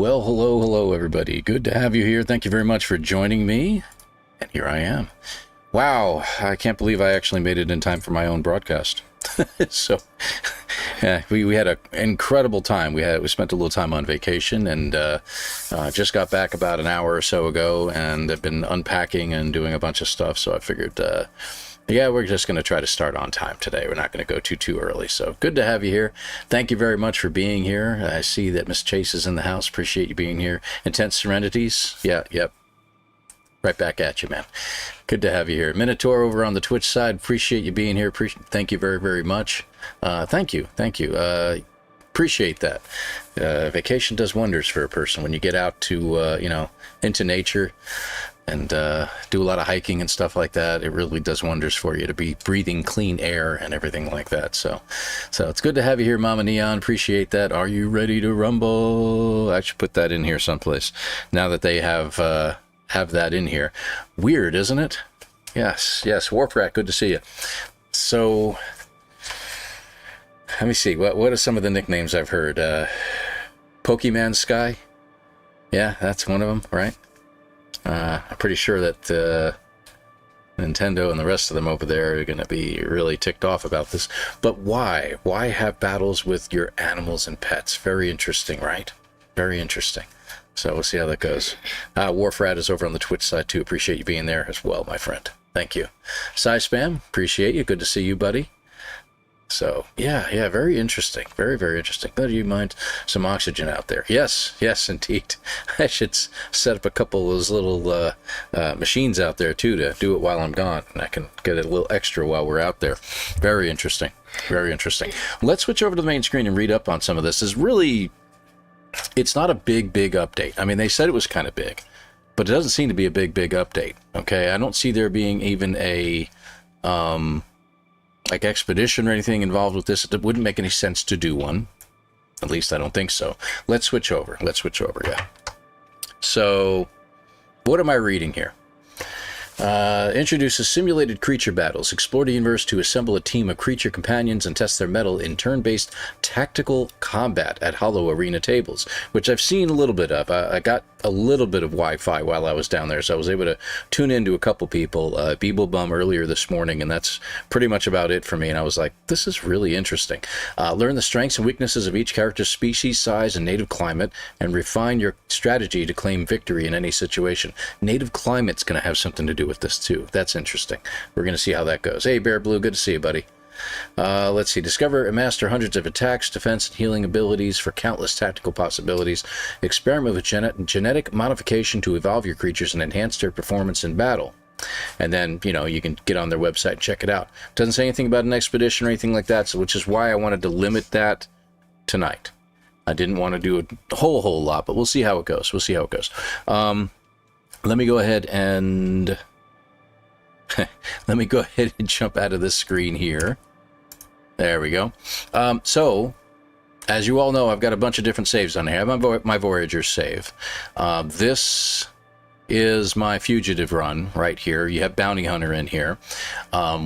Well, hello, everybody. Good to have you here. Thank you very much for joining me. And here I am. Wow, I can't believe I actually made it in time for my own broadcast. So, yeah, we had an incredible time. We spent a little time on vacation, and just got back about an hour or so ago, and I've been unpacking and doing a bunch of stuff. So I figured, yeah, we're just going to try to start on time today. We're not going to go too early. So good to have you here. Thank you very much for being here. I see that Miss Chase is in the house. Appreciate you being here. Intense Serenities. Yeah, yep. Right back at you, man. Good to have you here. Minotaur over on the Twitch side. Appreciate you being here. Thank you very much. Thank you. Appreciate that. Vacation does wonders for a person when you get out to, into nature and do a lot of hiking and stuff like that. It really does wonders for you to be breathing clean air and everything like that. So it's good to have you here, Mama Neon. Appreciate that. Are you ready to rumble? I should put that in here someplace now that they have that in here. Weird, isn't it? Yes. Warp Rat, good to see you. So let me see. What are some of the nicknames I've heard? Pokemon Sky. Yeah, that's one of them, right? I'm pretty sure that Nintendo and the rest of them over there are going to be really ticked off about this. But why? Why have battles with your animals and pets? Very interesting, right? Very interesting. So we'll see how that goes. Warfrat is over on the Twitch side too. Appreciate you being there as well, my friend. Thank you. Spam, appreciate you. Good to see you, buddy. So, yeah, very interesting. Very interesting. Do you mind some oxygen out there? Yes, indeed. I should set up a couple of those little machines out there, too, to do it while I'm gone. And I can get a little extra while we're out there. Very interesting. Let's switch over to the main screen and read up on some of this. It's not a big update. I mean, they said it was kind of big, but it doesn't seem to be a big update. Okay, I don't see there being even a like expedition or anything involved with this. It wouldn't make any sense to do one. At least I don't think so. Let's switch over. Yeah. So, what am I reading here? Introduces simulated creature battles. Explore the universe to assemble a team of creature companions and test their mettle in turn-based tactical combat at Hollow Arena tables, which I've seen a little bit of. I got a little bit of Wi-Fi while I was down there, so I was able to tune into a couple people. Beeblebum earlier this morning, and that's pretty much about it for me. And I was like, this is really interesting. Learn the strengths and weaknesses of each character's species, size, and native climate, and refine your strategy to claim victory in any situation. Native climate's going to have something to do with this too. That's interesting. We're going to see how that goes. Hey, Bear Blue, good to see you, buddy. Let's see. Discover and master hundreds of attacks, defense, and healing abilities for countless tactical possibilities. Experiment with genetic modification to evolve your creatures and enhance their performance in battle. And then, you can get on their website and check it out. Doesn't say anything about an expedition or anything like that, so which is why I wanted to limit that tonight. I didn't want to do a whole lot, but we'll see how it goes. Let me go ahead and jump out of this screen here. There we go. So, as you all know, I've got a bunch of different saves on here. I have my Voyager save. This is my Fugitive run right here. You have Bounty Hunter in here,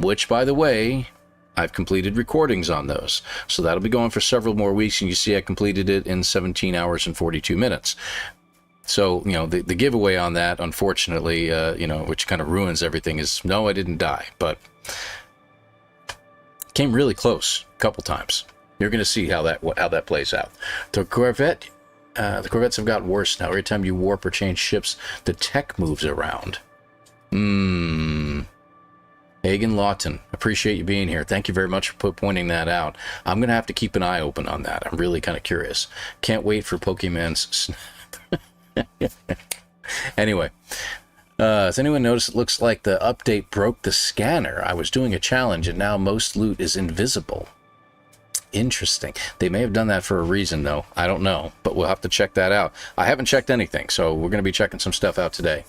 which, by the way, I've completed recordings on those. So that'll be going for several more weeks, and you see I completed it in 17 hours and 42 minutes. So, the giveaway on that, unfortunately, which kind of ruins everything, is no, I didn't die, but came really close a couple times. You're going to see how that plays out. The Corvettes have gotten worse now. Every time you warp or change ships, the tech moves around. Hagen Lawton, appreciate you being here. Thank you very much for pointing that out. I'm going to have to keep an eye open on that. I'm really kind of curious. Can't wait for Pokemon's... Anyway, has anyone noticed it looks like the update broke the scanner? I was doing a challenge and now most loot is invisible. Interesting. They may have done that for a reason, though. I don't know, but we'll have to check that out. I haven't checked anything, so we're going to be checking some stuff out today.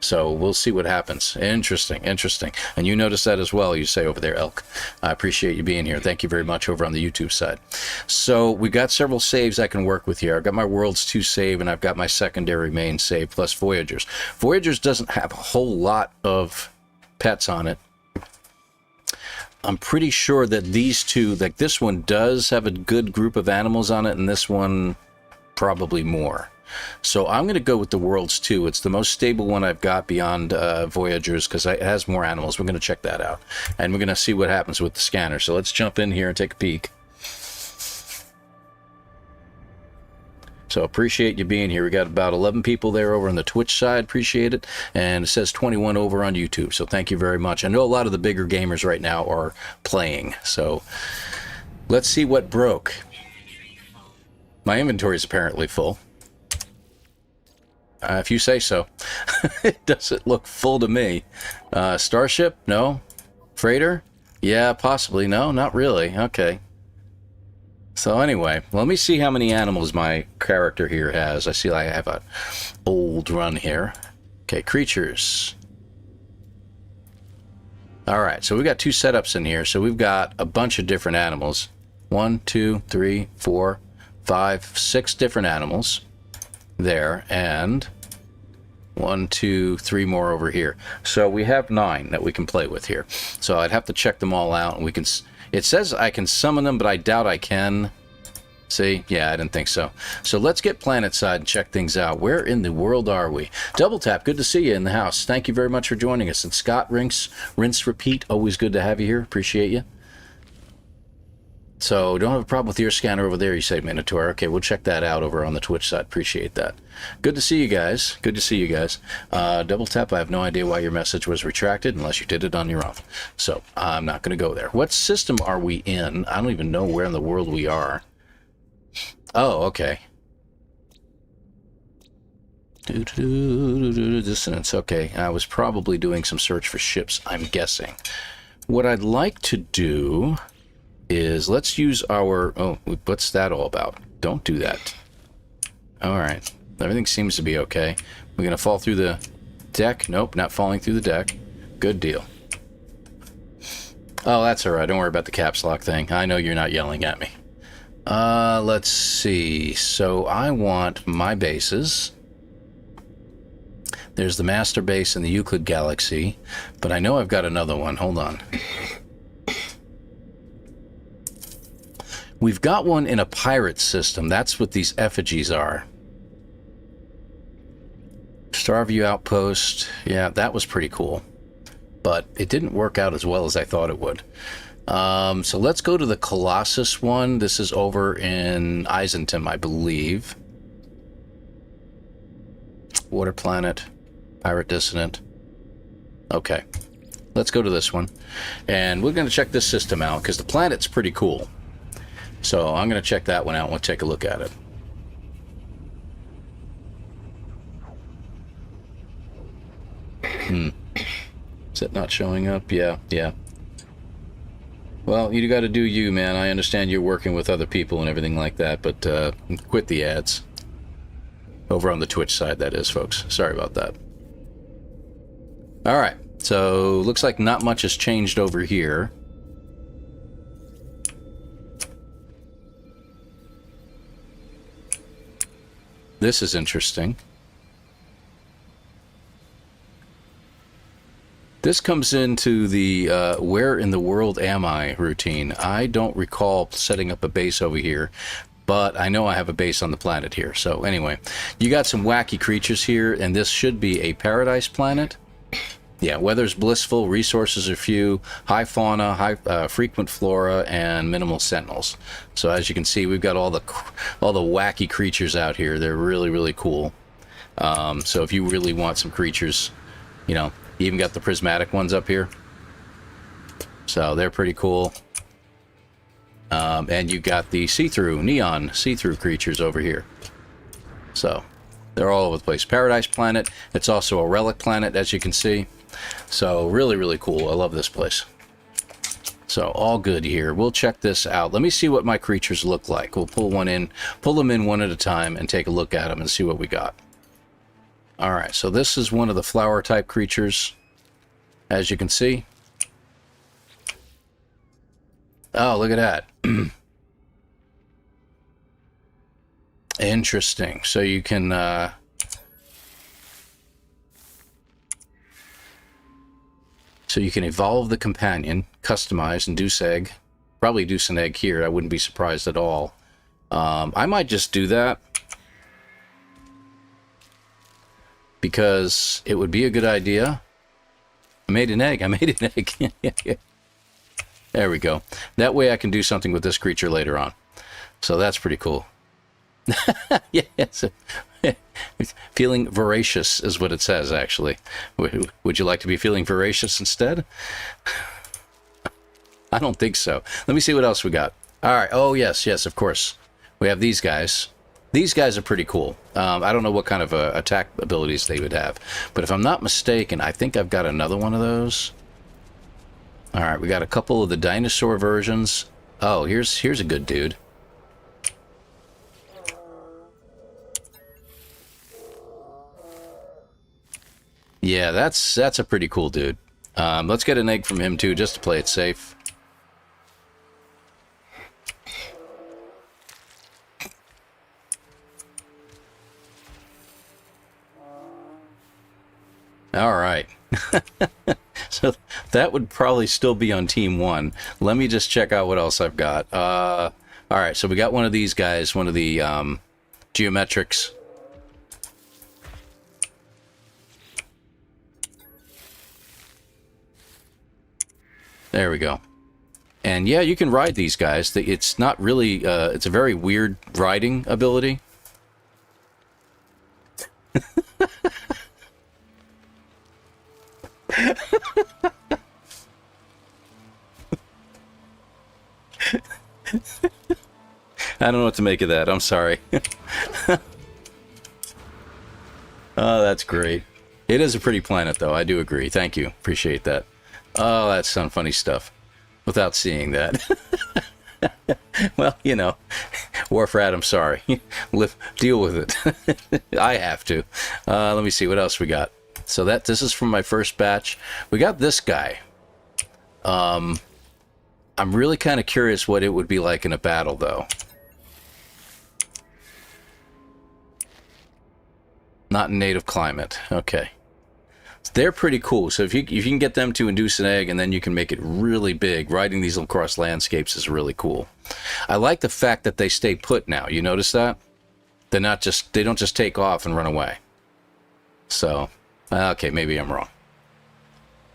So we'll see what happens. Interesting. And you notice that as well, you say over there, Elk. I appreciate you being here. Thank you very much over on the YouTube side. So we got several saves I can work with here. I've got my Worlds 2 save, and I've got my secondary main save, plus Voyagers. Voyagers doesn't have a whole lot of pets on it. I'm pretty sure that these two, like this one does have a good group of animals on it, and this one probably more. So I'm going to go with the Worlds 2. It's the most stable one I've got beyond Voyagers because it has more animals. We're going to check that out. And we're going to see what happens with the scanner. So let's jump in here and take a peek. So appreciate you being here. We got about 11 people there over on the Twitch side. Appreciate it. And it says 21 over on YouTube. So thank you very much. I know a lot of the bigger gamers right now are playing. So let's see what broke. My inventory is apparently full. If you say so. It doesn't look full to me. Starship? No. Freighter? Yeah, possibly. No, not really. Okay. So anyway, let me see how many animals my character here has. I see I have an old run here. Okay, creatures. Alright, so we've got 2 setups in here. So we've got a bunch of different animals. 1, 2, 3, 4, 5, 6 different animals there. And 1, 2, 3 more over here. So we have 9 that we can play with here. So I'd have to check them all out, and we can... It says I can summon them, but I doubt I can. See? Yeah, I didn't think so. So let's get planet side and check things out. Where in the world are we? Double Tap, good to see you in the house. Thank you very much for joining us. And Scott, rinse, repeat. Always good to have you here. Appreciate you. So, don't have a problem with your scanner over there, you say, Minotaur. Okay, we'll check that out over on the Twitch side. Appreciate that. Good to see you guys. Good to see you guys. Double Tap, I have no idea why your message was retracted unless you did it on your own. So, I'm not going to go there. What system are we in? I don't even know where in the world we are. Oh, okay. Dissonance. Okay, I was probably doing some search for ships, I'm guessing. What I'd like to do... is let's use our... Oh, what's that all about? Don't do that. Alright. Everything seems to be okay. We're going to fall through the deck? Nope, not falling through the deck. Good deal. Oh, that's alright. Don't worry about the caps lock thing. I know you're not yelling at me. Let's see. So I want my bases. There's the master base in the Euclid Galaxy. But I know I've got another one. Hold on. We've got one in a pirate system. That's what these effigies are. Starview Outpost. Yeah, that was pretty cool. But it didn't work out as well as I thought it would. So let's go to the Colossus one. This is over in Eisenton, I believe. Water Planet. Pirate Dissonant. Okay. Let's go to this one. And we're going to check this system out because the planet's pretty cool. So I'm going to check that one out and we'll take a look at it. Is it not showing up? Yeah. Well, you got to do you, man. I understand you're working with other people and everything like that, but quit the ads. Over on the Twitch side, that is, folks. Sorry about that. Alright, so looks like not much has changed over here. This is interesting. This comes into the where in the world am I routine. I don't recall setting up a base over here, but I know I have a base on the planet here. So anyway, you got some wacky creatures here, and this should be a paradise planet. Yeah, weather's blissful, resources are few, high fauna, high frequent flora, and minimal sentinels. So as you can see, we've got all the wacky creatures out here. They're really, really cool. So if you really want some creatures, you know, you even got the prismatic ones up here. So they're pretty cool. And you got the neon see-through creatures over here. So they're all over the place. Paradise planet. It's also a relic planet, as you can see. So really, really cool. I love this place. So all good here. We'll check this out. Let me see what my creatures look like. We'll pull them in one at a time and take a look at them and see what we got. All right, so this is one of the flower type creatures, as you can see. Oh, look at that. Interesting. So you can evolve the companion, customize, and deuce egg. Probably deuce an egg here. I wouldn't be surprised at all. I might just do that. because it would be a good idea. I made an egg. There we go. That way I can do something with this creature later on. So that's pretty cool. Yes. Feeling voracious is what it says, actually. Would you like to be feeling voracious instead? I don't think so. Let me see what else we got. All right. Oh, yes, of course. We have these guys. These guys are pretty cool. I don't know what kind of attack abilities they would have. But if I'm not mistaken, I think I've got another one of those. All right, we got a couple of the dinosaur versions. Oh, here's a good dude. Yeah, that's a pretty cool dude. Let's get an egg from him too, just to play it safe. All right. So that would probably still be on team 1. Let me just check out what else I've got. All right, so we got one of these guys, one of the geometrics. There we go. And yeah, you can ride these guys. It's not really, it's a very weird riding ability. I don't know what to make of that. I'm sorry. Oh, that's great. It is a pretty planet, though. I do agree. Thank you. Appreciate that. Oh, that's some funny stuff. Without seeing that. Well, you know, Warfrat, I'm sorry. Deal with it. I have to. Let me see what else we got. So this is from my first batch. We got this guy. I'm really kind of curious what it would be like in a battle, though. Not in native climate. Okay. They're pretty cool. So if you can get them to induce an egg and then you can make it really big, riding these across landscapes is really cool. I like the fact that they stay put now. You notice that? They don't just take off and run away. So, okay, maybe I'm wrong.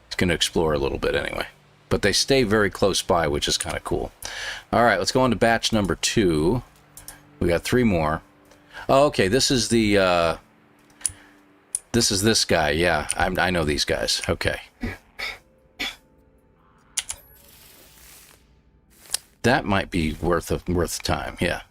It's going to explore a little bit anyway. But they stay very close by, which is kind of cool. All right, let's go on to batch number 2. We got 3 more. Oh, okay, this is the... This is this guy, yeah. I know these guys. Okay. That might be worth time, yeah.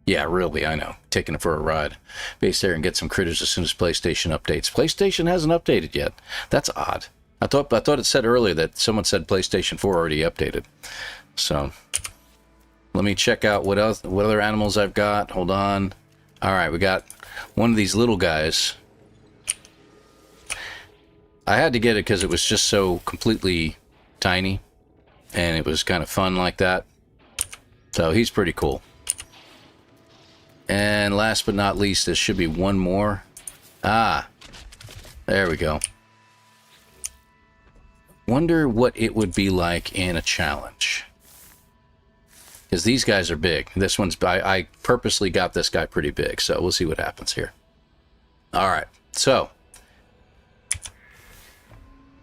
Yeah, really, I know. Taking it for a ride. Base there and get some critters as soon as PlayStation updates. PlayStation hasn't updated yet. That's odd. I thought it said earlier that someone said PlayStation 4 already updated. So, let me check out what other animals I've got. Hold on. All right, we got one of these little guys. I had to get it because it was just so completely tiny, and it was kind of fun like that. So he's pretty cool. And last but not least, there should be one more. Ah, there we go. Wonder what it would be like in a challenge. Because these guys are big. This one's, I purposely got this guy pretty big, so we'll see what happens here. All right, so.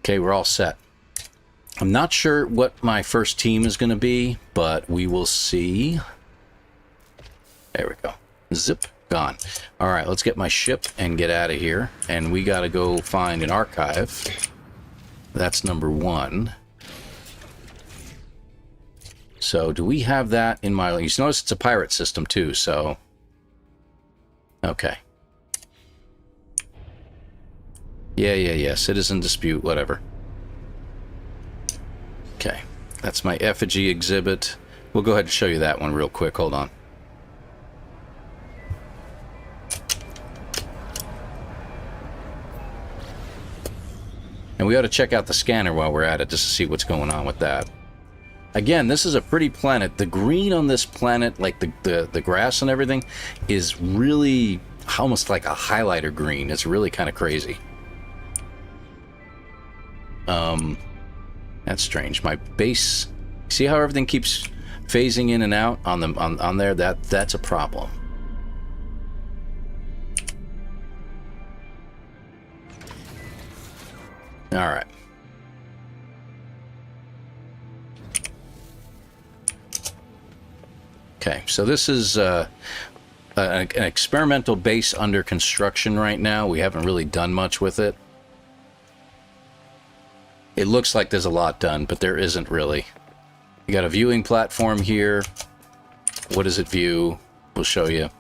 Okay, we're all set. I'm not sure what my first team is going to be, but we will see. There we go. Zip, gone. All right, let's get my ship and get out of here. And we got to go find an archive. That's number 1. So do we have that in my... You notice it's a pirate system too, so... Okay. Yeah, citizen dispute, whatever. Okay, that's my effigy exhibit. We'll go ahead and show you that one real quick, hold on. And we ought to check out the scanner while we're at it, just to see what's going on with that. Again, this is a pretty planet. The green on this planet, like the grass and everything, is really almost like a highlighter green. It's really kind of crazy. That's strange. My base, see how everything keeps phasing in and out on there? That's a problem. All right. Okay, so this is an experimental base under construction right now. We haven't really done much with it. It looks like there's a lot done, but there isn't really. You got a viewing platform here. What does it view? We'll show you.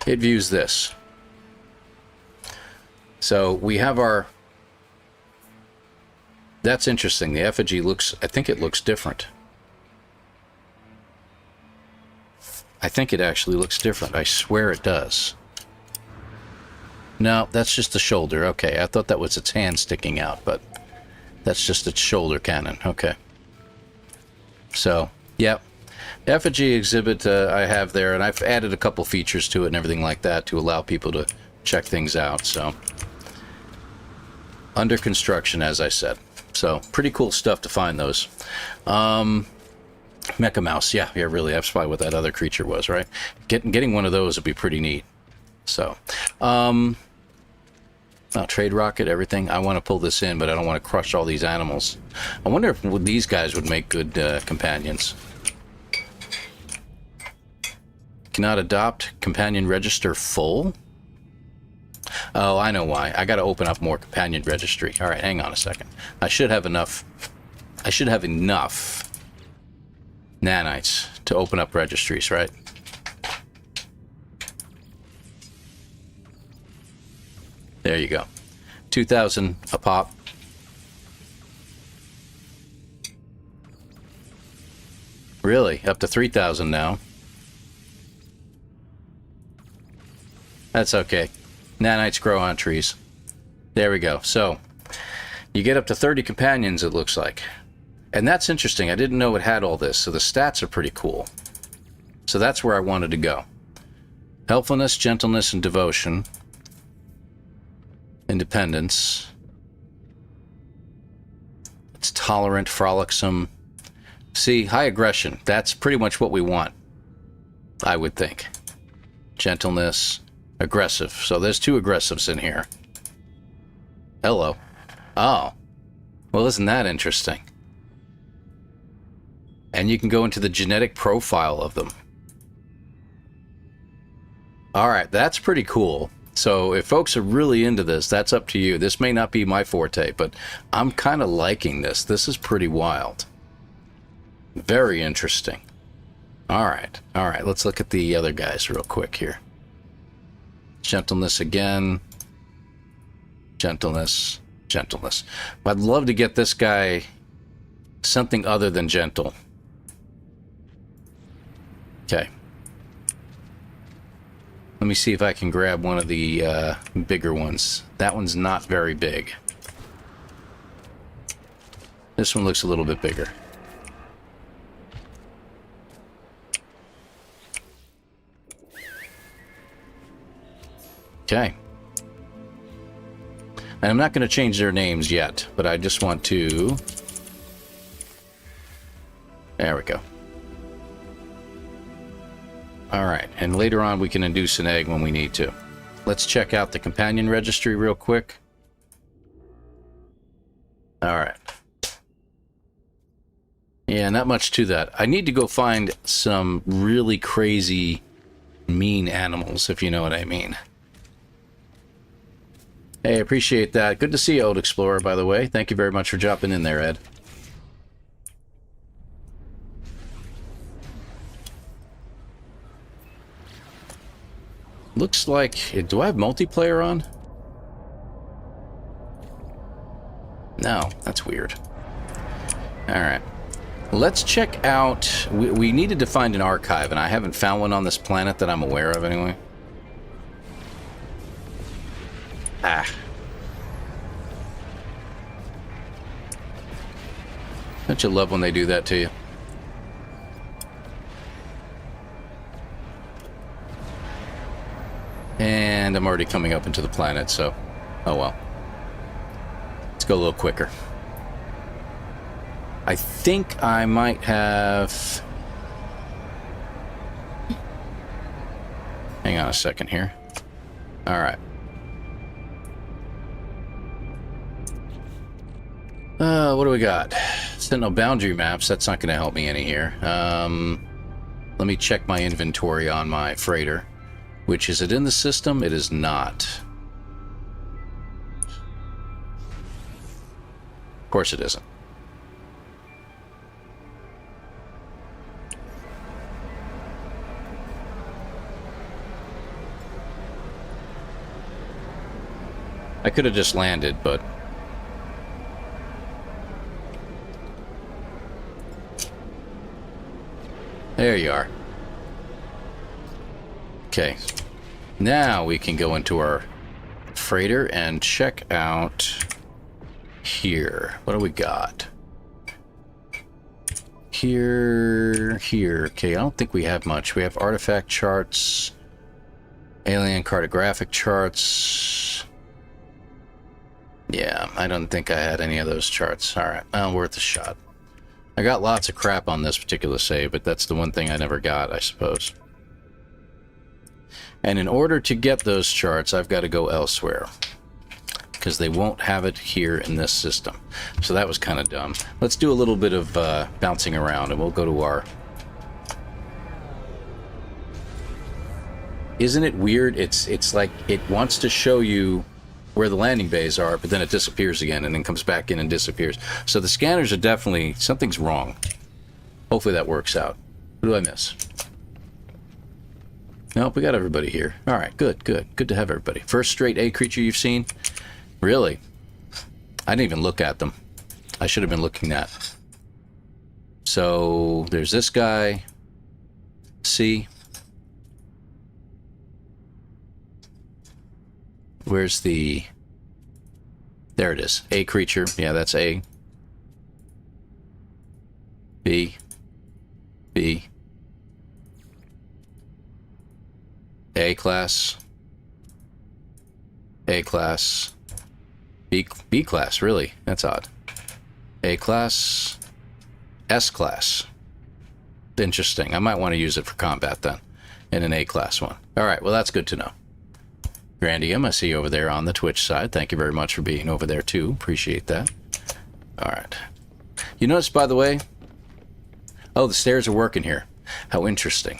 It views this. So we have our... That's interesting. The effigy looks... I think it looks different. I think it actually looks different. I swear it does. No, that's just the shoulder. Okay, I thought that was its hand sticking out, but that's just its shoulder cannon. Okay. So, yep. The effigy exhibit I have there, and I've added a couple features to it and everything like that to allow people to check things out, so... Under construction, as I said. So, pretty cool stuff to find those. Mecha Mouse, yeah, really, that's probably what that other creature was, right? Getting one of those would be pretty neat. So, trade rocket, everything. I want to pull this in, but I don't want to crush all these animals. I wonder if these guys would make good companions. Cannot adopt companion register full? Oh, I know why. I got to open up more companion registry. All right, hang on a second. I should have enough. I should have enough nanites to open up registries, right? There you go. 2,000 a pop. Really? Up to 3,000 now. That's okay. Nanites grow on trees. There we go. So, you get up to 30 companions, it looks like. And that's interesting. I didn't know it had all this, so the stats are pretty cool. So that's where I wanted to go. Helpfulness, gentleness, and devotion. Independence. It's tolerant, frolicsome. See, high aggression. That's pretty much what we want, I would think. Gentleness. Aggressive. So there's 2 aggressives in here. Hello. Oh. Well, isn't that interesting? And you can go into the genetic profile of them. Alright, that's pretty cool. So if folks are really into this, that's up to you. This may not be my forte, but I'm kind of liking this. This is pretty wild. Very interesting. Alright, let's look at the other guys real quick here. Gentleness again. Gentleness. Gentleness. I'd love to get this guy something other than gentle. Okay. Let me see if I can grab one of the bigger ones. That one's not very big. This one looks a little bit bigger. Okay. And I'm not going to change their names yet, but I just want to... There we go. Alright, and later on we can induce an egg when we need to. Let's check out the companion registry real quick. Alright. Yeah, not much to that. I need to go find some really crazy, mean animals, if you know what I mean. Hey, appreciate that. Good to see you, Old Explorer, by the way. Thank you very much for dropping in there, Ed. Looks like... Do I have multiplayer on? No, that's weird. Alright. Let's check out... We needed to find an archive, and I haven't found one on this planet that I'm aware of, anyway. Ah. Don't you love when they do that to you? And I'm already coming up into the planet, so... Oh well. Let's go a little quicker. I think I might have... Hang on a second here. All right. What do we got? Sentinel boundary maps. That's not going to help me any here. Let me check my inventory on my freighter. Which, is it in the system? It is not. Of course it isn't. I could have just landed, but... There you are. Okay. Now we can go into our freighter and check out here. What do we got? Here. Okay, I don't think we have much. We have artifact charts, alien cartographic charts. Yeah, I don't think I had any of those charts. Alright, worth a shot. I got lots of crap on this particular save, but that's the one thing I never got, I suppose. And in order to get those charts, I've got to go elsewhere, because they won't have it here in this system. So that was kind of dumb. Let's do a little bit of bouncing around, and we'll go to our... Isn't it weird? It's like it wants to show you where the landing bays are, but then it disappears again, and then comes back in and disappears. So the scanners are definitely... Something's wrong. Hopefully that works out. Who do I miss? Nope, we got everybody here. Alright, good. Good to have everybody. First straight A creature you've seen? Really? I didn't even look at them. I should have been looking at. So, there's this guy. C. Where's the... There it is. A creature. Yeah, that's A. B. B. A class. A class. B class, really? That's odd. A class. S class. Interesting. I might want to use it for combat then. In an A class one. Alright, well that's good to know. Grandium, I see you over there on the Twitch side. Thank you very much for being over there too. Appreciate that. Alright. You notice, by the way... Oh, the stairs are working here. How interesting.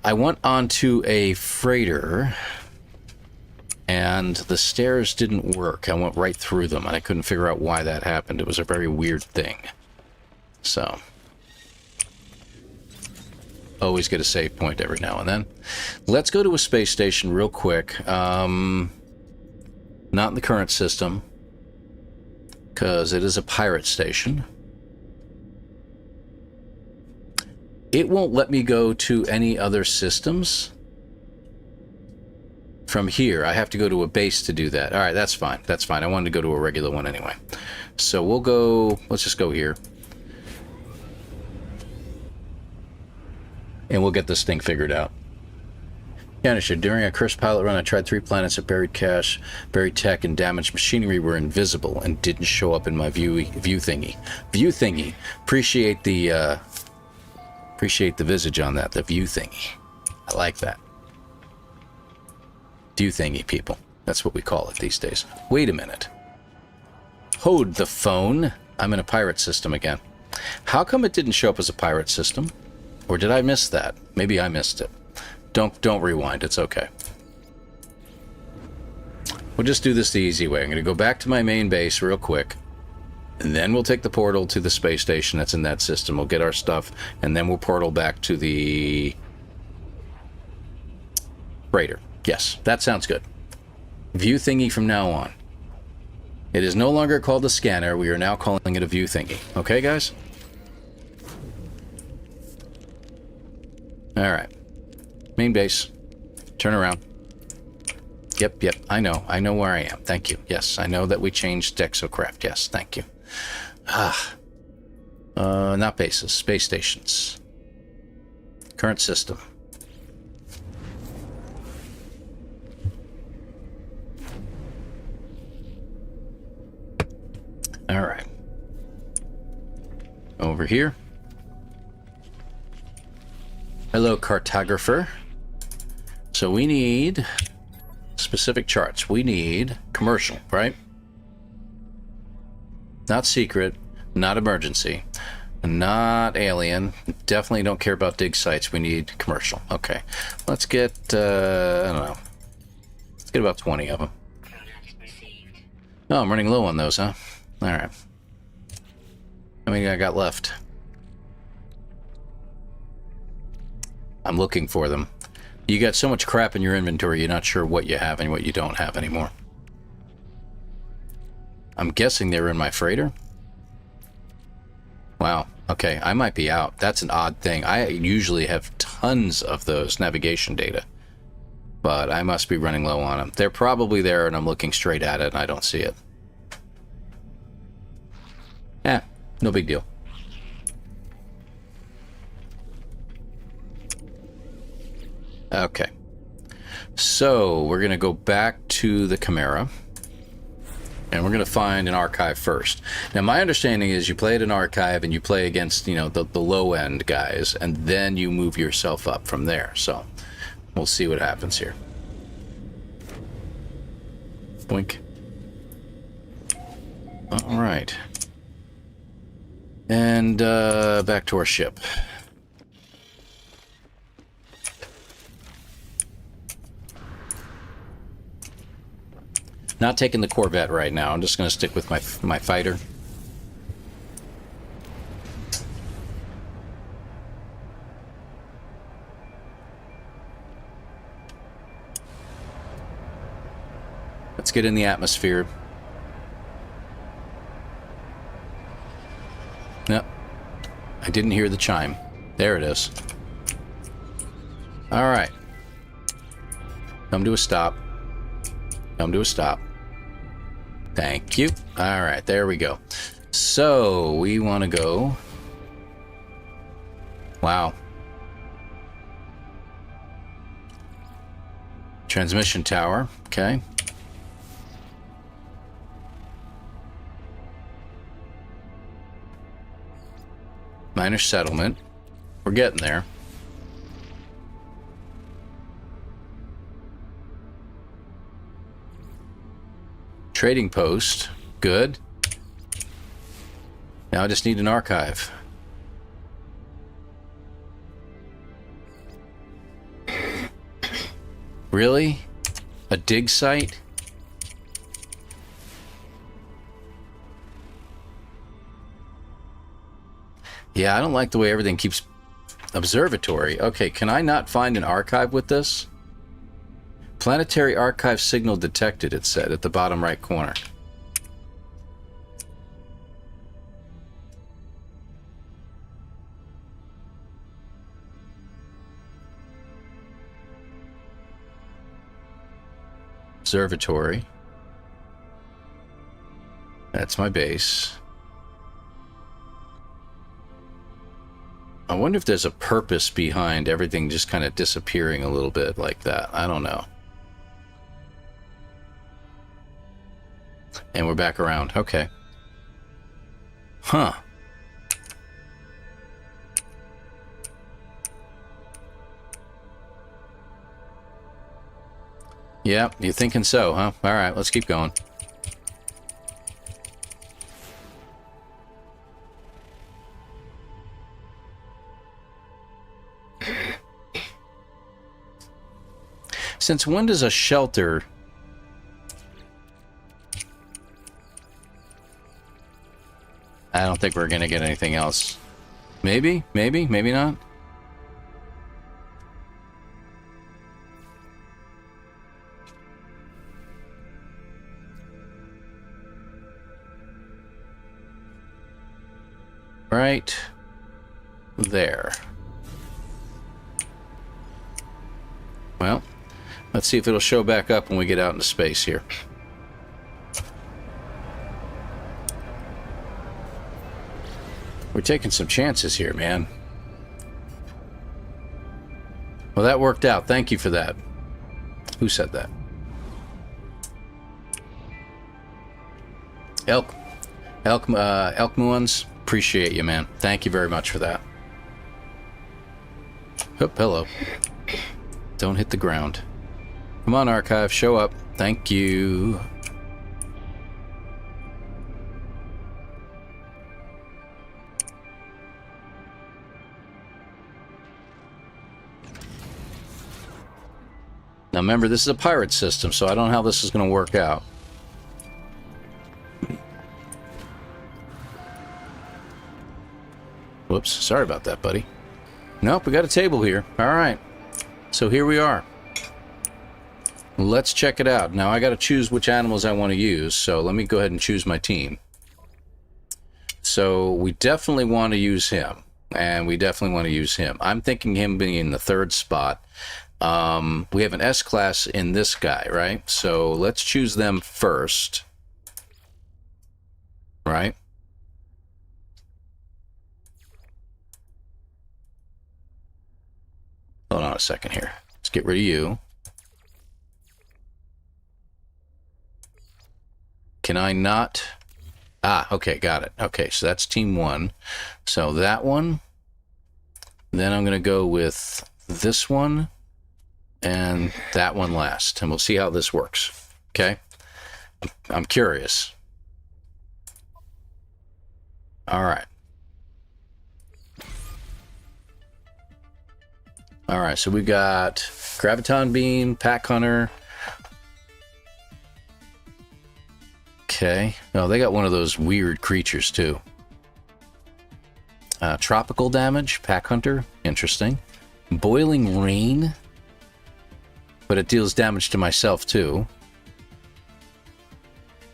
I went onto a freighter, and the stairs didn't work. I went right through them, and I couldn't figure out why that happened. It was a very weird thing. So, always get a save point every now and then. Let's go to a space station real quick. Not in the current system, because it is a pirate station. It won't let me go to any other systems from here. I have to go to a base to do that. All right, that's fine. That's fine. I wanted to go to a regular one anyway. So we'll go... Let's just go here. And we'll get this thing figured out. Yanisha, during a cursed pilot run, I tried 3 planets that buried cache, buried tech, and damaged machinery were invisible and didn't show up in my view thingy. View thingy. Appreciate the visage on that, the view thingy. I like that. View thingy, people. That's what we call it these days. Wait a minute. Hold the phone. I'm in a pirate system again. How come it didn't show up as a pirate system? Or did I miss that? Maybe I missed it. Don't rewind. It's okay. We'll just do this the easy way. I'm going to go back to my main base real quick. And then we'll take the portal to the space station that's in that system. We'll get our stuff, and then we'll portal back to the freighter. Yes, that sounds good. View thingy from now on. It is no longer called a scanner. We are now calling it a view thingy. Okay, guys? Alright. Main base. Turn around. Yep. I know where I am. Thank you. Yes, I know that we changed Dexocraft. Yes, thank you. Not bases. Space stations. Current system. Alright. Over here. Hello, cartographer. So we need specific charts. We need commercial, right? Not secret, not emergency, not alien. Definitely don't care about dig sites. We need commercial. Okay, let's get, I don't know. Let's get about 20 of them. Oh, I'm running low on those, huh? All right. How many I got left? I'm looking for them. You got so much crap in your inventory, you're not sure what you have and what you don't have anymore. I'm guessing they're in my freighter. Wow. Okay, I might be out. That's an odd thing. I usually have tons of those navigation data, but I must be running low on them. They're probably there, and I'm looking straight at it, and I don't see it. No big deal. Okay. So, we're going to go back to the Chimera, and we're going to find an archive first. Now, my understanding is you play at an archive, and you play against, you know, the low-end guys, and then you move yourself up from there. So, we'll see what happens here. Blink. All right. And back to our ship. Not taking the Corvette right now. I'm just going to stick with my fighter. Let's get in the atmosphere. Yep. I didn't hear the chime. There it is. All right. Come to a stop. Come to a stop. Thank you. All right, there we go. So we want to go. Wow. Transmission tower. Okay. Minor settlement. We're getting there. Trading post. Good. Now I just need an archive. Really? A dig site? Yeah, I don't like the way everything keeps... Observatory. Okay, can I not find an archive with this? Planetary archive signal detected, it said, at the bottom right corner. Observatory. That's my base. I wonder if there's a purpose behind everything just kind of disappearing a little bit like that. I don't know. And we're back around. Okay. Huh. Yeah, you thinking so, huh? All right, let's keep going. Since when does a shelter... I don't think we're going to get anything else. Maybe, maybe, maybe not. Right there. Well, let's see if it'll show back up when we get out into space here. We're taking some chances here, man. Well, that worked out. Thank you for that. Who said that? Elk Muons, appreciate you, man. Thank you very much for that. Oh, hello. Don't hit the ground. Come on, Archive, show up. Thank you. Now remember, this is a pirate system, so I don't know how this is going to work out. Whoops, sorry about that, buddy. Nope, we got a table here. All right, so here we are. Let's check it out. Now I got to choose which animals I want to use, so let me go ahead and choose my team. So we definitely want to use him, and we definitely want to use him. I'm thinking him being in the 3rd spot. We have an S-class in this guy, right? So let's choose them first. Right? Hold on a second here. Let's get rid of you. Can I not? Ah, okay, got it. Okay, so that's team 1. So that one. Then I'm going to go with this one. And that one last, and we'll see how this works. Okay, I'm curious. All right. All right, so we've got Graviton Beam, Pack Hunter. Okay. Oh, they got one of those weird creatures too. Tropical damage, Pack Hunter. Interesting. Boiling Rain. But it deals damage to myself too.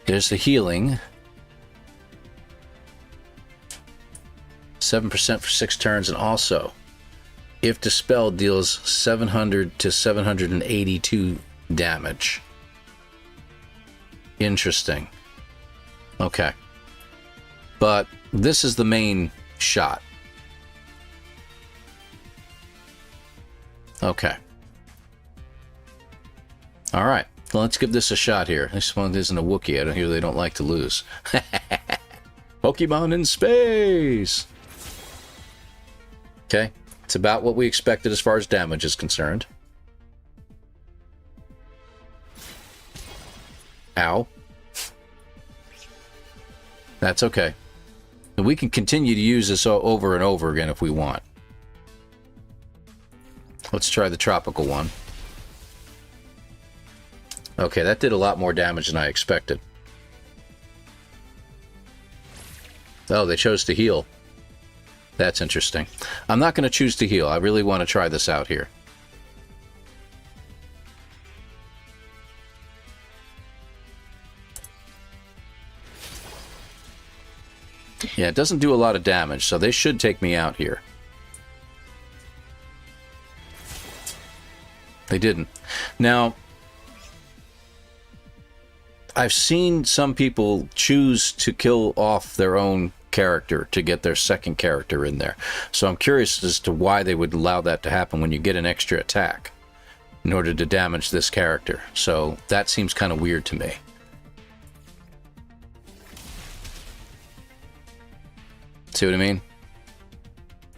There's the healing. 7% for 6 turns, and also, if dispelled, deals 700 to 782 damage. Interesting. Okay. But this is the main shot. Okay. All right, well, let's give this a shot here. This one isn't a Wookiee. I don't hear they don't like to lose. Pokemon in space. Okay, it's about what we expected as far as damage is concerned. Ow. That's okay. And we can continue to use this over and over again if we want. Let's try the tropical one. Okay, that did a lot more damage than I expected. Oh, they chose to heal. That's interesting. I'm not going to choose to heal. I really want to try this out here. Yeah, it doesn't do a lot of damage, so they should take me out here. They didn't. Now, I've seen some people choose to kill off their own character to get their second character in there. So I'm curious as to why they would allow that to happen when you get an extra attack in order to damage this character. So that seems kind of weird to me. See what I mean?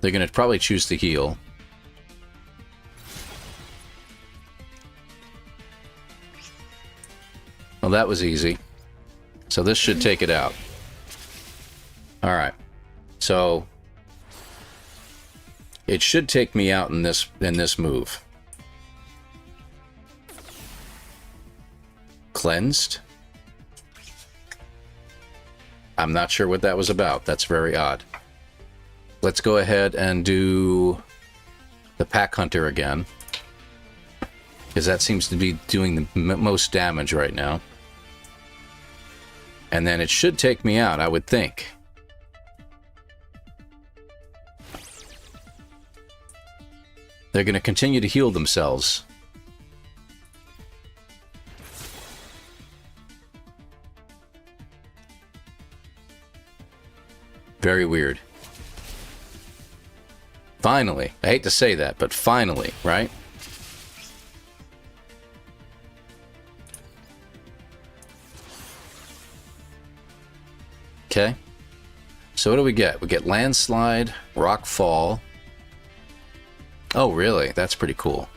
They're going to probably choose to heal. Well, that was easy. So this should take it out. All right. So it should take me out in this move. Cleansed. I'm not sure what that was about. That's very odd. Let's go ahead and do the Pack Hunter again, because that seems to be doing the most damage right now. And then it should take me out, I would think. They're going to continue to heal themselves. Very weird. Finally. I hate to say that, but finally, right? Okay. So what do we get? We get Landslide, Rock Fall. Oh, really? That's pretty cool.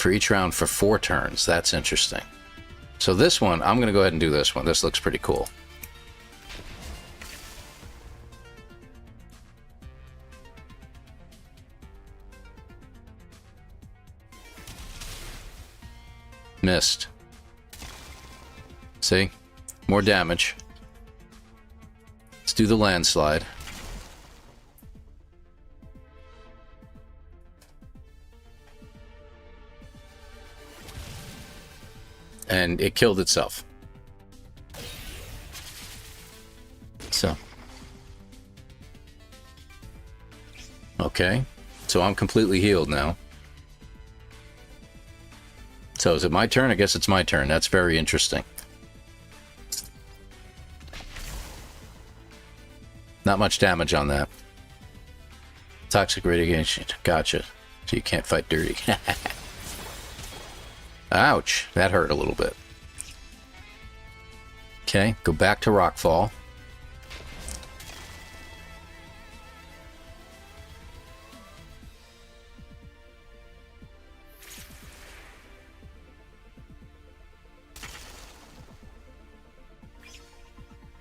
For each round for 4 turns. That's interesting. So this one, I'm going to go ahead and do this one. This looks pretty cool. Missed. See? More damage. Let's do the landslide. And it killed itself. So. Okay. So I'm completely healed now. So is it my turn? I guess it's my turn. That's very interesting. Not much damage on that. Toxic radiation. Gotcha. So you can't fight dirty. Ouch. That hurt a little bit. Okay. Go back to Rockfall.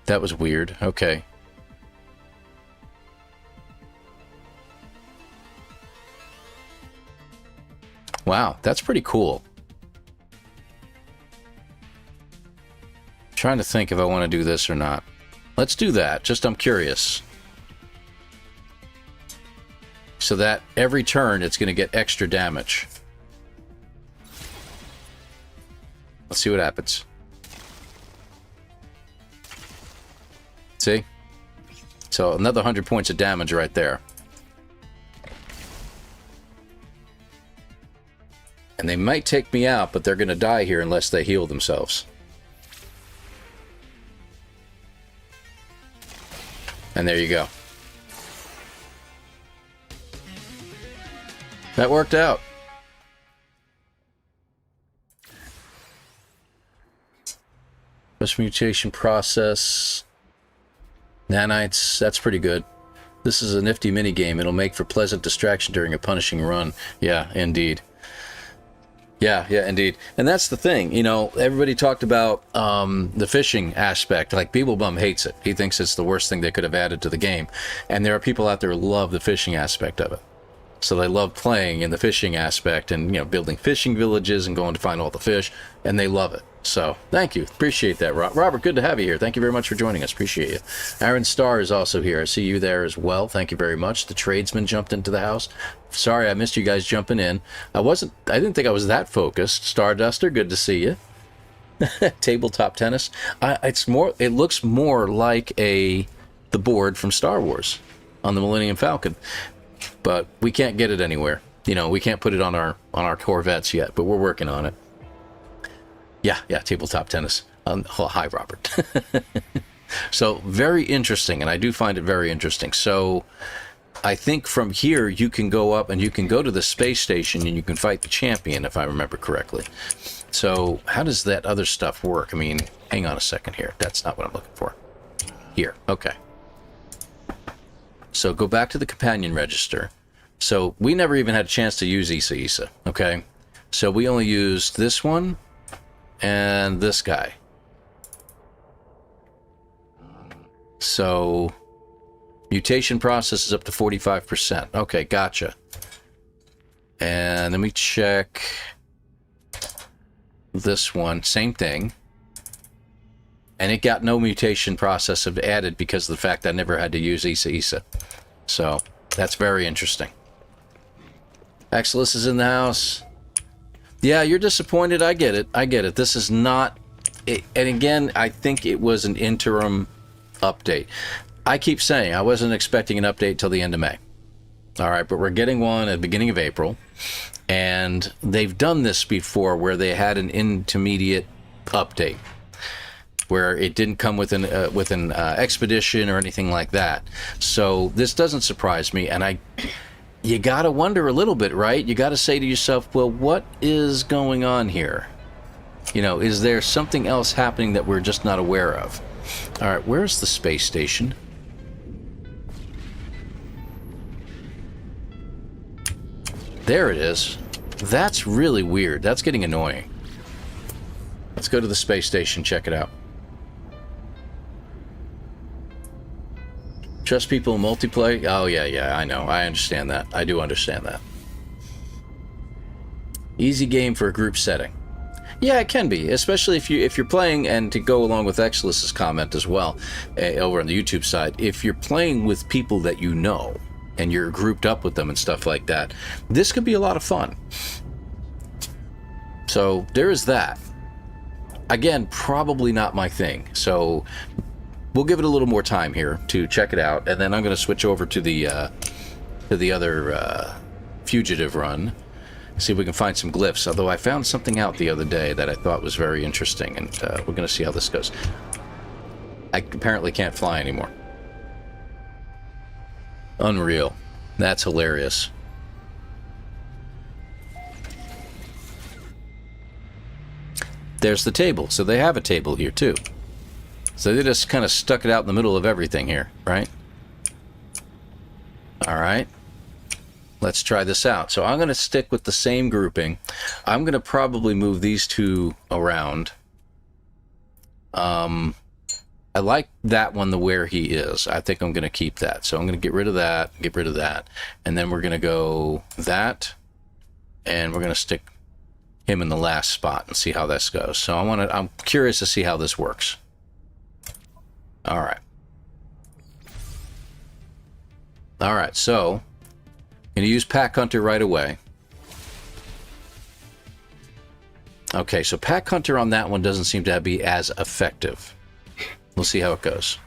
That was weird. Okay. Wow, that's pretty cool. Trying to think if I want to do this or not. Let's do that. Just I'm curious. So that every turn it's going to get extra damage. Let's see what happens. See? So another 100 points of damage right there. And they might take me out, but they're going to die here unless they heal themselves. And there you go. That worked out. First mutation process. Nanites, that's pretty good. This is a nifty minigame. It'll make for pleasant distraction during a punishing run. Yeah, indeed. Yeah, indeed. And that's the thing, you know, everybody talked about the fishing aspect. Like, Beeblebum hates it. He thinks it's the worst thing they could have added to the game. And there are people out there who love the fishing aspect of it. So they love playing in the fishing aspect and, you know, building fishing villages and going to find all the fish. And they love it. So, thank you. Appreciate that, Robert. Good to have you here. Thank you very much for joining us. Appreciate you. Aaron Starr is also here. I see you there as well. Thank you very much. The tradesman jumped into the house. Sorry, I missed you guys jumping in. I didn't think I was that focused. Starduster, good to see you. Tabletop tennis. It looks more like the board from Star Wars on the Millennium Falcon. But we can't get it anywhere. You know, we can't put it on our Corvettes yet, but we're working on it. Yeah, tabletop tennis. Hi, Robert. So, very interesting, and I do find it very interesting. So, I think from here, you can go up and you can go to the space station and you can fight the champion, if I remember correctly. So, how does that other stuff work? I mean, hang on a second here. That's not what I'm looking for. Here, okay. So, go back to the companion register. So, we never even had a chance to use Isa, okay? So, we only used this one and this guy. So, mutation process is up to 45%. Okay, gotcha. And let me check this one. Same thing. And it got no mutation process added because of the fact I never had to use Isa. So, that's very interesting. Exilus is in the house. Yeah, you're disappointed. I get it. This is not... And again, I think it was an interim update. I keep saying I wasn't expecting an update till the end of May. All right, but we're getting one at the beginning of April. And they've done this before where they had an intermediate update where it didn't come with an expedition or anything like that. So this doesn't surprise me, and you gotta wonder a little bit, right? You gotta say to yourself, well, what is going on here? You know, is there something else happening that we're just not aware of? All right, where's the space station? There it is. That's really weird. That's getting annoying. Let's go to the space station, check it out. Trust people in multiplayer? Oh, yeah, I know. I understand that. I do understand that. Easy game for a group setting. Yeah, it can be, especially if you're playing, and to go along with Exelus's comment as well, over on the YouTube side, if you're playing with people that you know, and you're grouped up with them and stuff like that, this could be a lot of fun. So, there is that. Again, probably not my thing, so we'll give it a little more time here to check it out, and then I'm going to switch over to the other Fugitive run, see if we can find some glyphs, although I found something out the other day that I thought was very interesting, and we're going to see how this goes. I apparently can't fly anymore. Unreal. That's hilarious. There's the table. So they have a table here, too. So they just kind of stuck it out in the middle of everything here, right? Alright. Let's try this out. So I'm going to stick with the same grouping. I'm going to probably move these two around. I like that one, the where he is. I think I'm going to keep that. So I'm going to get rid of that, and then we're going to go that, and we're going to stick him in the last spot and see how this goes. So I'm curious to see how this works. All right, so I'm going to use Pack Hunter right away. Okay, so Pack Hunter on that one doesn't seem to be as effective. We'll see how it goes.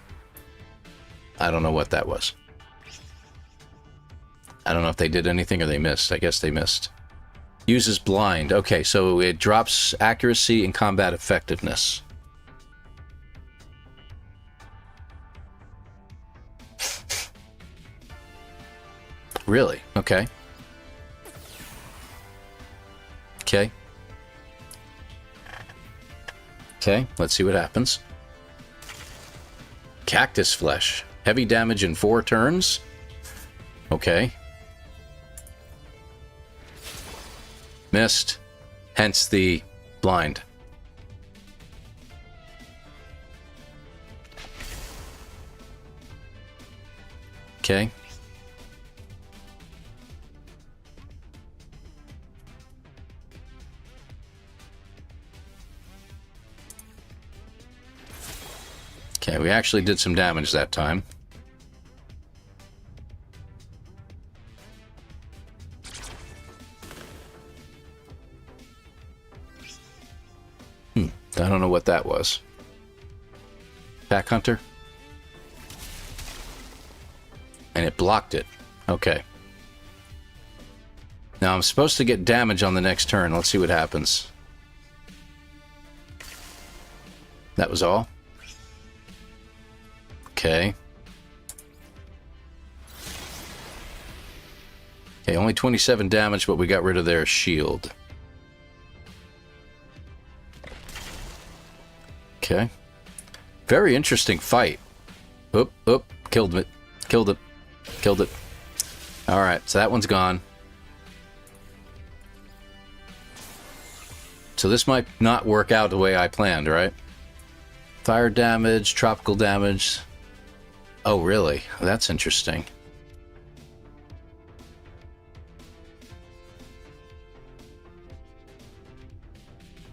I don't know what that was. I don't know if they did anything or they missed. I guess they missed. Uses blind. Okay, so it drops accuracy and combat effectiveness. Really? Okay. Okay. Okay, let's see what happens. Cactus flesh. Heavy damage in 4 turns. Okay. Missed. Hence the blind. Okay. Okay, we actually did some damage that time. I don't know what that was. Pack Hunter? And it blocked it. Okay. Now I'm supposed to get damage on the next turn. Let's see what happens. That was all? Okay. Okay, only 27 damage, but we got rid of their shield. Okay. Very interesting fight. Oop, killed it. Killed it. Alright, so that one's gone. So this might not work out the way I planned, right? Fire damage, tropical damage. Oh, really? That's interesting.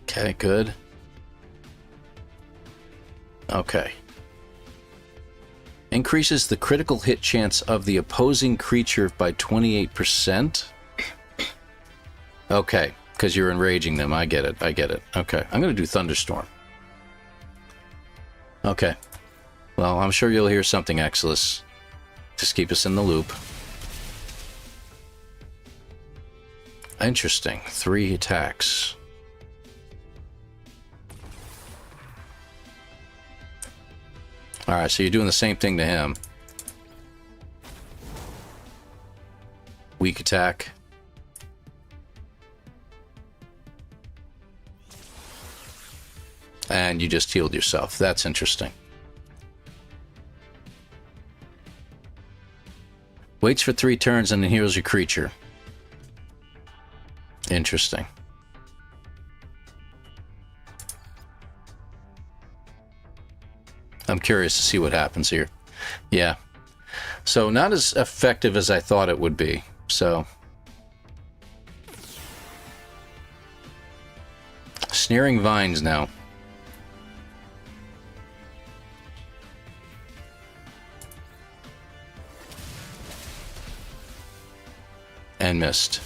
Okay, good. Okay. Increases the critical hit chance of the opposing creature by 28%. Okay, because you're enraging them. I get it. Okay, I'm going to do Thunderstorm. Okay. Well, I'm sure you'll hear something, Exelus. Just keep us in the loop. Interesting. 3 attacks. Alright, so you're doing the same thing to him. Weak attack. And you just healed yourself. That's interesting. Waits for 3 turns and then heals your creature. Interesting. I'm curious to see what happens here. Yeah. So not as effective as I thought it would be. So snaring vines now. And missed.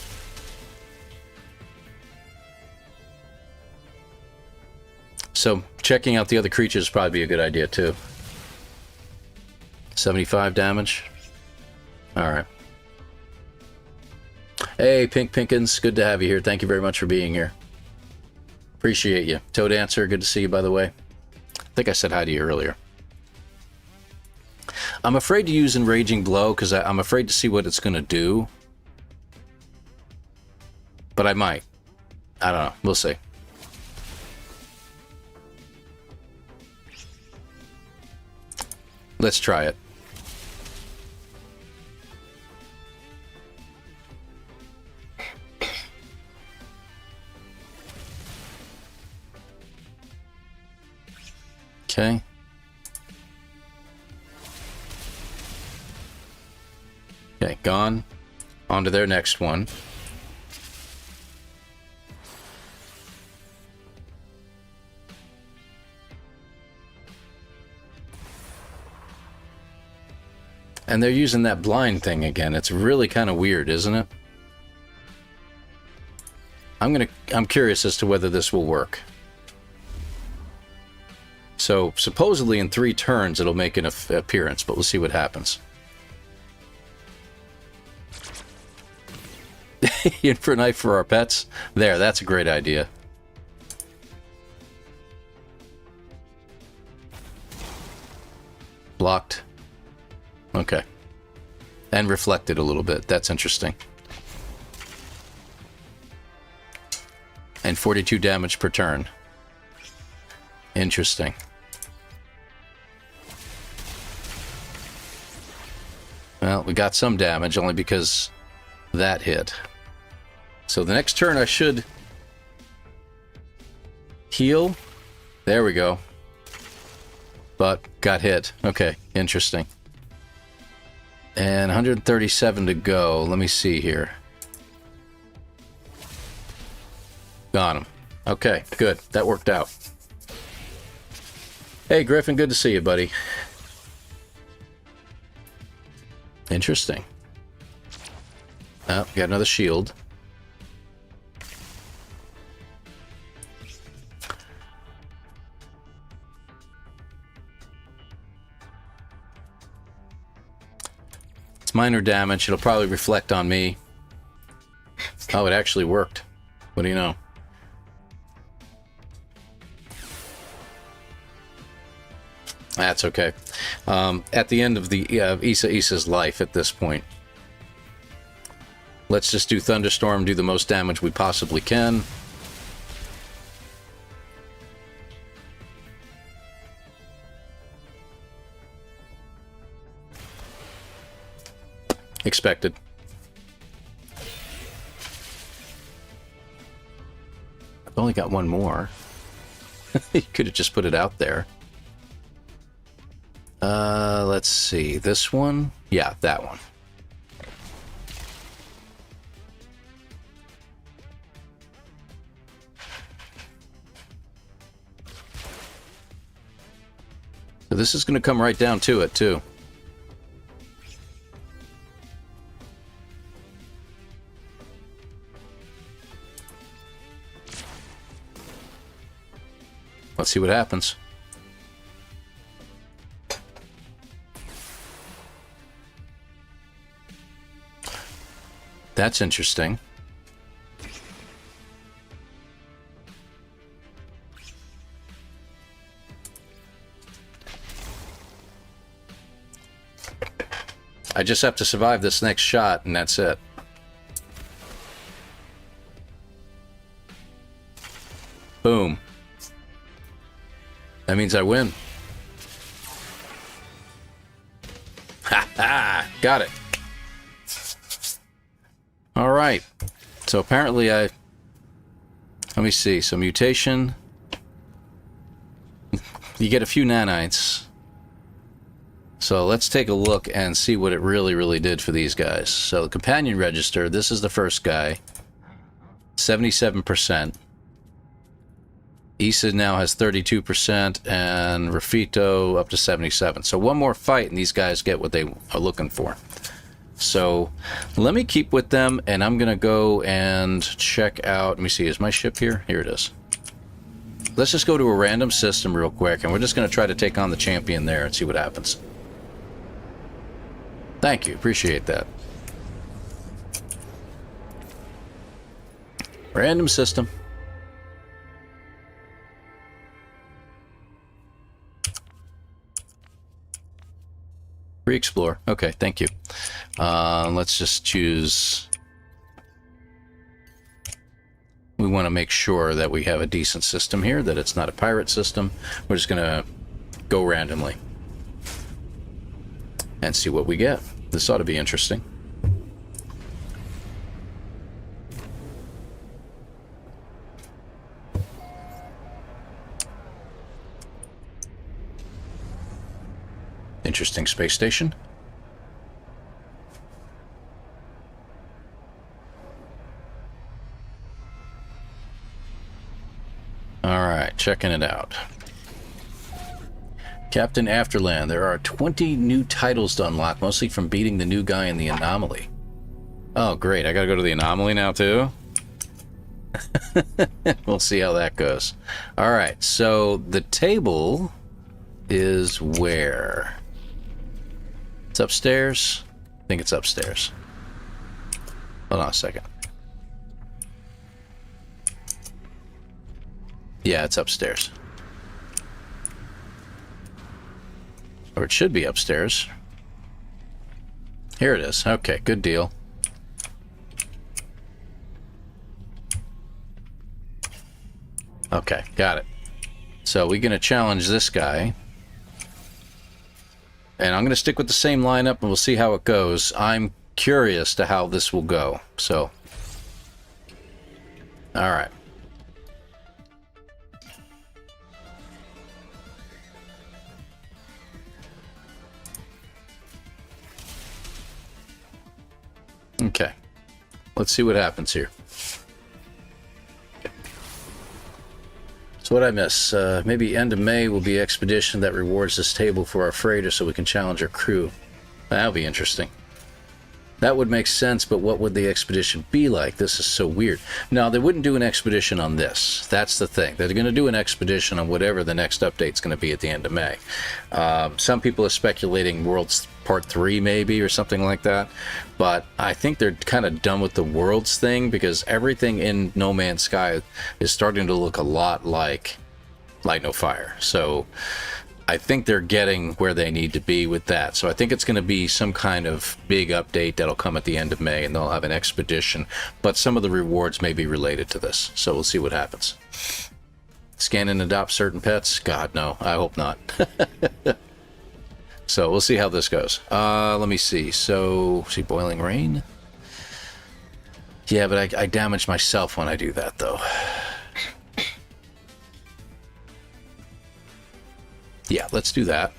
So checking out the other creatures would probably be a good idea too. 75 damage. Alright. Hey, Pink Pinkins, good to have you here. Thank you very much for being here. Appreciate you. Toad Answer, good to see you, by the way. I think I said hi to you earlier. I'm afraid to use Enraging Blow because I'm afraid to see what it's going to do. But I might. I don't know. We'll see. Let's try it. Okay. Okay, gone. On to their next one. And they're using that blind thing again. It's really kind of weird, isn't it? I'm curious as to whether this will work. So, supposedly in 3 turns it'll make an appearance, but we'll see what happens. In for a knife for our pets? There, that's a great idea. Blocked. Okay. And reflected a little bit. That's interesting. And 42 damage per turn. Interesting. Well, we got some damage only because that hit. So the next turn I should heal. There we go. But got hit. Okay, interesting. And 137 to go. Let me see here. Got him. Okay, good. That worked out. Hey, Griffin, good to see you, buddy. Interesting. Oh, got another shield. It's minor damage. It'll probably reflect on me. Oh, it actually worked. What do you know? That's okay. At the end of the Isa's life at this point. Let's just do Thunderstorm, do the most damage we possibly can. Expected. I've only got one more. You could have just put it out there. Let's see. This one? Yeah, that one. So this is going to come right down to it, too. Let's see what happens. That's interesting. I just have to survive this next shot, and that's it. Boom. That means I win. Ha ha! Got it. All right. So apparently I Let me see. So mutation. You get a few nanites. So let's take a look and see what it really did for these guys. So the companion register, this is the first guy. 77%. Issa now has 32%, and Rafito up to 77%. So one more fight, and these guys get what they are looking for. So let me keep with them, and I'm going to go and check out... Let me see, is my ship here? Here it is. Let's just go to a random system real quick, and we're just going to try to take on the champion there and see what happens. Thank you, appreciate that. Random system. Re-explore. Okay, thank you. Let's just choose... We want to make sure that we have a decent system here, that it's not a pirate system. We're just going to go randomly and see what we get. This ought to be interesting. Interesting space station. Alright, checking it out. Captain Afterland, there are 20 new titles to unlock, mostly from beating the new guy in the anomaly. Oh, great. I gotta go to the anomaly now, too? We'll see how that goes. Alright, so the table is where? It's upstairs? I think it's upstairs. Hold on a second. Yeah, it's upstairs. Or it should be upstairs. Here it is. Okay, good deal. Okay, got it. So we're going to challenge this guy. And I'm going to stick with the same lineup, and we'll see how it goes. I'm curious to how this will go. So, all right. Okay. Let's see what happens here. So what I miss? Maybe end of May will be expedition that rewards this table for our freighter so we can challenge our crew. That'll be interesting. That would make sense, but what would the expedition be like? This is so weird. No, they wouldn't do an expedition on this. That's the thing. They're going to do an expedition on whatever the next update's going to be at the end of May. Some people are speculating Worlds Part 3 maybe, or something like that. But I think they're kind of done with the Worlds thing, because everything in No Man's Sky is starting to look a lot like Light No Fire. So I think they're getting where they need to be with that. So I think it's going to be some kind of big update that'll come at the end of May, and they'll have an expedition. But some of the rewards may be related to this. So we'll see what happens. Scan and adopt certain pets? God, no. I hope not. So we'll see how this goes. Let me see. So, see, Boiling Rain? Yeah, but I damage myself when I do that, though. Yeah, let's do that.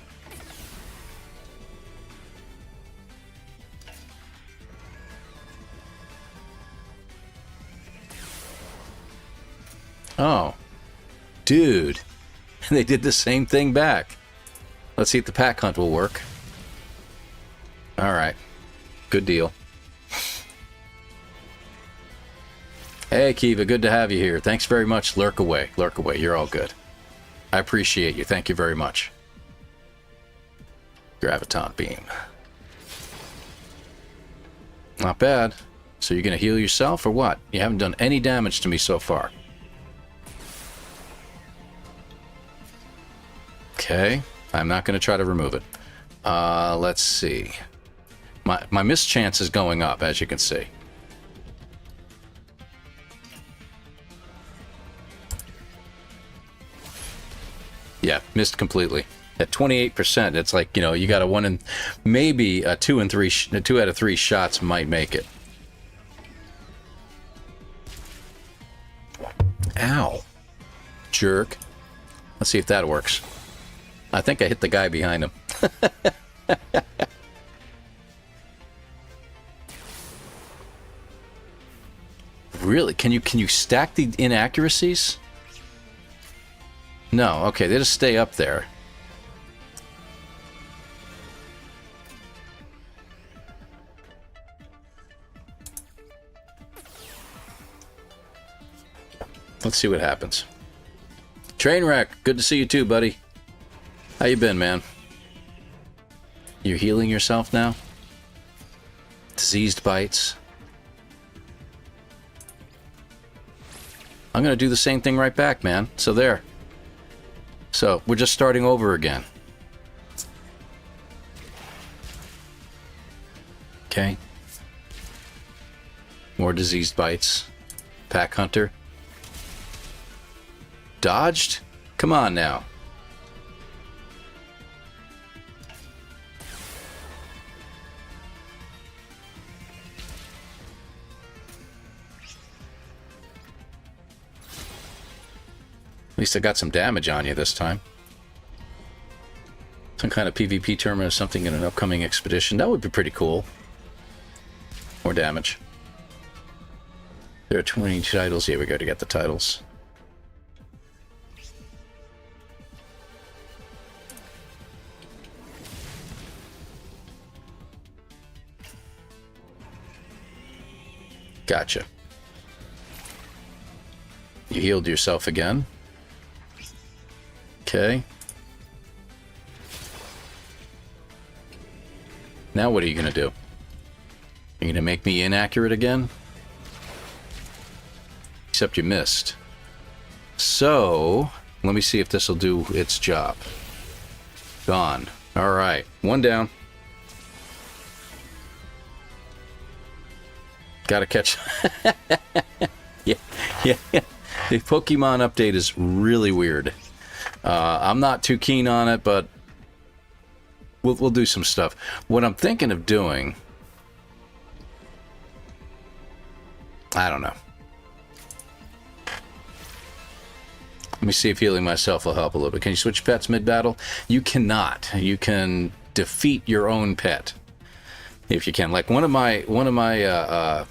Oh. Dude. They did the same thing back. Let's see if the pack hunt will work. Alright. Good deal. Hey, Kiva, good to have you here. Thanks very much. Lurk away. Lurk away. You're all good. I appreciate you. Thank you very much. Graviton Beam. Not bad. So you're going to heal yourself or what? You haven't done any damage to me so far. Okay. I'm not going to try to remove it. Let's see. My mischance is going up, as you can see. Yeah, missed completely. At 28%, it's like, you know, you got a 1 in, maybe a 2 out of 3 shots might make it. Ow. Jerk. Let's see if that works. I think I hit the guy behind him. Really? Can you stack the inaccuracies? No. Okay, they just stay up there. Let's see what happens. Trainwreck, good to see you too, buddy. How you been, man? You're healing yourself now? Diseased bites. I'm gonna do the same thing right back, man. So there. So, we're just starting over again. Okay. More diseased bites. Pack hunter. Dodged? Come on now. At least I got some damage on you this time. Some kind of PvP tournament or something in an upcoming expedition. That would be pretty cool. More damage. There are 20 titles. Here we go to get the titles. Gotcha. You healed yourself again. Okay. Now what are you going to do? Are you going to make me inaccurate again? Except you missed. So, let me see if this will do its job. Gone. Alright, one down. Gotta catch. yeah. The Pokemon update is really weird. I'm not too keen on it, but we'll do some stuff. What I'm thinking of doing, I don't know. Let me see if healing myself will help a little bit. Can you switch pets mid-battle? You cannot. You can defeat your own pet if you can. Like one of my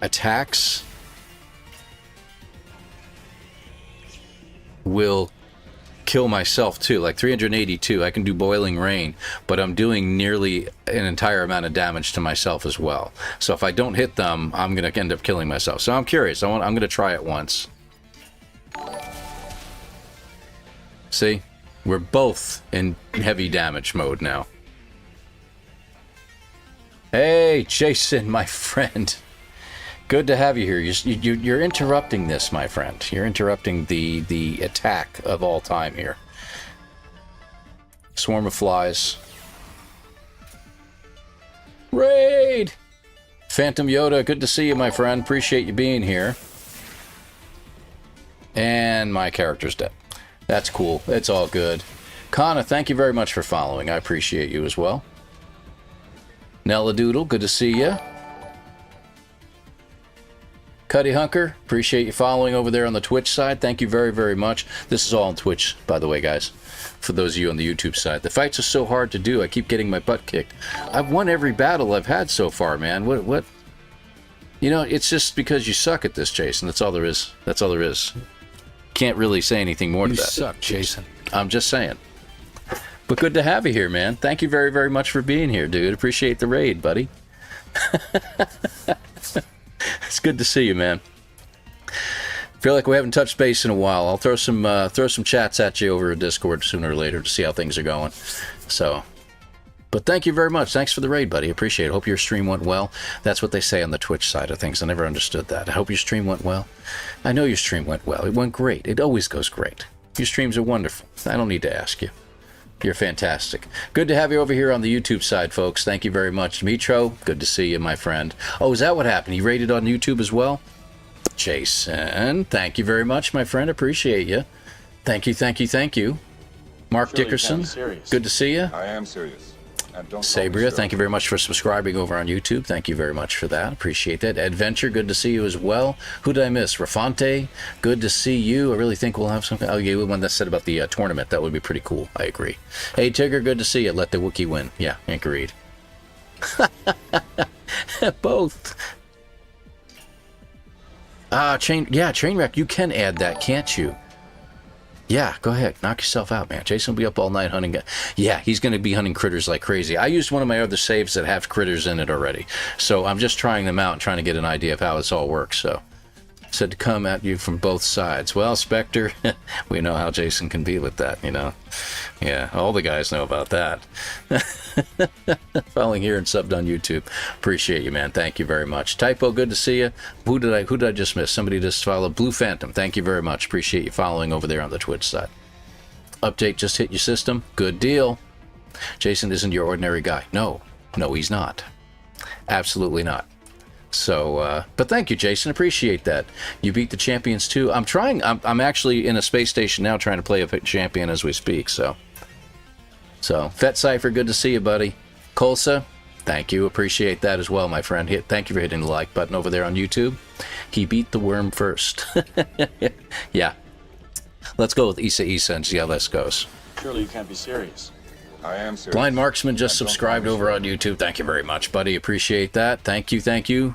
attacks will kill myself too. Like 382, I can do Boiling Rain, but I'm doing nearly an entire amount of damage to myself as well. So if I don't hit them, I'm going to end up killing myself. So I'm curious. I'm going to try it once. See? We're both in heavy damage mode now. Hey, Jason, my friend. Good to have you here. You're interrupting this, my friend. You're interrupting the attack of all time here. Swarm of flies. Raid! Phantom Yoda, good to see you, my friend. Appreciate you being here. And my character's dead. That's cool. It's all good. Kana, thank you very much for following. I appreciate you as well. Nella Doodle, good to see you. Cuddy Hunker, appreciate you following over there on the Twitch side. Thank you very, very much. This is all on Twitch, by the way, guys. For those of you on the YouTube side. The fights are so hard to do. I keep getting my butt kicked. I've won every battle I've had so far, man. What? You know, it's just because you suck at this, Jason. That's all there is. That's all there is. Can't really say anything more to that. You suck, Jason. I'm just saying. But good to have you here, man. Thank you very, very much for being here, dude. Appreciate the raid, buddy. It's good to see you, man. Feel like we haven't touched base in a while. I'll throw some chats at you over at Discord sooner or later to see how things are going. So, but thank you very much. Thanks for the raid, buddy. Appreciate it. Hope your stream went well. That's what they say on the Twitch side of things. I never understood that. I hope your stream went well. I know your stream went well. It went great. It always goes great. Your streams are wonderful. I don't need to ask you. You're fantastic. Good to have you over here on the YouTube side, folks. Thank you very much. Mitro, good to see you, my friend. Oh, is that what happened? You rated on YouTube as well? Jason, thank you very much, my friend. Appreciate you. Thank you, thank you, thank you. Mark Dickerson, good to see you. I am serious. And don't Sabria, thank you very much for subscribing over on YouTube. Thank you very much for that. Appreciate that. Adventure, good to see you as well. Who did I miss? Rafante, good to see you. I really think we'll have something. Oh, yeah, the one that said about the tournament. That would be pretty cool. I agree. Hey, Tigger, good to see you. Let the Wookiee win. Yeah, agreed. Both. Trainwreck, you can add that, can't you? Yeah, go ahead. Knock yourself out, man. Jason will be up all night hunting. Yeah, he's going to be hunting critters like crazy. I used one of my other saves that have critters in it already. So I'm just trying them out and trying to get an idea of how this all works. So said to come at you from both sides. Well, Spectre, we know how Jason can be with that, you know. Yeah, all the guys know about that. Following here and subbed on YouTube. Appreciate you, man. Thank you very much. Typo, good to see you. Who did I just miss? Somebody just followed. Blue Phantom, thank you very much. Appreciate you following over there on the Twitch side. Update just hit your system. Good deal. Jason isn't your ordinary guy. No, he's not. Absolutely not. So, but thank you, Jason. Appreciate that. You beat the champions too. I'm actually in a space station now trying to play a champion as we speak. So, Fet Cypher, good to see you, buddy. Kolsa, thank you. Appreciate that as well, my friend. Thank you for hitting the like button over there on YouTube. He beat the worm first. Yeah. Let's go with Issa and see how this goes. Surely you can't be serious. I am serious. Blind Marksman just subscribed over on YouTube. Thank you very much, buddy. Appreciate that. Thank you.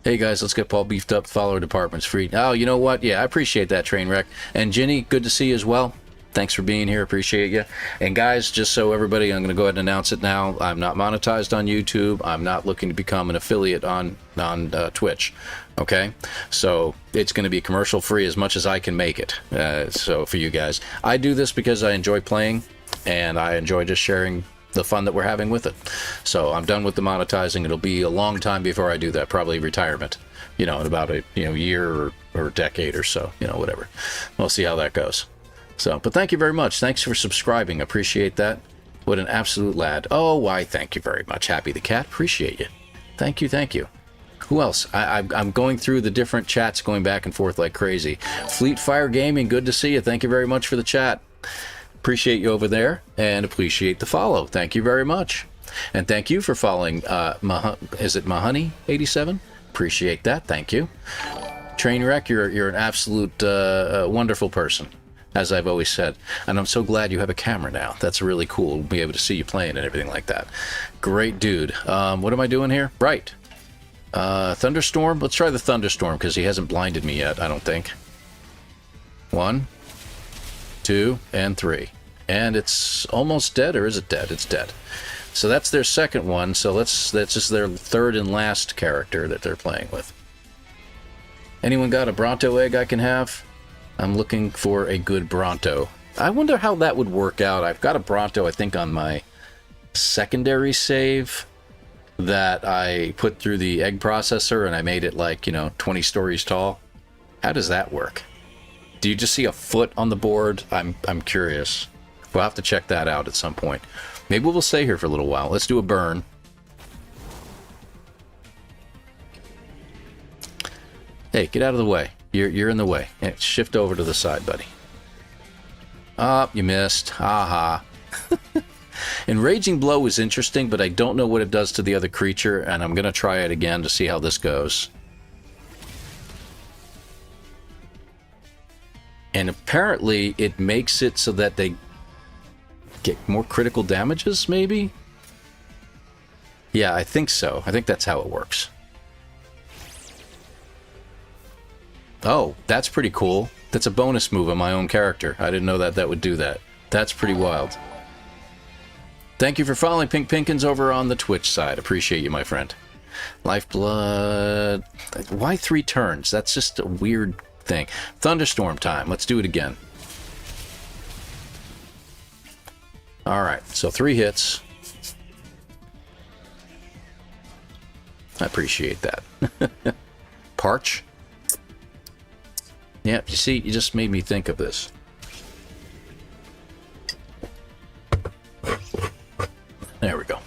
Hey, guys, let's get Paul beefed up. Follower department's free. Oh, you know what? Yeah, I appreciate that, Trainwreck. And Ginny, good to see you as well. Thanks for being here. Appreciate you. And, guys, just so everybody, I'm going to go ahead and announce it now. I'm not monetized on YouTube. I'm not looking to become an affiliate on Twitch. Okay? So it's going to be commercial free as much as I can make it. So for you guys. I do this because I enjoy playing, and I enjoy just sharing the fun that we're having with it. So I'm done with the monetizing. It'll be a long time before I do that, probably retirement, in about a year or decade or so, whatever. We'll see how that goes. So, but thank you very much. Thanks for subscribing. Appreciate that. What an absolute lad. Oh, why, thank you very much. Happy the Cat. Appreciate you. Thank you. Who else? I'm going through the different chats, going back and forth like crazy. Fleet Fire Gaming, good to see you. Thank you very much for the chat. Appreciate you over there, and appreciate the follow. Thank you very much. And thank you for following, is it Mahoney87? Appreciate that. Thank you. Trainwreck, you're an absolute wonderful person, as I've always said. And I'm so glad you have a camera now. That's really cool. We'll be able to see you playing and everything like that. Great dude. What am I doing here? Right. Thunderstorm? Let's try the Thunderstorm, because he hasn't blinded me yet, I don't think. 1, 2, and 3. And it's almost dead, or is it dead? It's dead. So that's their second one, so that's just their third and last character that they're playing with. Anyone got a Bronto egg I can have? I'm looking for a good Bronto. I wonder how that would work out. I've got a Bronto, I think, on my secondary save that I put through the egg processor, and I made it like, 20 stories tall. How does that work? Do you just see a foot on the board? I'm curious. We'll have to check that out at some point. Maybe we'll stay here for a little while. Let's do a burn. Hey, get out of the way. You're in the way. Yeah, shift over to the side, buddy. You missed. Aha. Enraging Blow is interesting, but I don't know what it does to the other creature, and I'm going to try it again to see how this goes. And apparently it makes it so that they get more critical damages, maybe? Yeah, I think so. I think that's how it works. Oh, that's pretty cool. That's a bonus move on my own character. I didn't know that would do that. That's pretty wild. Thank you for following Pink Pinkins over on the Twitch side. Appreciate you, my friend. Lifeblood. Why 3 turns? That's just a weird thing. Thunderstorm time. Let's do it again. Alright, so 3 hits. I appreciate that. Parch. Yeah, you see, you just made me think of this. There we go.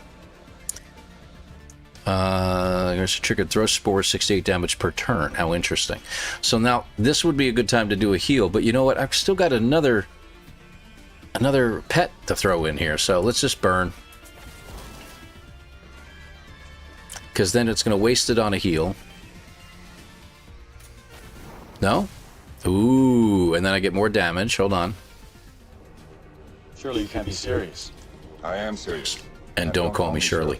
There's a trigger, throw spores, 68 damage per turn. How interesting. So now, this would be a good time to do a heal, but you know what? I've still got another pet to throw in here, so let's just burn. because then it's going to waste it on a heal. No? Ooh, and then I get more damage. Hold on. Surely you can't be serious. I am serious. And don't call me Shirley.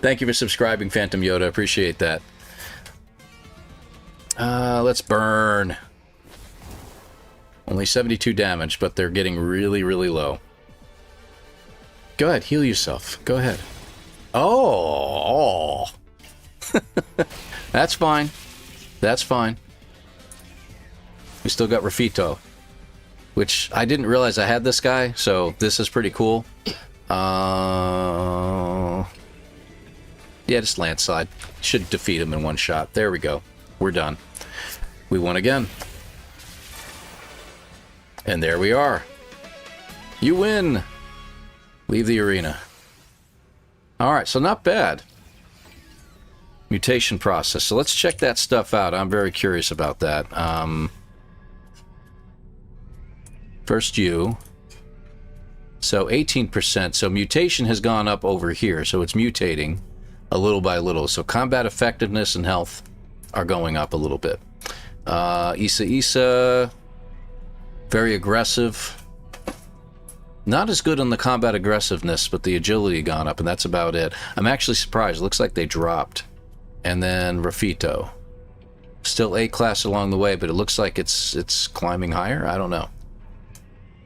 Thank you for subscribing, Phantom Yoda. Appreciate that. Let's burn. Only 72 damage, but they're getting really, really low. Go ahead, heal yourself. Go ahead. Oh. That's fine. That's fine. We still got Rafito, which I didn't realize I had this guy, so this is pretty cool. Yeah, just landslide. Should defeat him in one shot. There we go. We're done. We won again. And there we are. You win. Leave the arena. Alright, so not bad. Mutation process. So let's check that stuff out. I'm very curious about that. First you. So 18%. So mutation has gone up over here. So it's mutating a little by little. So combat effectiveness and health are going up a little bit. Isa. Very aggressive. Not as good on the combat aggressiveness, but the agility gone up, and that's about it. I'm actually surprised. It looks like they dropped. And then Rafito. Still A-class along the way, but it looks like it's climbing higher. I don't know.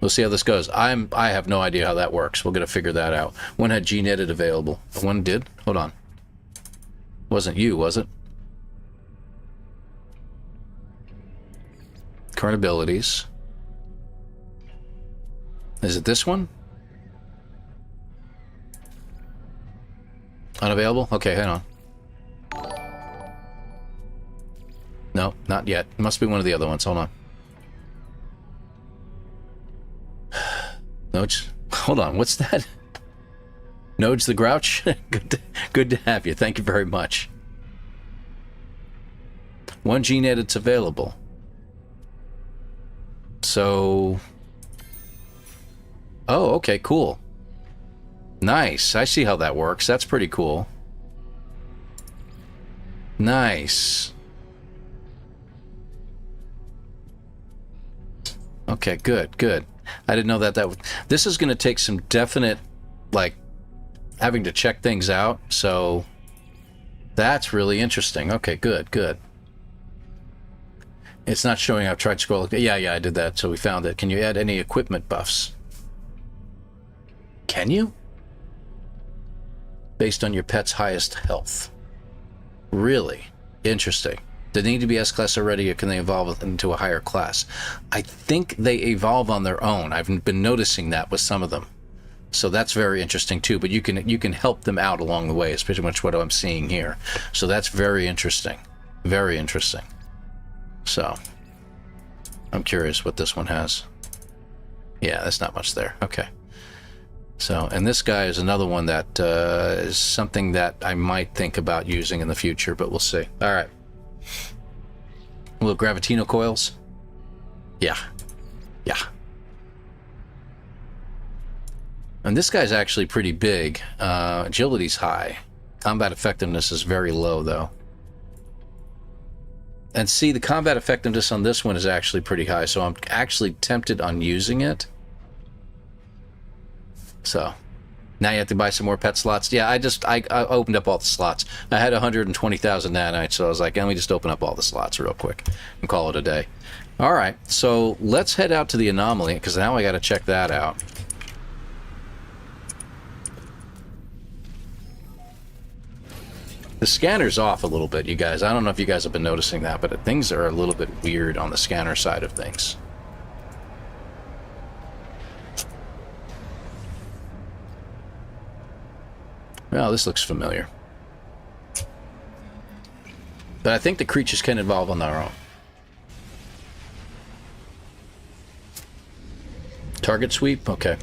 We'll see how this goes. I have no idea how that works. We're going to figure that out. One had gene edit available. One did? Hold on. Wasn't you, was it? Current abilities. Is it this one? Unavailable? Okay, hang on. No, not yet. It must be one of the other ones. Hold on. Nodes? Hold on, what's that? Nodes the Grouch? Good to have you. Thank you very much. One gene edit's available. So... Oh, okay, cool. Nice. I see how that works. That's pretty cool. Nice. Okay, good, good. I didn't know that would... This is going to take some definite, like, having to check things out, so that's really interesting. Okay, good, good. It's not showing up. Tried scrolling. Yeah, I did that, so we found it. Can you add any equipment buffs? Can you? Based on your pet's highest health. Really? Interesting. Do they need to be S-class already, or can they evolve into a higher class? I think they evolve on their own. I've been noticing that with some of them. So that's very interesting too, but you can help them out along the way, is pretty much what I'm seeing here. So that's very interesting. Very interesting. So, I'm curious what this one has. Yeah, there's not much there. Okay. So, and this guy is another one that is something that I might think about using in the future, but we'll see. All right. Little Gravitino coils. Yeah. Yeah. And this guy's actually pretty big. Agility's high. Combat effectiveness is very low, though. And see, the combat effectiveness on this one is actually pretty high, so I'm actually tempted on using it. So, now you have to buy some more pet slots. Yeah, I opened up all the slots. I had 120,000 nanites, so I was like, let me just open up all the slots real quick and call it a day. All right, so let's head out to the anomaly, because now I got to check that out. The scanner's off a little bit, you guys. I don't know if you guys have been noticing that, but things are a little bit weird on the scanner side of things. Well, this looks familiar. But I think the creatures can evolve on their own. Target sweep? Okay.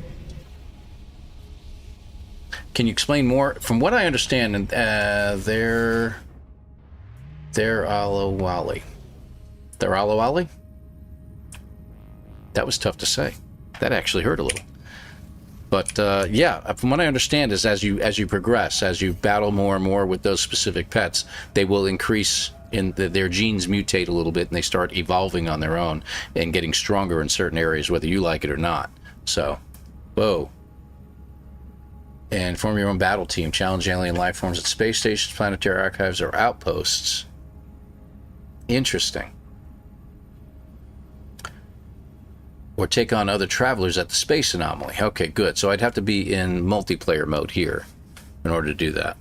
Can you explain more? From what I understand, they're Alawali. They're Alawali? That was tough to say. That actually hurt a little. But yeah, from what I understand is as you progress, as you battle more and more with those specific pets, they will increase in their genes mutate a little bit, and they start evolving on their own and getting stronger in certain areas, whether you like it or not. So, whoa. And form your own battle team. Challenge alien life forms at space stations, planetary archives, or outposts. Interesting. Or take on other travelers at the space anomaly. Okay, good. So I'd have to be in multiplayer mode here in order to do that.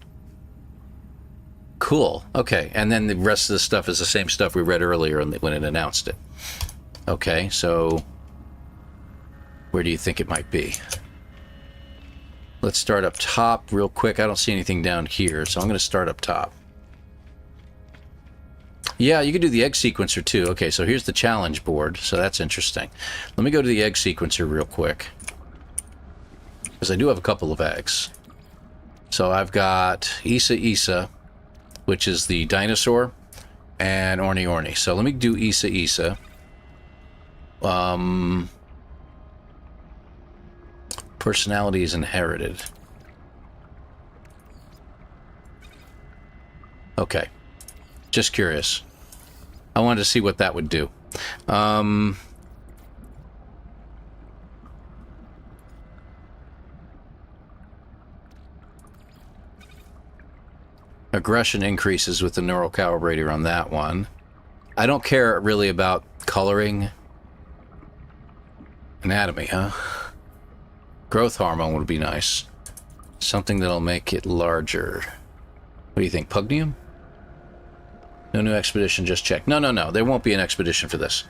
Cool. Okay, and then the rest of the stuff is the same stuff we read earlier when it announced it. Okay, so where do you think it might be? Let's start up top real quick. I don't see anything down here, so I'm going to start up top. Yeah, you could do the egg sequencer too. Okay, so here's the challenge board, so that's interesting. Let me go to the egg sequencer real quick, because I do have a couple of eggs. So I've got Isa, which is the dinosaur, and Orny. So let me do Isa. Personality is inherited. Okay. Just curious. I wanted to see what that would do. Aggression increases with the neural calibrator on that one. I don't care really about coloring. Anatomy, huh? Growth hormone would be nice. Something that'll make it larger. What do you think, Pugnium? No new expedition, just check. No. There won't be an expedition for this.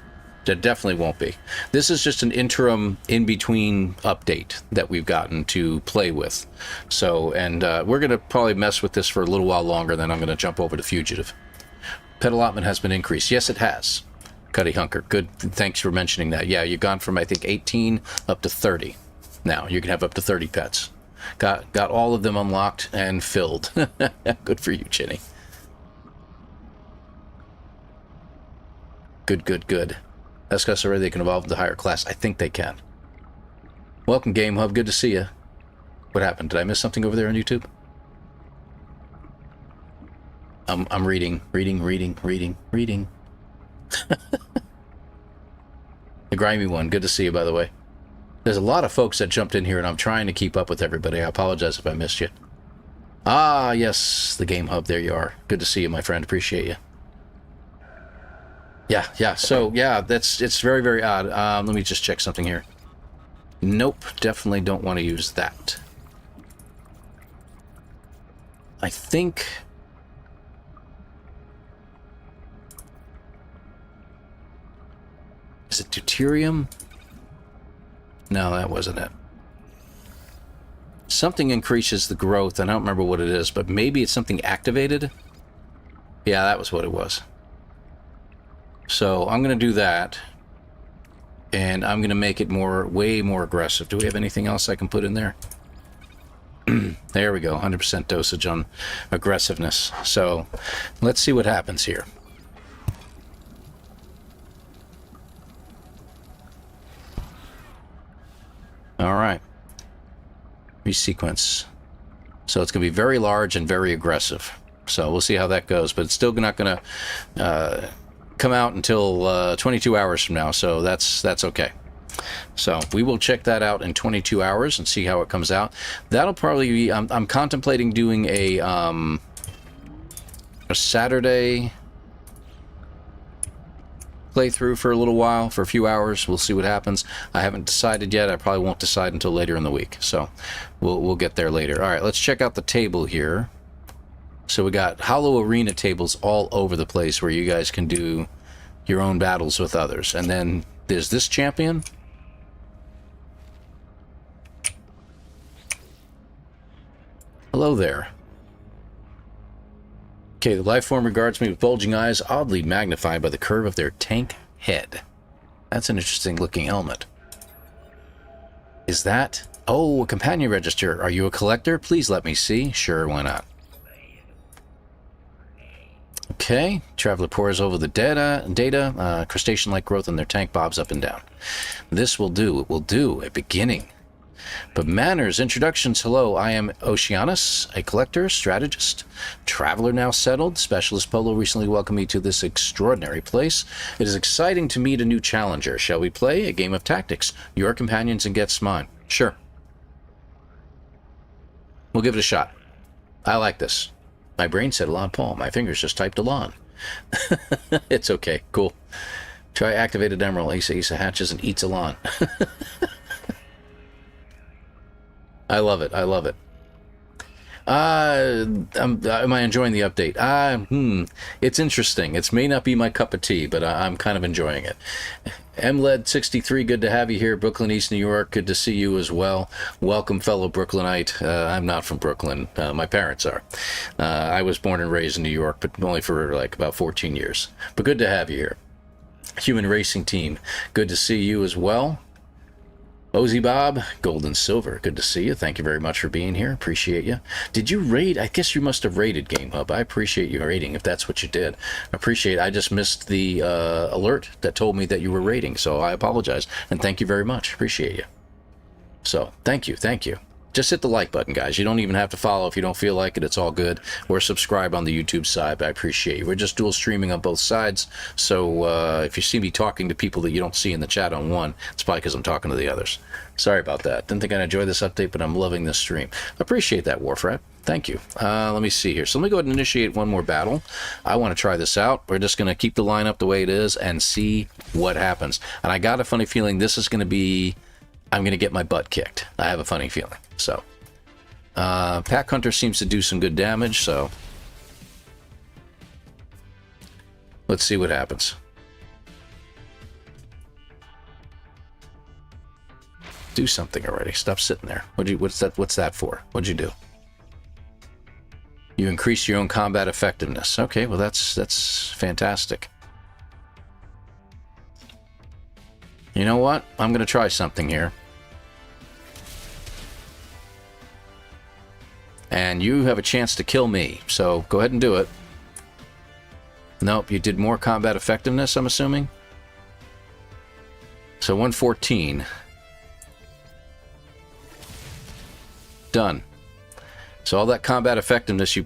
There definitely won't be. This is just an interim in-between update that we've gotten to play with. So, and we're going to probably mess with this for a little while longer, then I'm going to jump over to Fugitive. Pet allotment has been increased. Yes, it has. Cuddy Hunker, good. Thanks for mentioning that. Yeah, you've gone from, I think, 18 up to 30. Now, you can have up to 30 pets. Got all of them unlocked and filled. Good for you, Chinny. Good. Discuss already they can evolve into higher class. I think they can. Welcome, Game Hub. Good to see you. What happened? Did I miss something over there on YouTube? I'm reading. The grimy one. Good to see you, by the way. There's a lot of folks that jumped in here, and I'm trying to keep up with everybody. I apologize if I missed you. Ah, yes, the Game Hub. There you are. Good to see you, my friend. Appreciate you. Yeah. So, yeah, it's very, very odd. Let me just check something here. Nope, definitely don't want to use that. I think... Is it deuterium? No, that wasn't it. Something increases the growth. I don't remember what it is, but maybe it's something activated? Yeah, that was what it was. So I'm going to do that, and I'm going to make it way more aggressive. Do we have anything else I can put in there? There we go, 100% dosage on aggressiveness. So let's see what happens here. All right. Resequence. So it's going to be very large and very aggressive. So we'll see how that goes, but it's still not going to... come out until 22 hours from now, so that's okay. So we will check that out in 22 hours and see how it comes out. That'll probably be... I'm contemplating doing a Saturday playthrough for a little while, for a few hours. We'll see what happens. I haven't decided yet. I probably won't decide until later in the week, so we'll get there later. All right, let's check out the table here. So we got hollow arena tables all over the place where you guys can do your own battles with others. And then there's this champion. Hello there. Okay, the life form regards me with bulging eyes, oddly magnified by the curve of their tank head. That's an interesting looking helmet. Is that... Oh, a companion register. Are you a collector? Please let me see. Sure, why not? Okay, traveler pores over the data, crustacean-like growth in their tank bobs up and down. This will do. It will do. A beginning. But manners, introductions, hello, I am Oceanus, a collector, strategist, traveler now settled. Specialist Polo recently welcomed me to this extraordinary place. It is exciting to meet a new challenger. Shall we play a game of tactics? Your companions and gets mine. Sure. We'll give it a shot. I like this. My brain said ElanPaul. My fingers just typed Elan. It's okay. Cool. Try activated emerald. Asa hatches and eats Elan. I love it. I love it. Am I enjoying the update? It's interesting. It may not be my cup of tea, but I'm kind of enjoying it. MLED63, good to have you here. Brooklyn, East New York, good to see you as well. Welcome, fellow Brooklynite. I'm not from Brooklyn. My parents are. I was born and raised in New York, but only for like about 14 years. But good to have you here. Human Racing Team, good to see you as well. Ozzy Bob, Gold and Silver, good to see you. Thank you very much for being here. Appreciate you. Did you raid? I guess you must have raided Game Hub. I appreciate you raiding if that's what you did. I appreciate it. I just missed the alert that told me that you were raiding, so I apologize. And thank you very much. Appreciate you. So, thank you. Thank you. Just hit the like button, guys. You don't even have to follow if you don't feel like it. It's all good. Or subscribe on the YouTube side. I appreciate you. We're just dual streaming on both sides. So if you see me talking to people that you don't see in the chat on one, it's probably because I'm talking to the others. Sorry about that. Didn't think I'd enjoy this update, but I'm loving this stream. Appreciate that, Warfrat. Thank you. Let me see here. So let me go ahead and initiate one more battle. I want to try this out. We're just going to keep the lineup the way it is and see what happens. And I got a funny feeling this is going to be... I'm going to get my butt kicked. I have a funny feeling. So, Pack Hunter seems to do some good damage, so let's see what happens. Do something already. Stop sitting there. What's that for? What'd you do? You increase your own combat effectiveness. Okay, well that's fantastic. You know what? I'm going to try something here. And you have a chance to kill me, so go ahead and do it. Nope, you did more combat effectiveness, I'm assuming. So 114. Done. So all that combat effectiveness you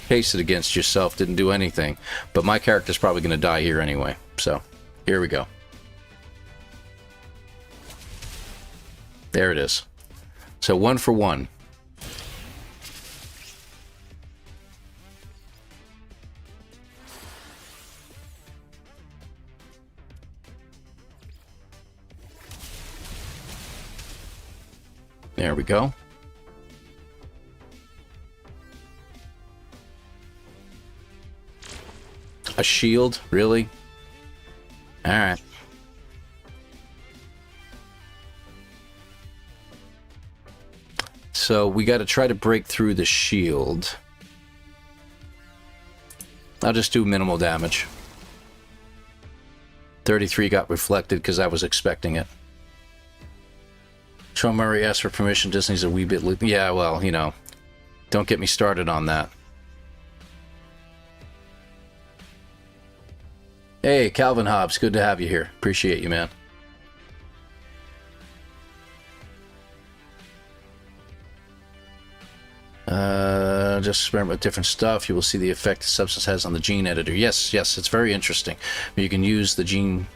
pasted against yourself didn't do anything, but my character's probably going to die here anyway. So, here we go. There it is. So 1 for 1. There we go. A shield? Really? Alright. So we got to try to break through the shield. I'll just do minimal damage. 33 got reflected because I was expecting it. Sean Murray asked for permission. Disney's a wee bit... Yeah, well, you know. Don't get me started on that. Hey, Calvin Hobbs. Good to have you here. Appreciate you, man. Just experiment with different stuff. You will see the effect the substance has on the gene editor. Yes, it's very interesting. You can use the gene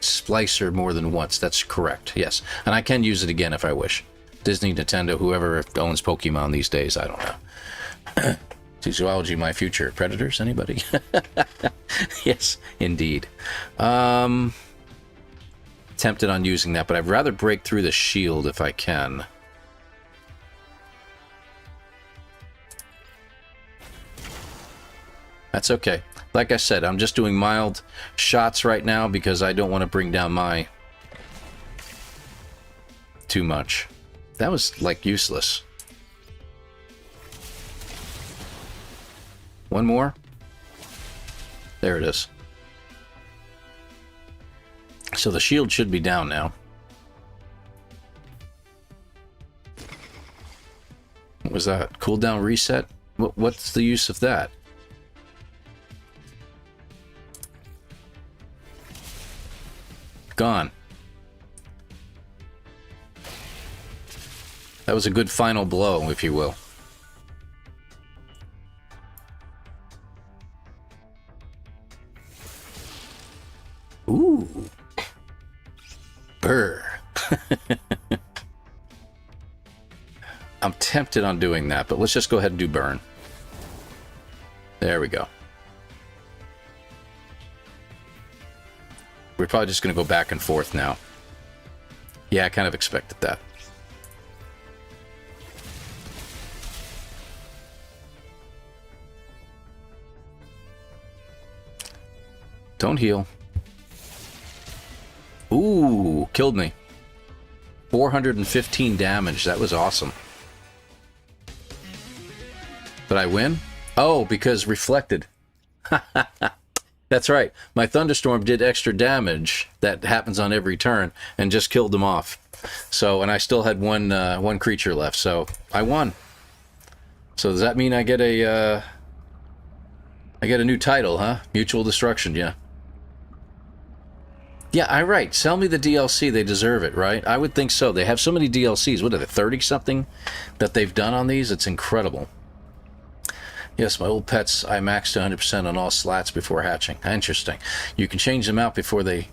splicer more than once. That's correct, yes. And I can use it again if I wish. Disney, Nintendo, whoever owns Pokemon these days, I don't know. Zoology, my future. Predators, anybody? Yes, indeed. Tempted on using that, but I'd rather break through the shield if I can. That's okay. Like I said, I'm just doing mild shots right now because I don't want to bring down my... too much. That was, like, useless. One more. There it is. So the shield should be down now. What was that? Cooldown reset? What's the use of that? Gone. That was a good final blow, if you will. Ooh. Brr. I'm tempted on doing that, but let's just go ahead and do burn. There we go. We're probably just going to go back and forth now. Yeah, I kind of expected that. Don't heal. Ooh, killed me. 415 damage. That was awesome. Did I win? Oh, because reflected. That's right. My thunderstorm did extra damage that happens on every turn and just killed them off. So, and I still had one creature left, so I won. So does that mean I get a new title, huh? Mutual Destruction, yeah. Yeah, I'm right. Sell me the DLC. They deserve it, right? I would think so. They have so many DLCs. What are they, 30-something that they've done on these? It's incredible. Yes, my old pets, I maxed 100% on all slats before hatching. Interesting. You can change them out before they...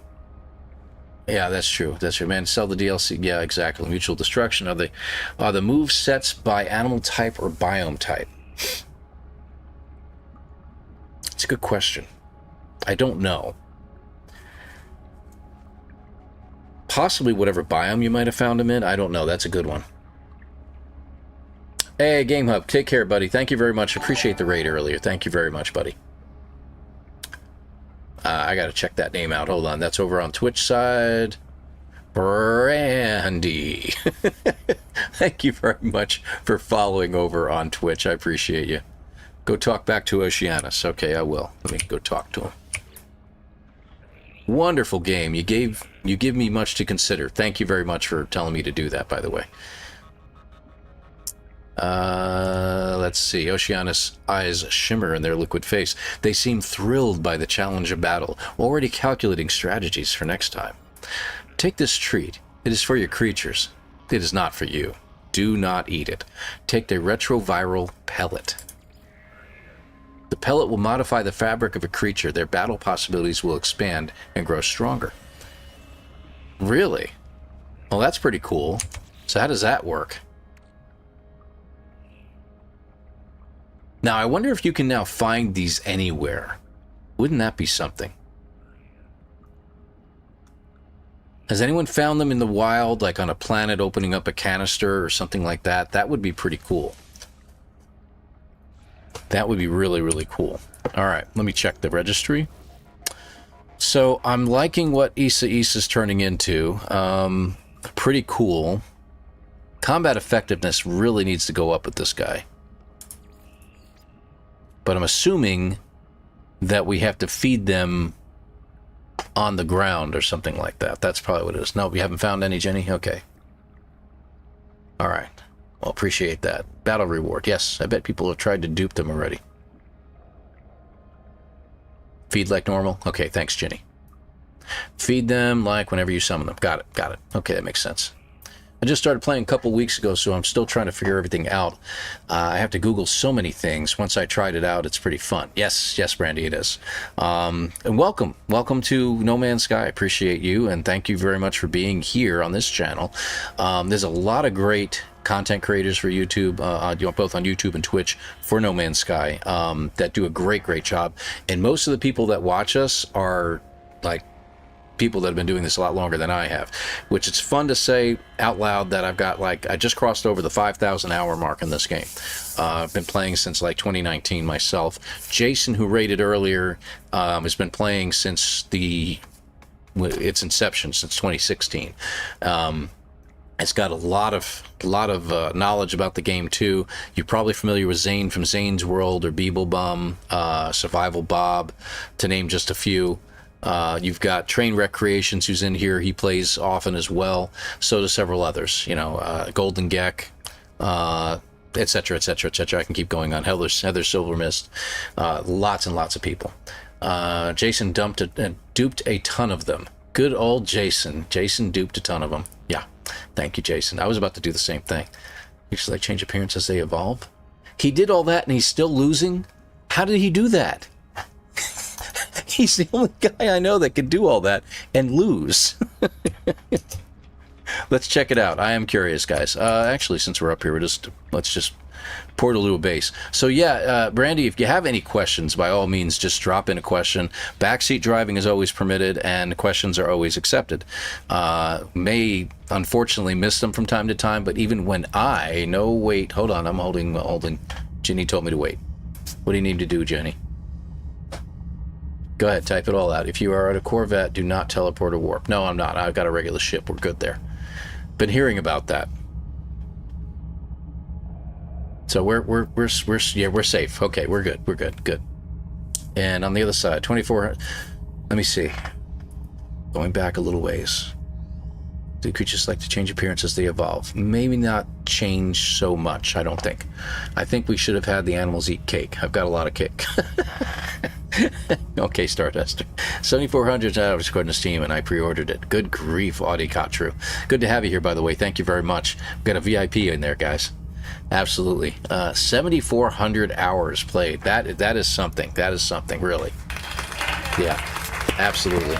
Yeah, that's true. That's true, man. Sell the DLC. Yeah, exactly. Mutual Destruction. Are the move sets by animal type or biome type? It's a good question. I don't know. Possibly whatever biome you might have found them in. I don't know. That's a good one. Hey, Game Hub. Take care, buddy. Thank you very much. Appreciate the raid earlier. Thank you very much, buddy. I got to check that name out. Hold on. That's over on Twitch side. Brandy. Thank you very much for following over on Twitch. I appreciate you. Go talk back to Oceanus. Okay, I will. Let me go talk to him. Wonderful game. You give me much to consider. Thank you very much for telling me to do that, by the way. Let's see. Oceanus' eyes shimmer in their liquid face. They seem thrilled by the challenge of battle, already calculating strategies for next time. Take this treat. It is for your creatures. It is not for you. Do not eat it. Take the retroviral pellet. The pellet will modify the fabric of a creature. Their battle possibilities will expand and grow stronger. Really? Well, that's pretty cool. So how does that work? Now, I wonder if you can now find these anywhere. Wouldn't that be something? Has anyone found them in the wild, like on a planet opening up a canister or something like that? That would be pretty cool. That would be really, really cool. All right, let me check the registry. So I'm liking what Isa's turning into. Pretty cool. Combat effectiveness really needs to go up with this guy. But I'm assuming that we have to feed them on the ground or something like that. That's probably what it is. No, we haven't found any, Jenny? Okay. All right. Well, appreciate that. Battle reward. Yes, I bet people have tried to dupe them already. Feed like normal? Okay, thanks, Jenny. Feed them like whenever you summon them. Got it, got it. Okay, that makes sense. I just started playing a couple weeks ago, so I'm still trying to figure everything out. I have to Google so many things. Once I tried it out, it's pretty fun. Yes, yes, Brandy, it is. And welcome to No Man's Sky. I appreciate you, and thank you very much for being here on this channel. There's a lot of great content creators for YouTube, both on YouTube and Twitch for No Man's Sky, that do a great job. And most of the people that watch us are like people that have been doing this a lot longer than I have, which it's fun to say out loud that I've got, like, I just crossed over the 5,000 hour mark in this game. I've been playing since like 2019 myself. Jason, who rated earlier, has been playing since its inception, since 2016. It's got a lot of knowledge about the game too. You're probably familiar with Zane from Zane's World or Beeblebum, Survival Bob, to name just a few. You've got Train Recreations, who's in here. He plays often as well. So do several others. You know, Golden Geck, etc., etc., etc. I can keep going on. Heather Silvermist, lots and lots of people. Jason duped a ton of them. Good old Jason. Jason duped a ton of them. Yeah. Thank you, Jason. I was about to do the same thing. Features like change appearance as they evolve. He did all that and he's still losing? How did he do that? He's the only guy I know that could do all that and lose. Let's check it out. I am curious, guys. Actually, since we're up here, let's just portal to a base. So yeah, Brandy, if you have any questions, by all means, just drop in a question. Backseat driving is always permitted, and questions are always accepted. May unfortunately miss them from time to time, but even when wait, hold on, I'm holding. Jenny told me to wait. What do you need to do, Jenny? Go ahead, type it all out. If you are at a Corvette, do not teleport or warp. No, I'm not. I've got a regular ship. We're good there. Been hearing about that. So we're safe. Okay, we're good. We're good. Good. And on the other side, 24. Let me see. Going back a little ways. Do creatures like to change appearance as they evolve? Maybe not change so much, I don't think. I think we should have had the animals eat cake. I've got a lot of cake. Okay, Stardust. 7,400 hours according to Steam, and I pre-ordered it. Good grief, Audicotru. Good to have you here, by the way. Thank you very much. We've got a VIP in there, guys. Absolutely. 7,400 hours played. That is something. That is something, really. Yeah, absolutely.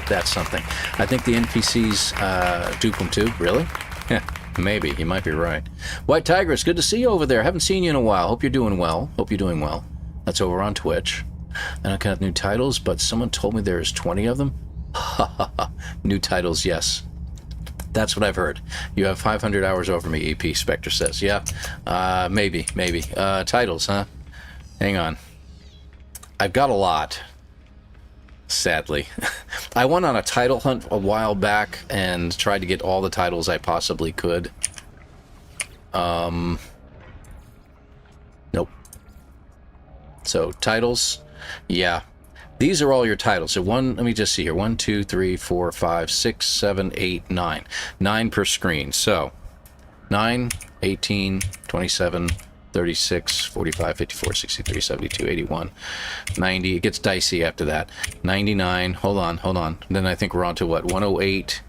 That's something. I think the NPCs dupe them too. Really? Yeah, maybe. You might be right. White Tigress, good to see you over there. Haven't seen you in a while. Hope you're doing well. Hope you're doing well. That's over on Twitch. I don't have new titles, but someone told me there's 20 of them. New titles, yes. That's what I've heard. You have 500 hours over me, EP, Spectre says. Yeah, maybe. Titles, huh? Hang on. I've got a lot. Sadly. I went on a title hunt a while back and tried to get all the titles I possibly could. Nope. So, titles, yeah. These are all your titles. So let me just see here. 1, 2, 3, 4, 5, 6, 7, 8, 9. 9 per screen. So, 9, 18, 27, 36, 45, 54, 63, 72, 81, 90. It gets dicey after that. 99. Hold on. Then I think we're on to what? 108,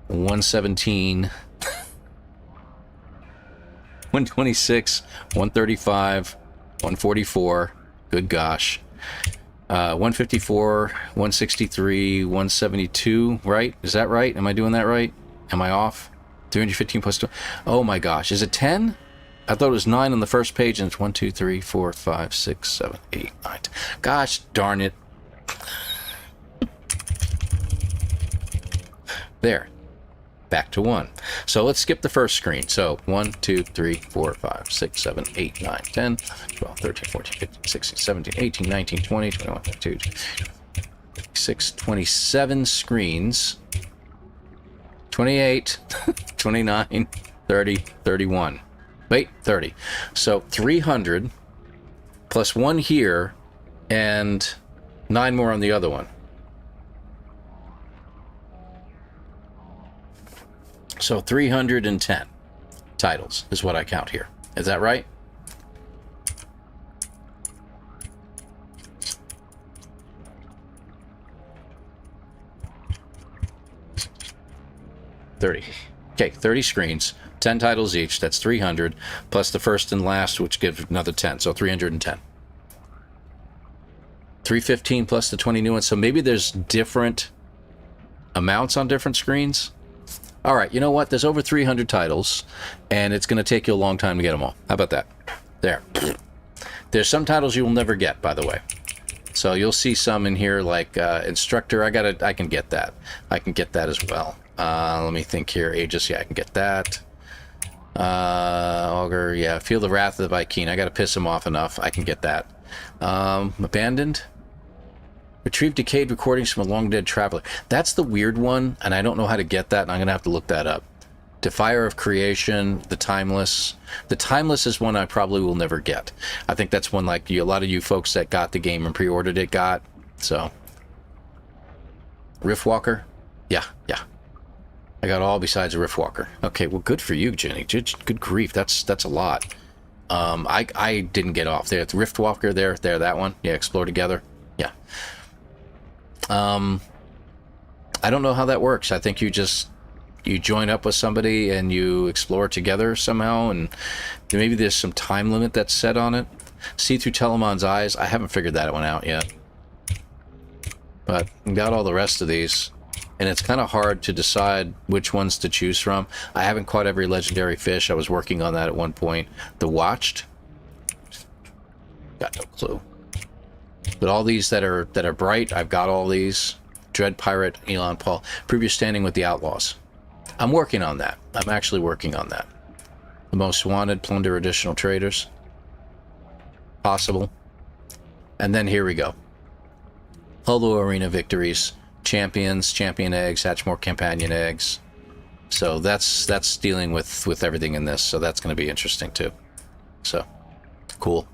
117, 126, 135, 144. Good gosh. 154, 163, 172, right? Is that right? Am I doing that right? Am I off? 315 plus 2. Oh my gosh. Is it 10? I thought it was 9 on the first page, and it's 1, 2, 3, 4, 5, 6, 7, 8, 9. Gosh darn it. There. Back to 1. So let's skip the first screen. So 1, 2, 3, 4, 5, 6, 7, 8, 9, 10, 12, 13, 14, 15, 16, 17, 18, 19, 20, 21, 22, 26, 27 screens. 28, 29, 30, 31. Wait, 30. So 300 plus 1 here and 9 more on the other one. So 310 titles is what I count here. Is that right? Okay, 30 screens, 10 titles each. That's 300 plus the first and last, which gives another 10. So 310. 315 plus the 20 new ones. So maybe there's different amounts on different screens. All right, you know what? There's over 300 titles, and it's going to take you a long time to get them all. How about that? There. There's some titles you will never get, by the way. So you'll see some in here like Instructor. I can get that. I can get that as well. Let me think here. Aegis, yeah, I can get that. Augur, yeah. Feel the Wrath of the Vy'keen. I got to piss him off enough. I can get that. Abandoned. Retrieve decayed recordings from a long-dead traveler. That's the weird one, and I don't know how to get that, and I'm going to have to look that up. Defier of Creation, the Timeless. The Timeless is one I probably will never get. I think that's one like a lot of you folks that got the game and pre-ordered it got. So, Riftwalker? Yeah. I got all besides a Riftwalker. Okay, well, good for you, Jenny. Good grief, that's a lot. I didn't get off there. The Riftwalker there, that one. Yeah, Explore Together. Yeah. I don't know how that works. I think you just you join up with somebody and you explore together somehow, and maybe there's some time limit that's set on it. See through Telemon's eyes. I haven't figured that one out yet. But got all the rest of these, and it's kind of hard to decide which ones to choose from. I haven't caught every legendary fish. I was working on that at one point. The Watched, got no clue. But all these that are bright, I've got all these. Dread Pirate, ElanPaul. Previous standing with the Outlaws. I'm working on that. I'm actually working on that. The Most Wanted, plunder additional traders. Possible. And then here we go. Holo Arena victories, champions, champion eggs, hatch more companion eggs. So that's dealing with everything in this. So that's going to be interesting too. So cool.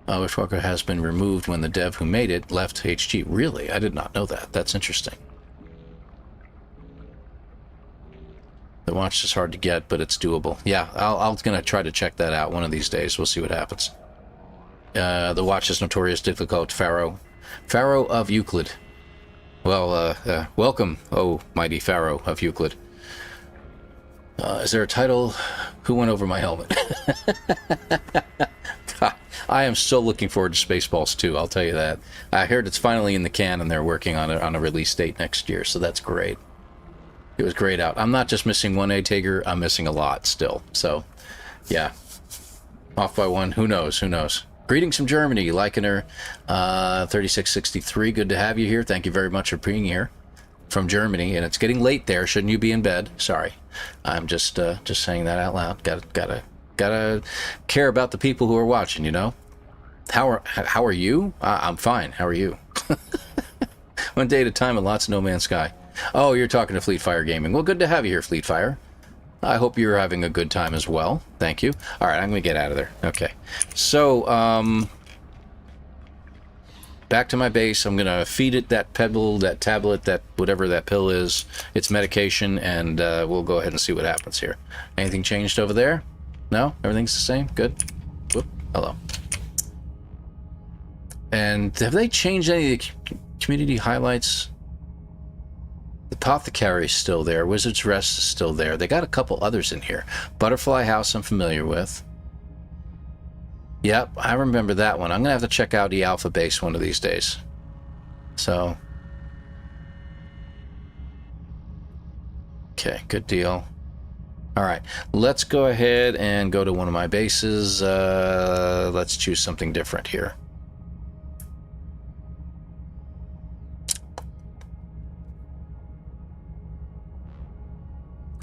Wishwalker has been removed when the dev who made it left HG. Really? I did not know that. That's interesting. The watch is hard to get, but it's doable. Yeah, I'm going to try to check that out one of these days. We'll see what happens. The watch is notorious difficult. Pharaoh of Euclid. Well, welcome, oh mighty Pharaoh of Euclid. Is there a title? Who went over my helmet? God, I am so looking forward to Spaceballs 2, I'll tell you that. I heard it's finally in the can and they're working on it on a release date next year, so that's great. It was great out. I'm not just missing one A-Tager, I'm missing a lot still. So, yeah. Off by one, who knows, who knows. Greetings from Germany, Likener 3663. Good to have you here. Thank you very much for being here from Germany. And it's getting late there. Shouldn't you be in bed? Sorry, I'm just saying that out loud. Gotta care about the people who are watching. You know. How are you? I'm fine. How are you? One day at a time and lots of No Man's Sky. Oh, you're talking to Fleetfire Gaming. Well, good to have you here, Fleetfire. I hope you're having a good time as well. Thank you. All right, I'm going to get out of there. Okay. So, back to my base. I'm going to feed it that pebble, that tablet, that whatever that pill is. It's medication, and we'll go ahead and see what happens here. Anything changed over there? No? Everything's the same? Good. Whoop. Hello. And have they changed any of the community highlights? The Apothecary is still there. Wizard's Rest is still there. They got a couple others in here. Butterfly House I'm familiar with. Yep, I remember that one. I'm going to have to check out the Alpha Base one of these days. So. Okay, good deal. All right, let's go ahead and go to one of my bases. Let's choose something different here.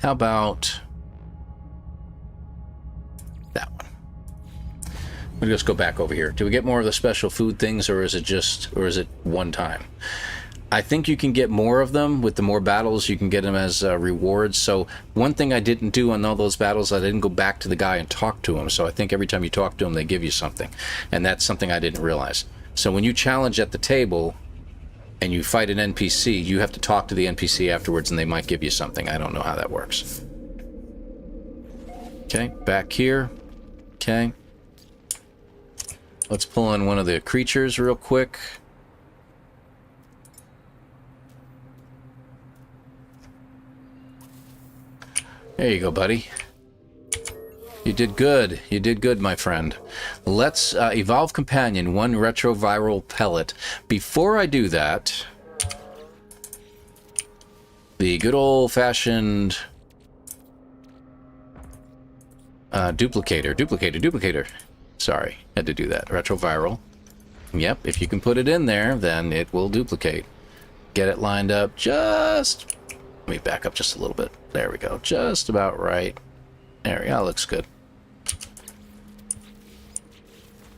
How about that one? We'll just go back over here. Do we get more of the special food things, or is it one time? I think you can get more of them with the more battles. You can get them as rewards. So one thing I didn't do on all those battles, I didn't go back to the guy and talk to him. So I think every time you talk to him, they give you something, and that's something I didn't realize. So when you challenge at the table and you fight an NPC, you have to talk to the NPC afterwards, and they might give you something. I don't know how that works. Okay, back here. Okay. Let's pull in one of the creatures real quick. There you go, buddy. You did good. You did good, my friend. Let's evolve companion, one retroviral pellet. Before I do that, the good old-fashioned duplicator. Sorry, had to do that. Retroviral. Yep, if you can put it in there, then it will duplicate. Get it lined up just... Let me back up just a little bit. There we go. Just about right. There we go. Looks good.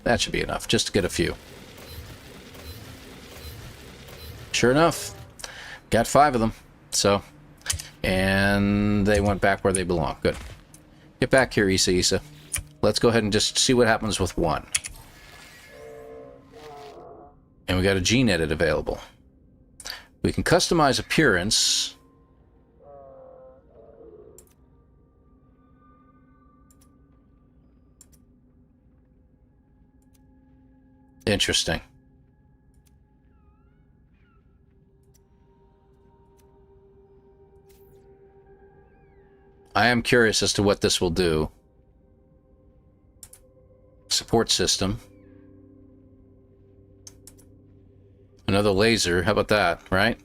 That should be enough, just to get a few. Sure enough, got 5 of them. So, and they went back where they belong. Good. Get back here, Isa. Let's go ahead and just see what happens with 1. And we got a gene edit available. We can customize appearance. Interesting. I am curious as to what this will do. Support system. Another laser. How about that, right?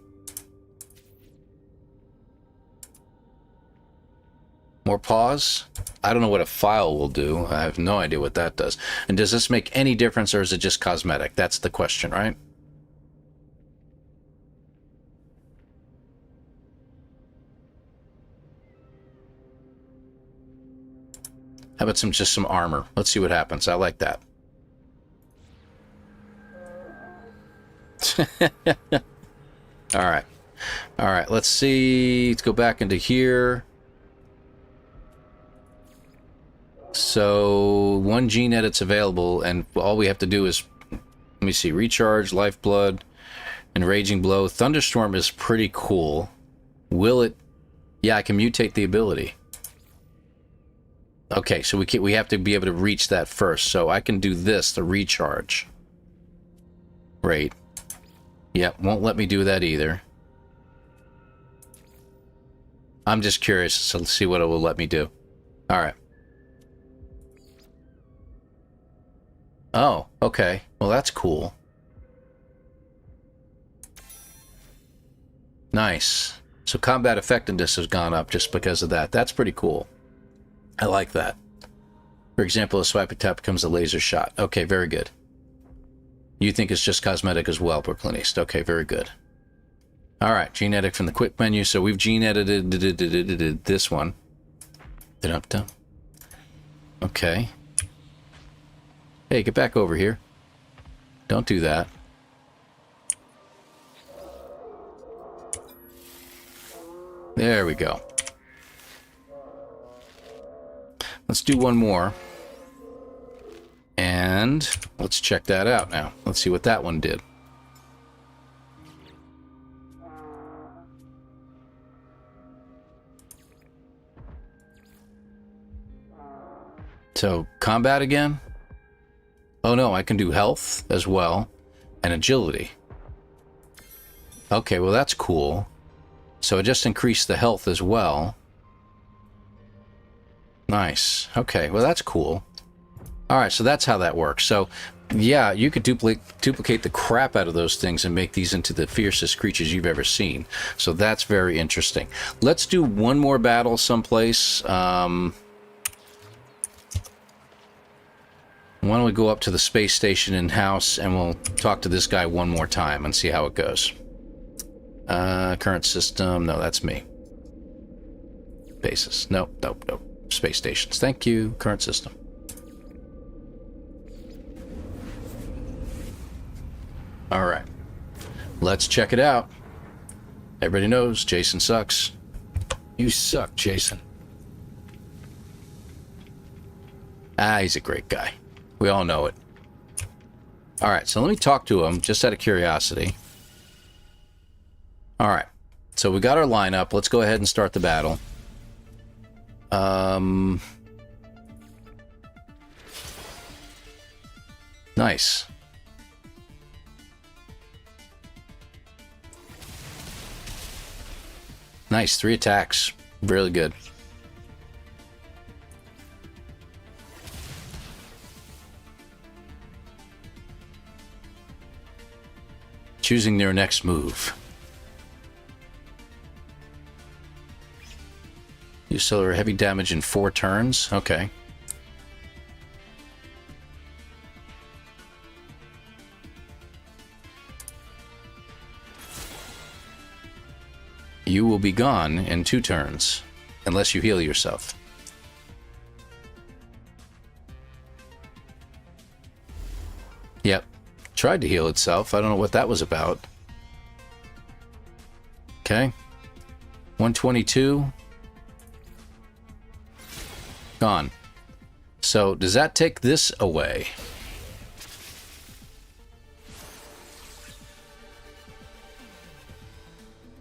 More pause. I don't know what a file will do. I have no idea what that does. And does this make any difference, or is it just cosmetic? That's the question, right? How about just some armor? Let's see what happens. I like that. All right. All right, let's see. Let's go back into here. So, one gene edit's available, and all we have to do is, let me see, recharge, lifeblood, and raging blow. Thunderstorm is pretty cool. Will it? Yeah, I can mutate the ability. Okay, so we have to be able to reach that first. So I can do this, the recharge rate. Yep, won't let me do that either. I'm just curious, so let's see what it will let me do. All right. Oh, okay. Well, that's cool. Nice. So combat effectiveness has gone up just because of that. That's pretty cool. I like that. For example, a swipe attack becomes a laser shot. Okay, very good. You think it's just cosmetic as well, Brooklynist. Okay, very good. All right, gene edit from the quick menu. So we've gene edited this one. Okay. Hey, get back over here. Don't do that. There we go. Let's do one more. And let's check that out now. Let's see what that one did. So, combat again? Oh no, I can do health as well, and agility. Okay, well that's cool. So it just increased the health as well. Nice. Okay, well that's cool. Alright, so that's how that works. So, yeah, you could duplicate the crap out of those things and make these into the fiercest creatures you've ever seen. So that's very interesting. Let's do one more battle someplace. Why don't we go up to the space station in-house and we'll talk to this guy one more time and see how it goes. Current system. No, that's me. Bases. Nope, nope, nope. Space stations. Thank you. Current system. All right. Let's check it out. Everybody knows Jason sucks. You suck, Jason. Ah, he's a great guy. We all know it. All right, so let me talk to him just out of curiosity. All right, so we got our lineup. Let's go ahead and start the battle. Nice. Nice, 3 attacks. Really good. Choosing their next move. You solar heavy damage in 4 turns? Okay. You will be gone in 2 turns, unless you heal yourself. Yep. Tried to heal itself. I don't know what that was about. Okay. 122. Gone. So, does that take this away?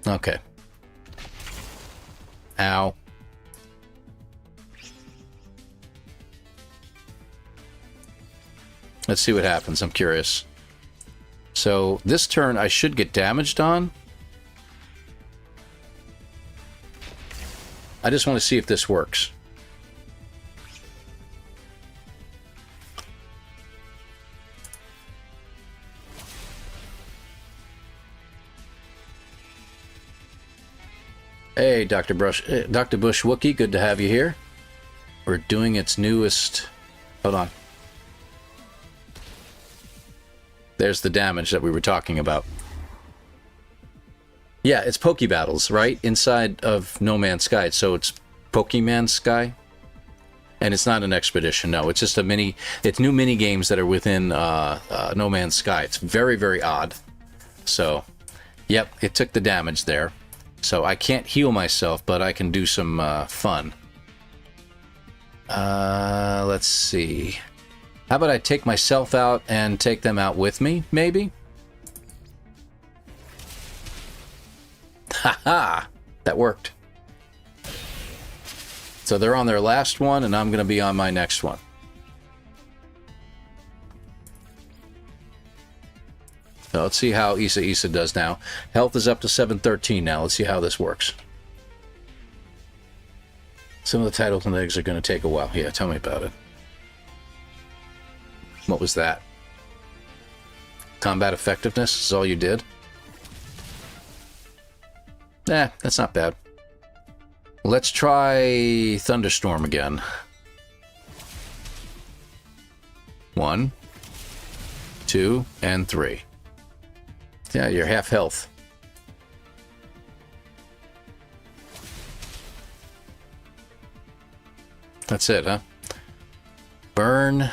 Okay. Ow. Let's see what happens. I'm curious. So, this turn I should get damaged on. I just want to see if this works. Hey, Dr. Bush Wookie, good to have you here. We're doing its newest... Hold on. There's the damage that we were talking about. Yeah, it's Poke Battles, right? Inside of No Man's Sky. So it's Pokemon Sky. And it's not an expedition, no. It's just a mini... It's new mini games that are within No Man's Sky. It's very, very odd. So, yep, it took the damage there. So I can't heal myself, but I can do some fun. Let's see. How about I take myself out and take them out with me, maybe? Haha! That worked. So they're on their last one, and I'm going to be on my next one. So let's see how Isa does now. Health is up to 713 now. Let's see how this works. Some of the titles and eggs are going to take a while. Yeah, tell me about it. What was that? Combat effectiveness is all you did? Nah, that's not bad. Let's try Thunderstorm again. 1, 2, and 3. Yeah, you're half health. That's it, huh? Burn.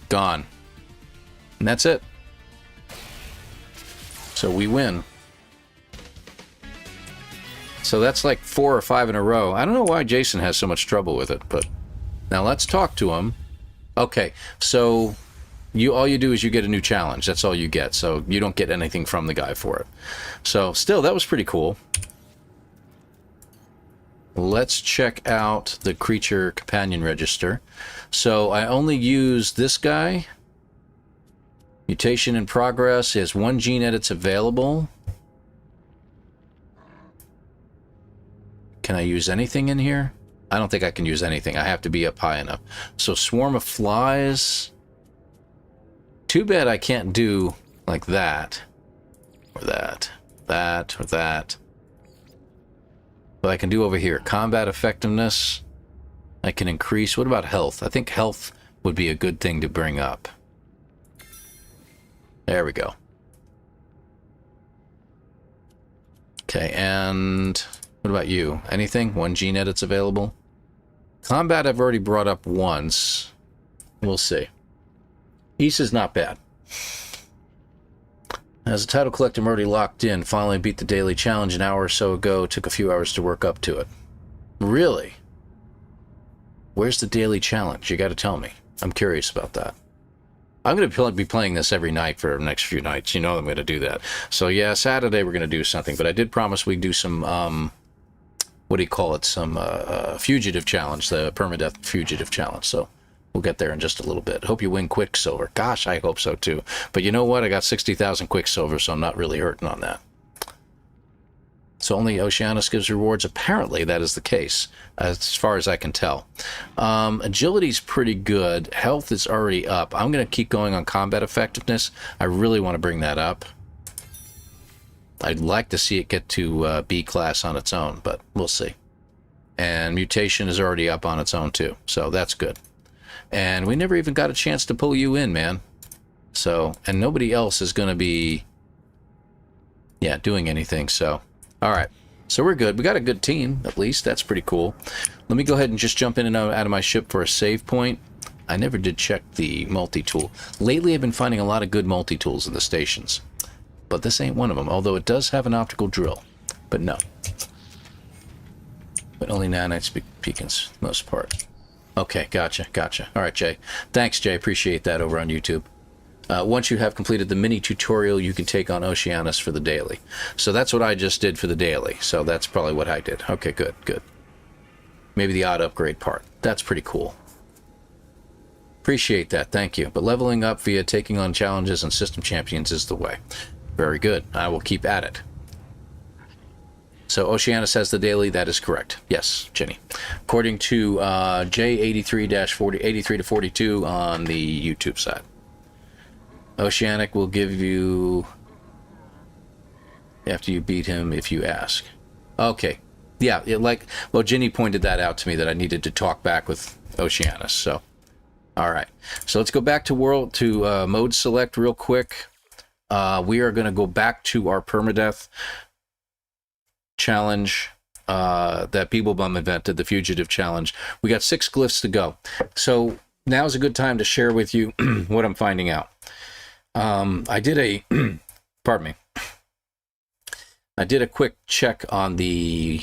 Gone. And that's it. So we win. So that's like 4 or 5 in a row. I don't know why Jason has so much trouble with it, but now let's talk to him. Okay, so all you do is you get a new challenge. That's all you get. So you don't get anything from the guy for it. So still, that was pretty cool. Let's check out the creature companion register. So I only use this guy. Mutation in progress. He has 1 gene edits available. Can I use anything in here? I don't think I can use anything. I have to be up high enough. So swarm of flies. Too bad I can't do like that. Or that. That or that. But I can do over here. Combat effectiveness. I can increase. What about health? I think health would be a good thing to bring up. There we go. Okay, and what about you? Anything? 1 gene edit's available? Combat I've already brought up once. We'll see. Isa's not bad. As a title collector, I'm already locked in. Finally beat the daily challenge an hour or so ago. Took a few hours to work up to it. Really? Where's the daily challenge? You gotta tell me. I'm curious about that. I'm going to be playing this every night for the next few nights. You know I'm going to do that. So yeah, Saturday we're going to do something. But I did promise we'd do some, what do you call it? Some Fugitive challenge, the Permadeath Fugitive challenge. So we'll get there in just a little bit. Hope you win Quicksilver. Gosh, I hope so too. But you know what? I got 60,000 Quicksilver, so I'm not really hurting on that. So only Oceanus gives rewards. Apparently that is the case, as far as I can tell. Agility's pretty good. Health is already up. I'm going to keep going on combat effectiveness. I really want to bring that up. I'd like to see it get to B class on its own, but we'll see. And mutation is already up on its own too, so that's good. And we never even got a chance to pull you in, man. So, and nobody else is going to be, yeah, doing anything, so... Alright, so we're good. We got a good team, at least. That's pretty cool. Let me go ahead and just jump in and out of my ship for a save point. I never did check the multi-tool. Lately, I've been finding a lot of good multi-tools in the stations. But this ain't one of them, although it does have an optical drill. But no. But only nanites beacons, most part. Okay, gotcha. Alright, Jay. Thanks, Jay. Appreciate that over on YouTube. Once you have completed the mini tutorial, you can take on Oceanus for the daily. So that's what I just did for the daily. So that's probably what I did. Okay, good. Maybe the odd upgrade part. That's pretty cool. Appreciate that. Thank you. But leveling up via taking on challenges and system champions is the way. Very good. I will keep at it. So Oceana says the daily. That is correct. Yes, Jenny. According to J83-40, 83 to 42 on the YouTube side. Oceanic will give you after you beat him if you ask. Okay. Yeah, well, Jenny pointed that out to me that I needed to talk back with Oceanus. So, all right. So let's go back to mode select real quick. We are going to go back to our permadeath challenge that Beeblebum invented, the Fugitive challenge. We got 6 glyphs to go. So now's a good time to share with you what I'm finding out. I did a, pardon me. I did a quick check on the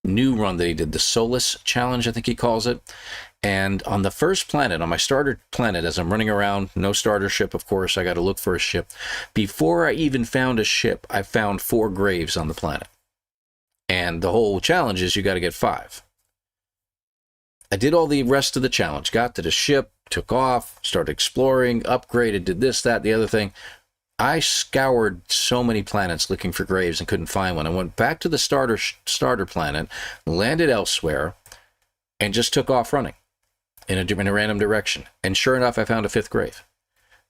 new run that he did, the Solus challenge, I think he calls it. And on the first planet, on my starter planet, as I'm running around, no starter ship, of course, I got to look for a ship. Before I even found a ship, I found 4 graves on the planet. And the whole challenge is you got to get 5. I did all the rest of the challenge, got to the ship, took off, started exploring, upgraded, did this, that, the other thing. I scoured so many planets looking for graves and couldn't find one. I went back to the starter planet, landed elsewhere, and just took off running in a random direction. And sure enough, I found a 5th grave.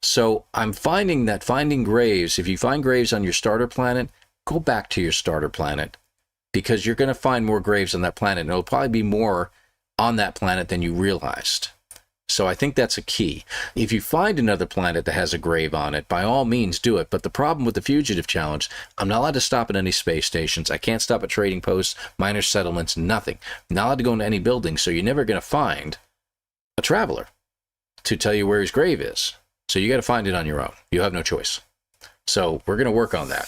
So I'm finding that finding graves, if you find graves on your starter planet, go back to your starter planet, because you're going to find more graves on that planet. And it'll probably be more on that planet than you realized. So I think that's a key. If you find another planet that has a grave on it, by all means do it. But the problem with the Fugitive challenge, I'm not allowed to stop at any space stations. I can't stop at trading posts, minor settlements, nothing. I'm not allowed to go into any buildings, so you're never going to find a traveler to tell you where his grave is. So you got to find it on your own. You have no choice. So we're going to work on that.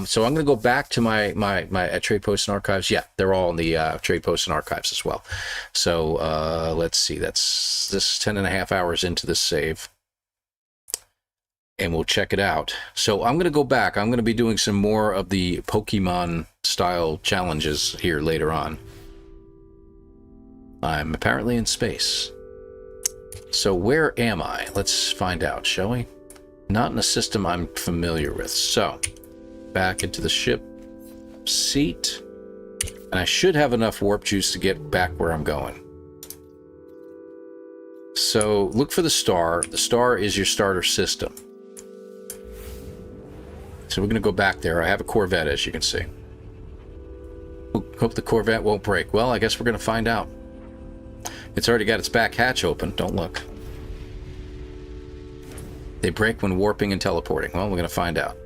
So I'm going to go back to my trade posts and archives. Yeah, they're all in the trade posts and archives as well. So let's see. That's this 10.5 hours into this save. And we'll check it out. So I'm going to go back. I'm going to be doing some more of the Pokemon style challenges here later on. I'm apparently in space. So where am I? Let's find out, shall we? Not in a system I'm familiar with. So, back into the ship seat. And I should have enough warp juice to get back where I'm going. So, look for the star. The star is your starter system. So we're going to go back there. I have a Corvette, as you can see. Hope the Corvette won't break. Well, I guess we're going to find out. It's already got its back hatch open. Don't look. They break when warping and teleporting. Well, we're going to find out.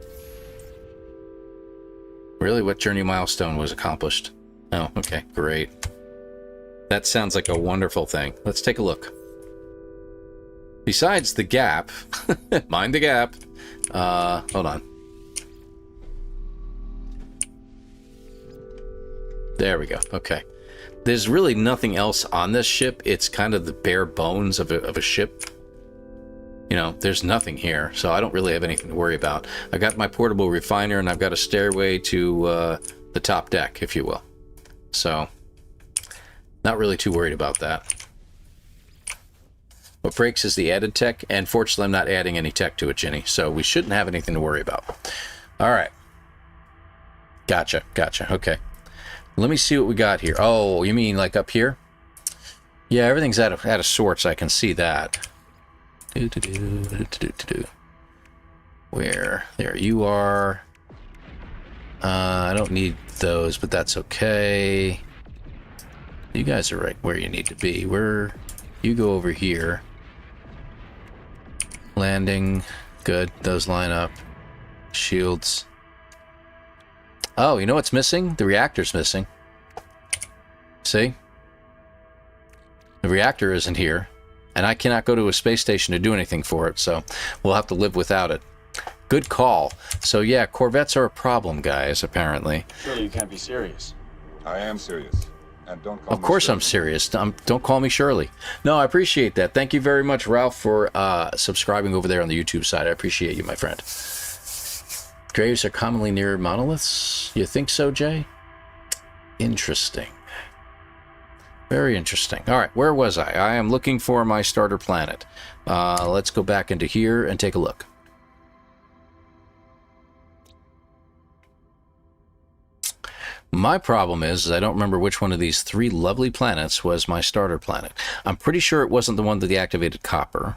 Really, what journey milestone was accomplished? Oh, okay, great. That sounds like a wonderful thing. Let's take a look. Besides the gap, mind the gap. Hold on. There we go. Okay. There's really nothing else on this ship. It's kind of the bare bones of a ship. You know, there's nothing here, so I don't really have anything to worry about. I got my portable refiner, and I've got a stairway to the top deck, if you will. So, not really too worried about that. What breaks is the added tech, and fortunately I'm not adding any tech to it, Jenny, so we shouldn't have anything to worry about. All right. Gotcha, okay. Let me see what we got here. Oh, you mean like up here? Yeah, everything's out of sorts, I can see that. Where? There you are. I don't need those, but that's okay. You guys are right where you need to be. You go over here. Landing. Good. Those line up. Shields. Oh, you know what's missing? The reactor's missing. See? The reactor isn't here. And I cannot go to a space station to do anything for it, so we'll have to live without it. Good call. So yeah, Corvettes are a problem, guys, apparently. Surely you can't be serious. I am serious. And don't call me Of course Shirley. I'm serious. Don't call me Shirley. No, I appreciate that. Thank you very much, Ralph, for subscribing over there on the YouTube side. I appreciate you, my friend. Graves are commonly near monoliths? You think so, Jay? Interesting. Very interesting. All right, where was I? I am looking for my starter planet. Let's go back into here and take a look. My problem is I don't remember which one of these 3 lovely planets was my starter planet. I'm pretty sure it wasn't the one that deactivated copper.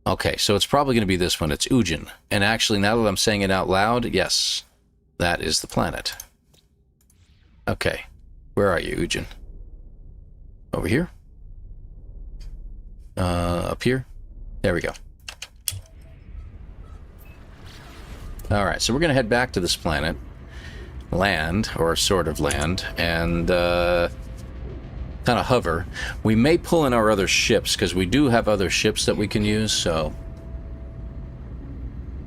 Okay, so it's probably going to be this one. It's Ujin. And actually, now that I'm saying it out loud, yes, that is the planet. Okay, where are you, Ujin? Over here? Up here? There we go. Alright, so we're going to head back to this planet. Land, or sort of land, and kind of hover. We may pull in our other ships, because we do have other ships that we can use, so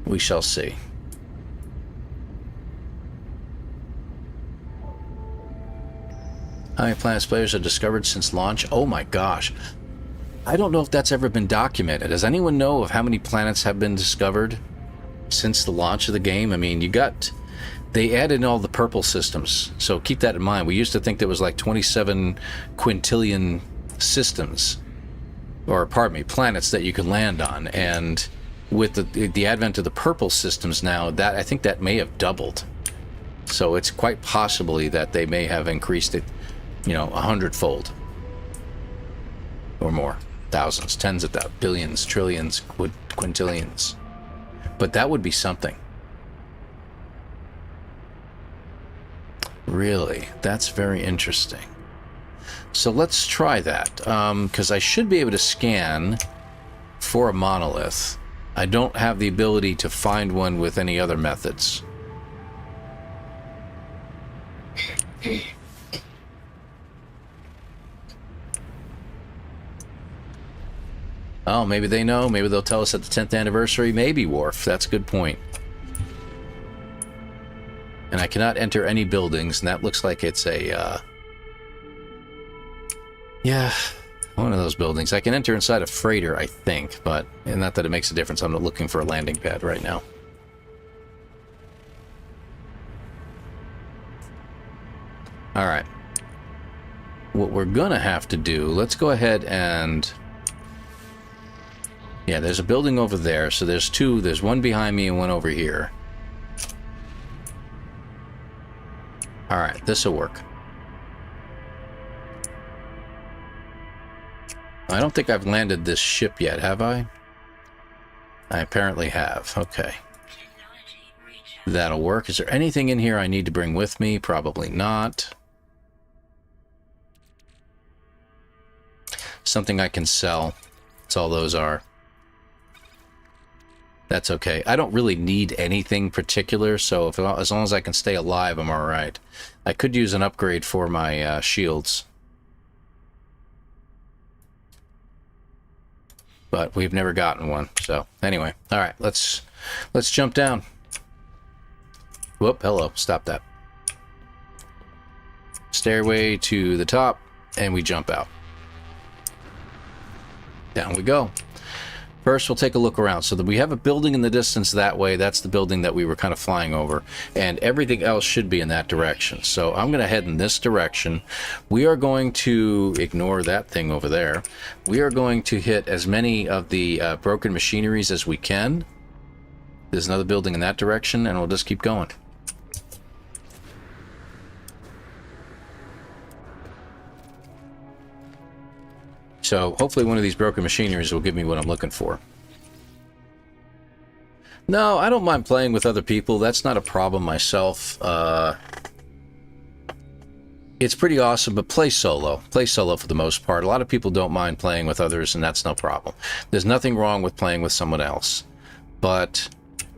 we shall see. How many planets players have discovered since launch? Oh my gosh. I don't know if that's ever been documented. Does anyone know of how many planets have been discovered since the launch of the game? I mean, they added in all the purple systems, so keep that in mind. We used to think there was like 27 quintillion systems, or pardon me, planets that you could land on, and with the advent of the purple systems now, I think that may have doubled. So it's quite possibly that they may have increased it, 100-fold or more, thousands, tens of thousands, billions, trillions, quintillions. But that would be something. Really, that's very interesting. So let's try that, because I should be able to scan for a monolith. I don't have the ability to find one with any other methods. Oh, maybe they know. Maybe they'll tell us at the 10th anniversary. Maybe, Worf. That's a good point. And I cannot enter any buildings, and that looks like it's a, yeah, one of those buildings. I can enter inside a freighter, I think, but not that it makes a difference. I'm not looking for a landing pad right now. All right. What we're going to have to do, let's go ahead and... Yeah, there's a building over there, so there's 2. There's one behind me and one over here. Alright, this'll work. I don't think I've landed this ship yet, have I? I apparently have. Okay. That'll work. Is there anything in here I need to bring with me? Probably not. Something I can sell. That's all those are. That's okay. I don't really need anything particular, so as long as I can stay alive, I'm alright. I could use an upgrade for my shields. But we've never gotten one, so anyway. Alright, let's jump down. Whoop, hello, stop that. Stairway to the top, and we jump out. Down we go. First, we'll take a look around. So that we have a building in the distance that way. That's the building that we were kind of flying over. And everything else should be in that direction. So I'm going to head in this direction. We are going to ignore that thing over there. We are going to hit as many of the broken machineries as we can. There's another building in that direction, and we'll just keep going. So hopefully one of these broken machineries will give me what I'm looking for. No, I don't mind playing with other people. That's not a problem myself. It's pretty awesome, but play solo. Play solo for the most part. A lot of people don't mind playing with others, and that's no problem. There's nothing wrong with playing with someone else. But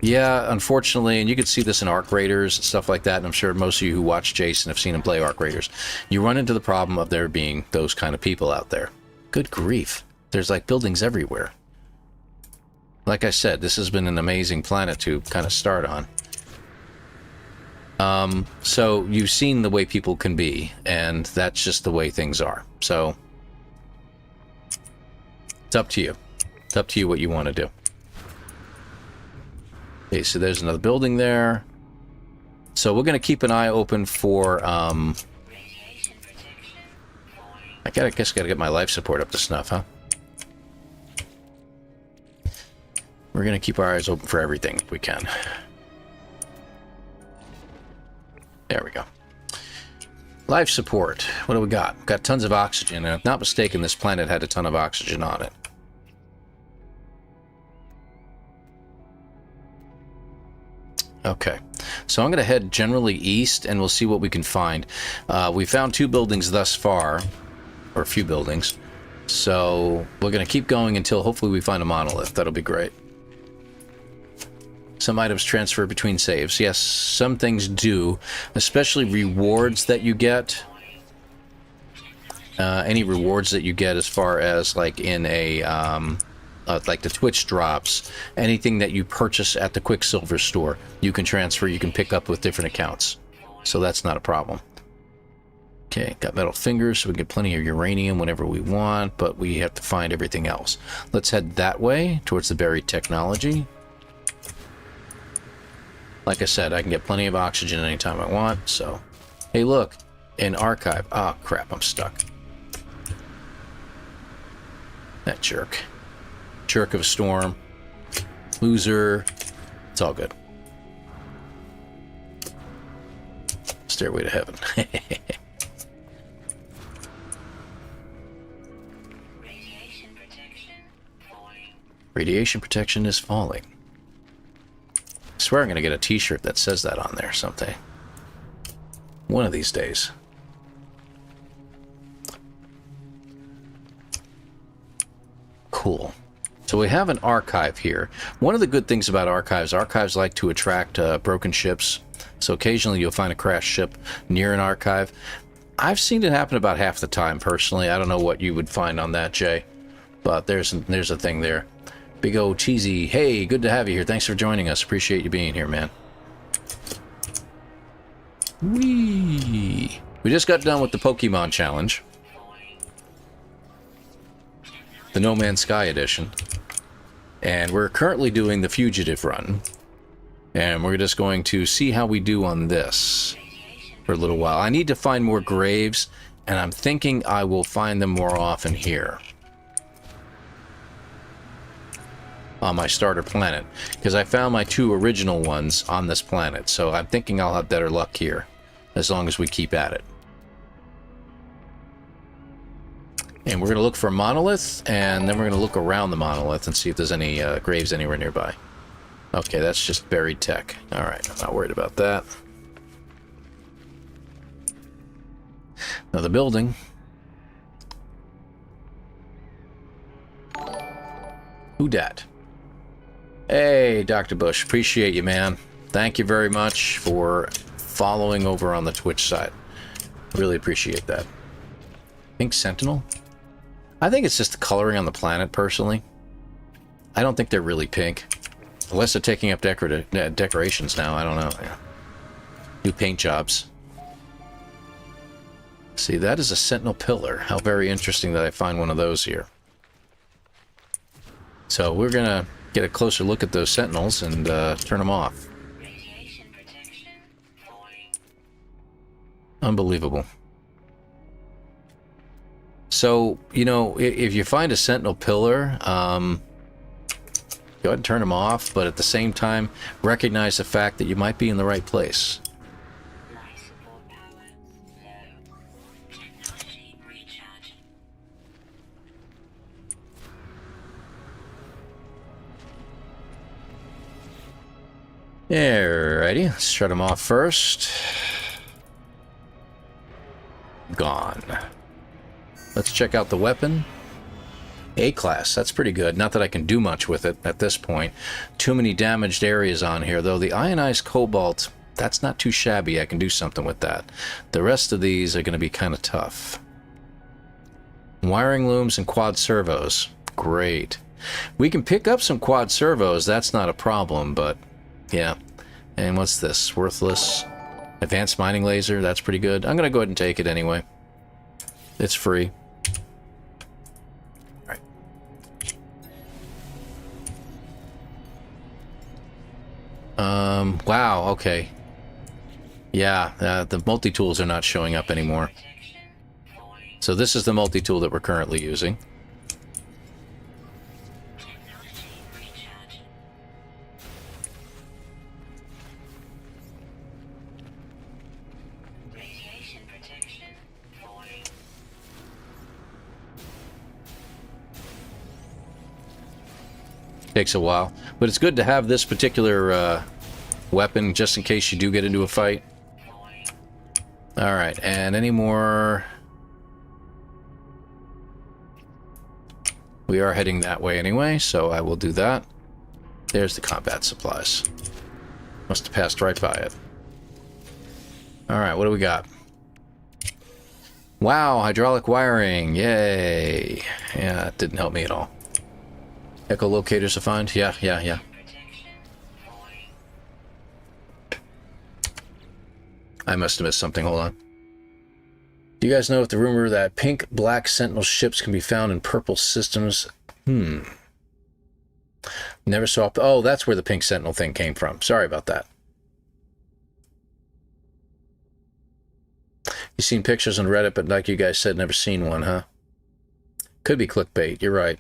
yeah, unfortunately, and you can see this in Arc Raiders and stuff like that, and I'm sure most of you who watch Jason have seen him play Arc Raiders. You run into the problem of there being those kind of people out there. Good grief. There's like buildings everywhere. Like I said, this has been an amazing planet to kind of start on. So you've seen the way people can be, and that's just the way things are. So it's up to you. It's up to you what you want to do. Okay, so there's another building there. So we're going to keep an eye open for... I guess I gotta get my life support up to snuff, huh? We're gonna keep our eyes open for everything if we can. There we go. Life support. What do we got? We've got tons of oxygen. And if not mistaken, this planet had a ton of oxygen on it. Okay, so I'm going to head generally east, and we'll see what we can find. We found 2 buildings thus far, or a few buildings. So we're going to keep going until hopefully we find a monolith. That'll be great. Some items transfer between saves. Yes, some things do, especially rewards that you get. Any rewards that you get as far as like in a like the Twitch drops, anything that you purchase at the Quicksilver store, you can transfer, you can pick up with different accounts. So that's not a problem. Okay, got metal fingers, so we get plenty of uranium whenever we want, but we have to find everything else. Let's head that way, towards the buried technology. Like I said, I can get plenty of oxygen anytime I want, so... Hey, look, an archive. Oh, crap, I'm stuck. That jerk. Jerk of a storm. Loser. It's all good. Stairway to heaven. Radiation protection is falling. I swear I'm going to get a t-shirt that says that on there someday. One of these days. Cool. So we have an archive here. One of the good things about archives like to attract broken ships. So occasionally you'll find a crashed ship near an archive. I've seen it happen about half the time, personally. I don't know what you would find on that, Jay. But there's a thing there. Big O Cheesy, hey, good to have you here. Thanks for joining us. Appreciate you being here, man. Whee! We just got done with the Pokemon Challenge. The No Man's Sky edition. And we're currently doing the Fugitive run. And we're just going to see how we do on this for a little while. I need to find more graves, and I'm thinking I will find them more often here. On my starter planet, because I found my 2 original ones on this planet, so I'm thinking I'll have better luck here as long as we keep at it. And we're going to look for a monolith, and then we're going to look around the monolith and see if there's any graves anywhere nearby. Okay, that's just buried tech. Alright, I'm not worried about that. Another building. Who dat? Hey, Dr. Bush, appreciate you, man. Thank you very much for following over on the Twitch side. Really appreciate that. Pink Sentinel? I think it's just the coloring on the planet, personally. I don't think they're really pink. Unless they're taking up decorations now, I don't know. Yeah. New paint jobs. See, that is a Sentinel pillar. How very interesting that I find one of those here. So we're going to get a closer look at those Sentinels and turn them off. Unbelievable. So, you know, if you find a Sentinel pillar, go ahead and turn them off, but at the same time, recognize the fact that you might be in the right place. Alrighty, let's shut them off first. Gone. Let's check out the weapon. A-class, that's pretty good. Not that I can do much with it at this point. Too many damaged areas on here, though. The ionized cobalt, that's not too shabby. I can do something with that. The rest of these are going to be kind of tough. Wiring looms and quad servos. Great. We can pick up some quad servos. That's not a problem, but yeah. And what's this? Worthless. Advanced mining laser. That's pretty good. I'm going to go ahead and take it anyway. It's free. Alright. Wow, okay. Yeah, the multi-tools are not showing up anymore. So this is the multi-tool that we're currently using. Takes a while. But it's good to have this particular weapon just in case you do get into a fight. Alright, and any more... We are heading that way anyway, so I will do that. There's the combat supplies. Must have passed right by it. Alright, what do we got? Wow, hydraulic wiring. Yay. Yeah, that didn't help me at all. Echolocators to find? Yeah. I must have missed something. Hold on. Do you guys know if the rumor that pink, black Sentinel ships can be found in purple systems? Never saw... Oh, that's where the pink Sentinel thing came from. Sorry about that. You've seen pictures on Reddit, but like you guys said, never seen one, huh? Could be clickbait. You're right.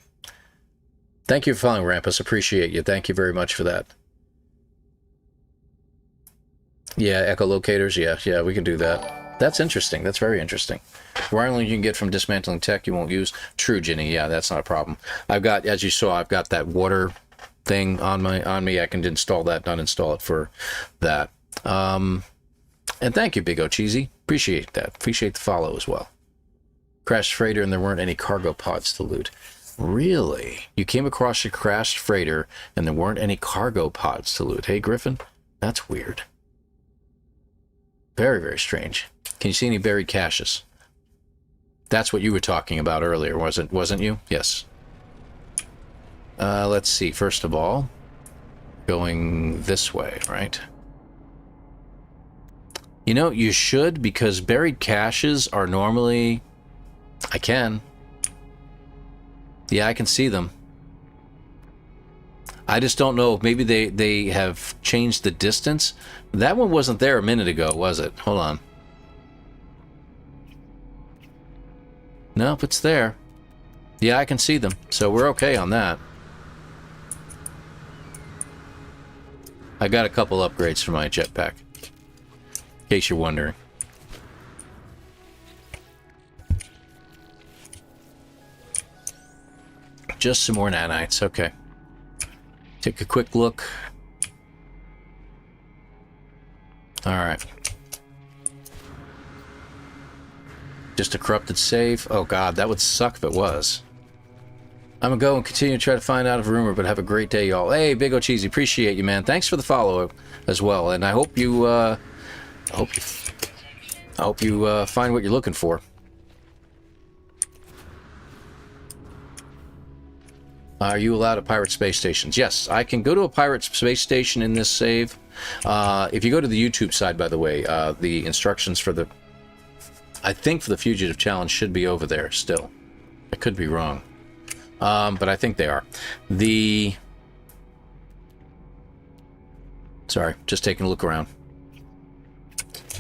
Thank you for following, Rampus. Appreciate you. Thank you very much for that. Yeah, echolocators. Yeah, we can do that. That's interesting. That's very interesting. Wiring you can get from dismantling tech you won't use. True, Ginny. Yeah, that's not a problem. I've got, as you saw, I've got that water thing on me. I can install that, not install it for that. And thank you, Big O Cheesy. Appreciate that. Appreciate the follow as well. Crashed freighter and there weren't any cargo pods to loot. Really? You came across a crashed freighter and there weren't any cargo pods to loot. Hey, Griffin? That's weird. Very, very strange. Can you see any buried caches? That's what you were talking about earlier, wasn't you? Yes. Let's see. First of all, going this way, right? You know, you should, because buried caches are normally... I can. Yeah, I can see them. I just don't know. Maybe they have changed the distance. That one wasn't there a minute ago, was it? Hold on. Nope, it's there. Yeah, I can see them. So we're okay on that. I got a couple upgrades for my jetpack. In case you're wondering. Just some more nanites, okay. Take a quick look. Alright. Just a corrupted save. Oh god, that would suck if it was. I'm gonna go and continue to try to find out of a rumor, but have a great day, y'all. Hey, Big O Cheesy, appreciate you, man. Thanks for the follow as well, and I hope you, I hope you find what you're looking for. Are you allowed at pirate space stations? Yes, I can go to a pirate space station in this save. If you go to the YouTube side, by the way, the instructions for the... I think for the Fugitive Challenge should be over there still. I could be wrong. But I think they are. Sorry, just taking a look around.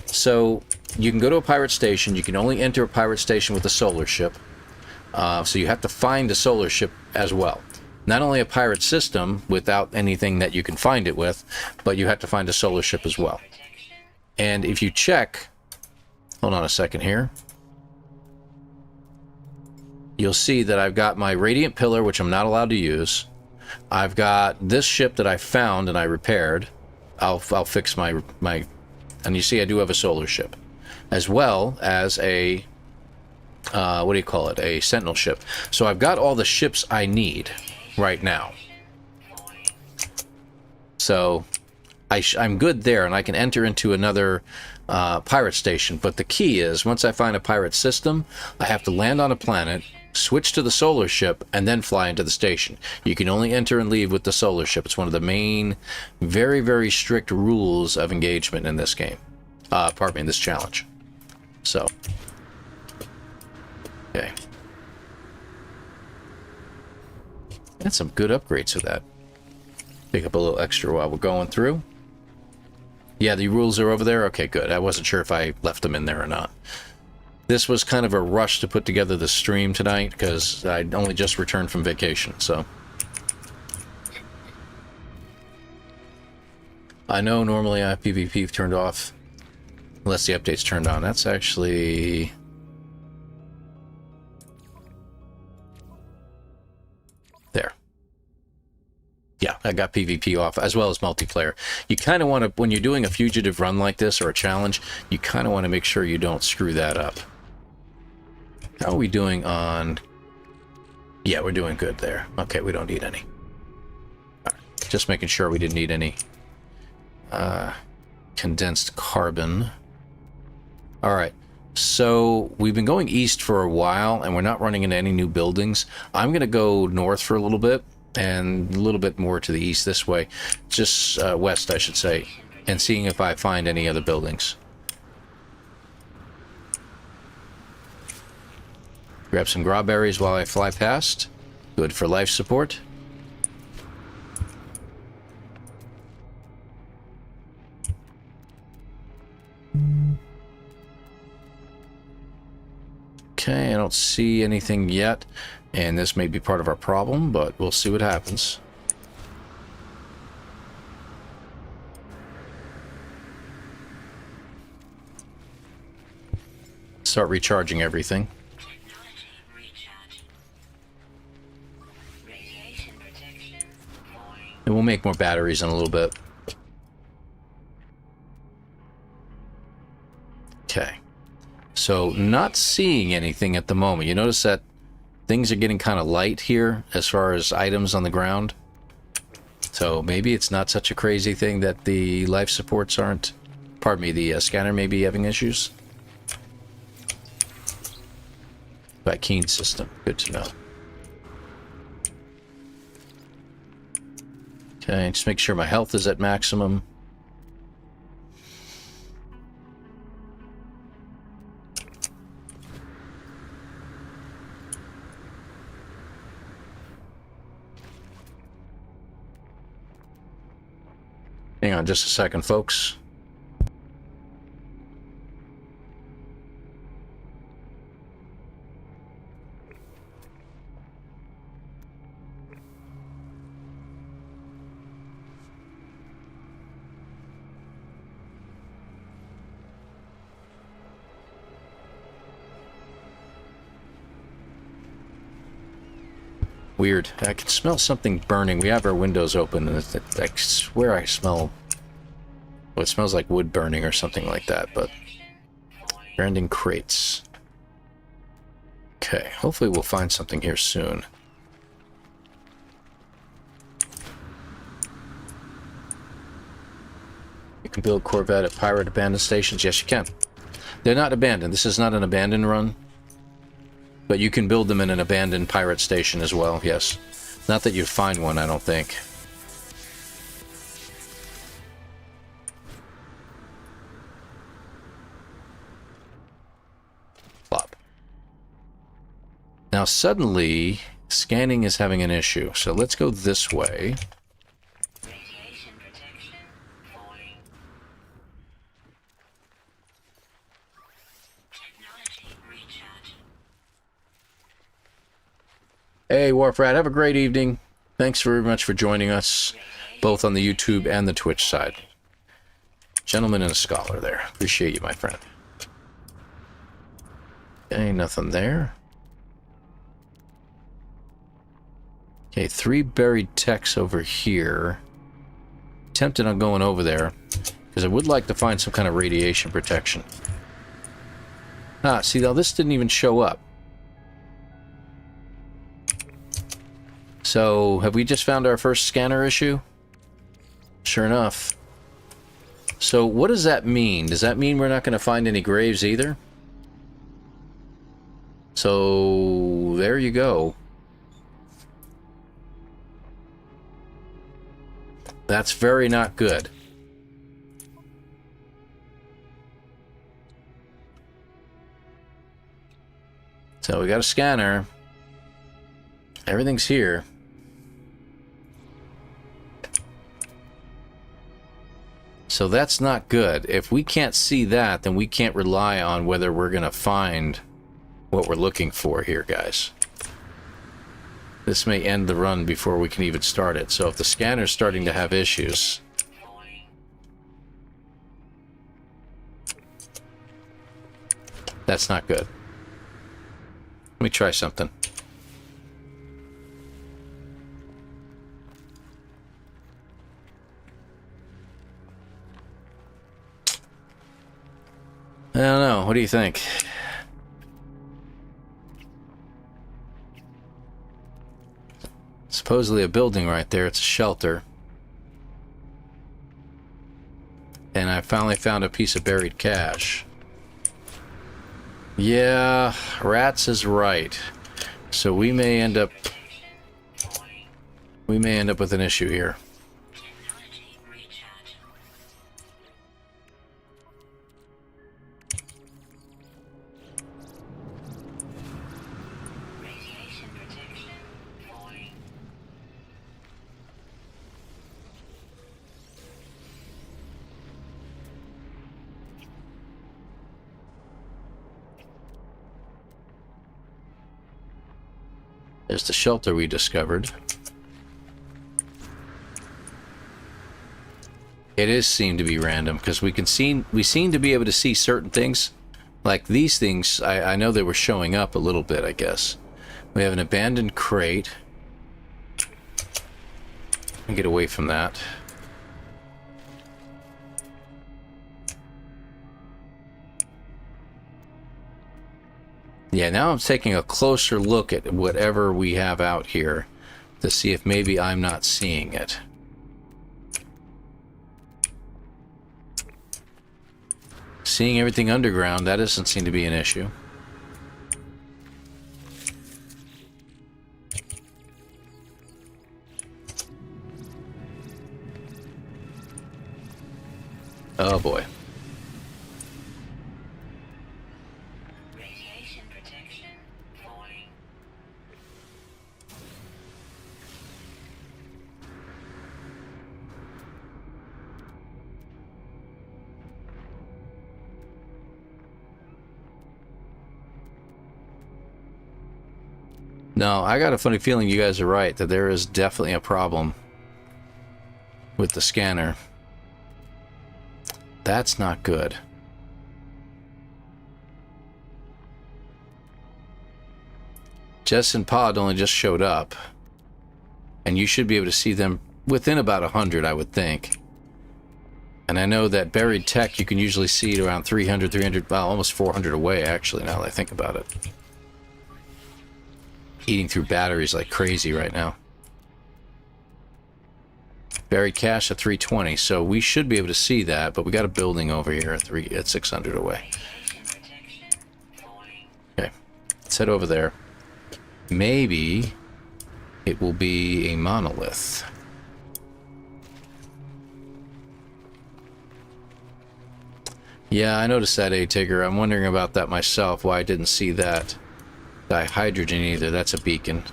So, you can go to a pirate station. You can only enter a pirate station with a solar ship. So you have to find a solar ship as well. Not only a pirate system without anything that you can find it with, but you have to find a solar ship as well. And if you check... Hold on a second here. You'll see that I've got my Radiant Pillar, which I'm not allowed to use. I've got this ship that I found and I repaired. I'll fix my... And you see I do have a solar ship. As well as a... what do you call it? A Sentinel ship. So I've got all the ships I need right now. So I'm good there, and I can enter into another pirate station. But the key is, once I find a pirate system, I have to land on a planet, switch to the solar ship, and then fly into the station. You can only enter and leave with the solar ship. It's one of the main, very, very strict rules of engagement in this game. Pardon me, in this challenge. So... Okay. That's some good upgrades for that. Pick up a little extra while we're going through. Yeah, the rules are over there? Okay, good. I wasn't sure if I left them in there or not. This was kind of a rush to put together the stream tonight, because I'd only just returned from vacation, so... I know normally I have PvP turned off, unless the update's turned on. That's actually... There. I got PvP off, as well as multiplayer. You kind of want to, when you're doing a fugitive run like this, or a challenge, you kind of want to make sure you don't screw that up. How are we doing on... Yeah, we're doing good there. Okay, we don't need any. All right, just making sure we didn't need any condensed carbon. All right, so we've been going east for a while, and we're not running into any new buildings. I'm going to go north for a little bit, and a little bit more to the east this way. Just west, I should say, and seeing if I find any other buildings. Grab some grawberries while I fly past. Good for life support. Okay, I don't see anything yet, and this may be part of our problem, but we'll see what happens. Start recharging everything. And we'll make more batteries in a little bit. Okay. So, not seeing anything at the moment. You notice that things are getting kind of light here as far as items on the ground. So, maybe it's not such a crazy thing that the life supports aren't... Pardon me, the scanner may be having issues. Vaccine system. Good to know. Okay, just make sure my health is at maximum. Hang on just a second, folks. Weird. I can smell something burning. We have our windows open, and I swear I smell... Well, it smells like wood burning or something like that, but... Branding crates. Okay, hopefully we'll find something here soon. You can build Corvette at pirate abandoned stations. Yes, you can. They're not abandoned. This is not an abandoned run. But you can build them in an abandoned pirate station as well, yes. Not that you find one, I don't think. Flop. Now suddenly, scanning is having an issue. So let's go this way. Hey, Warfrat, have a great evening. Thanks very much for joining us, both on the YouTube and the Twitch side. Gentleman and a scholar there. Appreciate you, my friend. Okay, nothing there. Okay, 3 buried techs over here. Tempted on going over there, because I would like to find some kind of radiation protection. Ah, see, now this didn't even show up. So, have we just found our first scanner issue? Sure enough. So, what does that mean? Does that mean we're not going to find any graves either? So, there you go. That's very not good. So, we got a scanner. Everything's here. So that's not good. If we can't see that, then we can't rely on whether we're going to find what we're looking for here, guys. This may end the run before we can even start it. So if the scanner's starting to have issues... That's not good. Let me try something. I don't know. What do you think? Supposedly a building right there. It's a shelter. And I finally found a piece of buried cash. Yeah, Rats is right. So we may end up with an issue here. There's the shelter we discovered. It is seem to be random because we seem to be able to see certain things. Like these things, I know they were showing up a little bit, I guess. We have an abandoned crate. Get away from that. Yeah, now I'm taking a closer look at whatever we have out here to see if maybe I'm not seeing it. Seeing everything underground, that doesn't seem to be an issue. Oh boy. Radiation protection falling. No, I got a funny feeling you guys are right, that there is definitely a problem with the scanner. That's not good. Jess and Pod only just showed up, and you should be able to see them within about 100, I would think. And I know that buried tech, you can usually see it around 300, well, almost 400 away, actually, now that I think about it. Eating through batteries like crazy right now. Buried cache at 320, so we should be able to see that, but we got a building over here at 600 away. Okay, let's head over there. Maybe it will be a monolith. Yeah, I noticed that, A-Tigger. I'm wondering about that myself, why I didn't see that dihydrogen either. That's a beacon,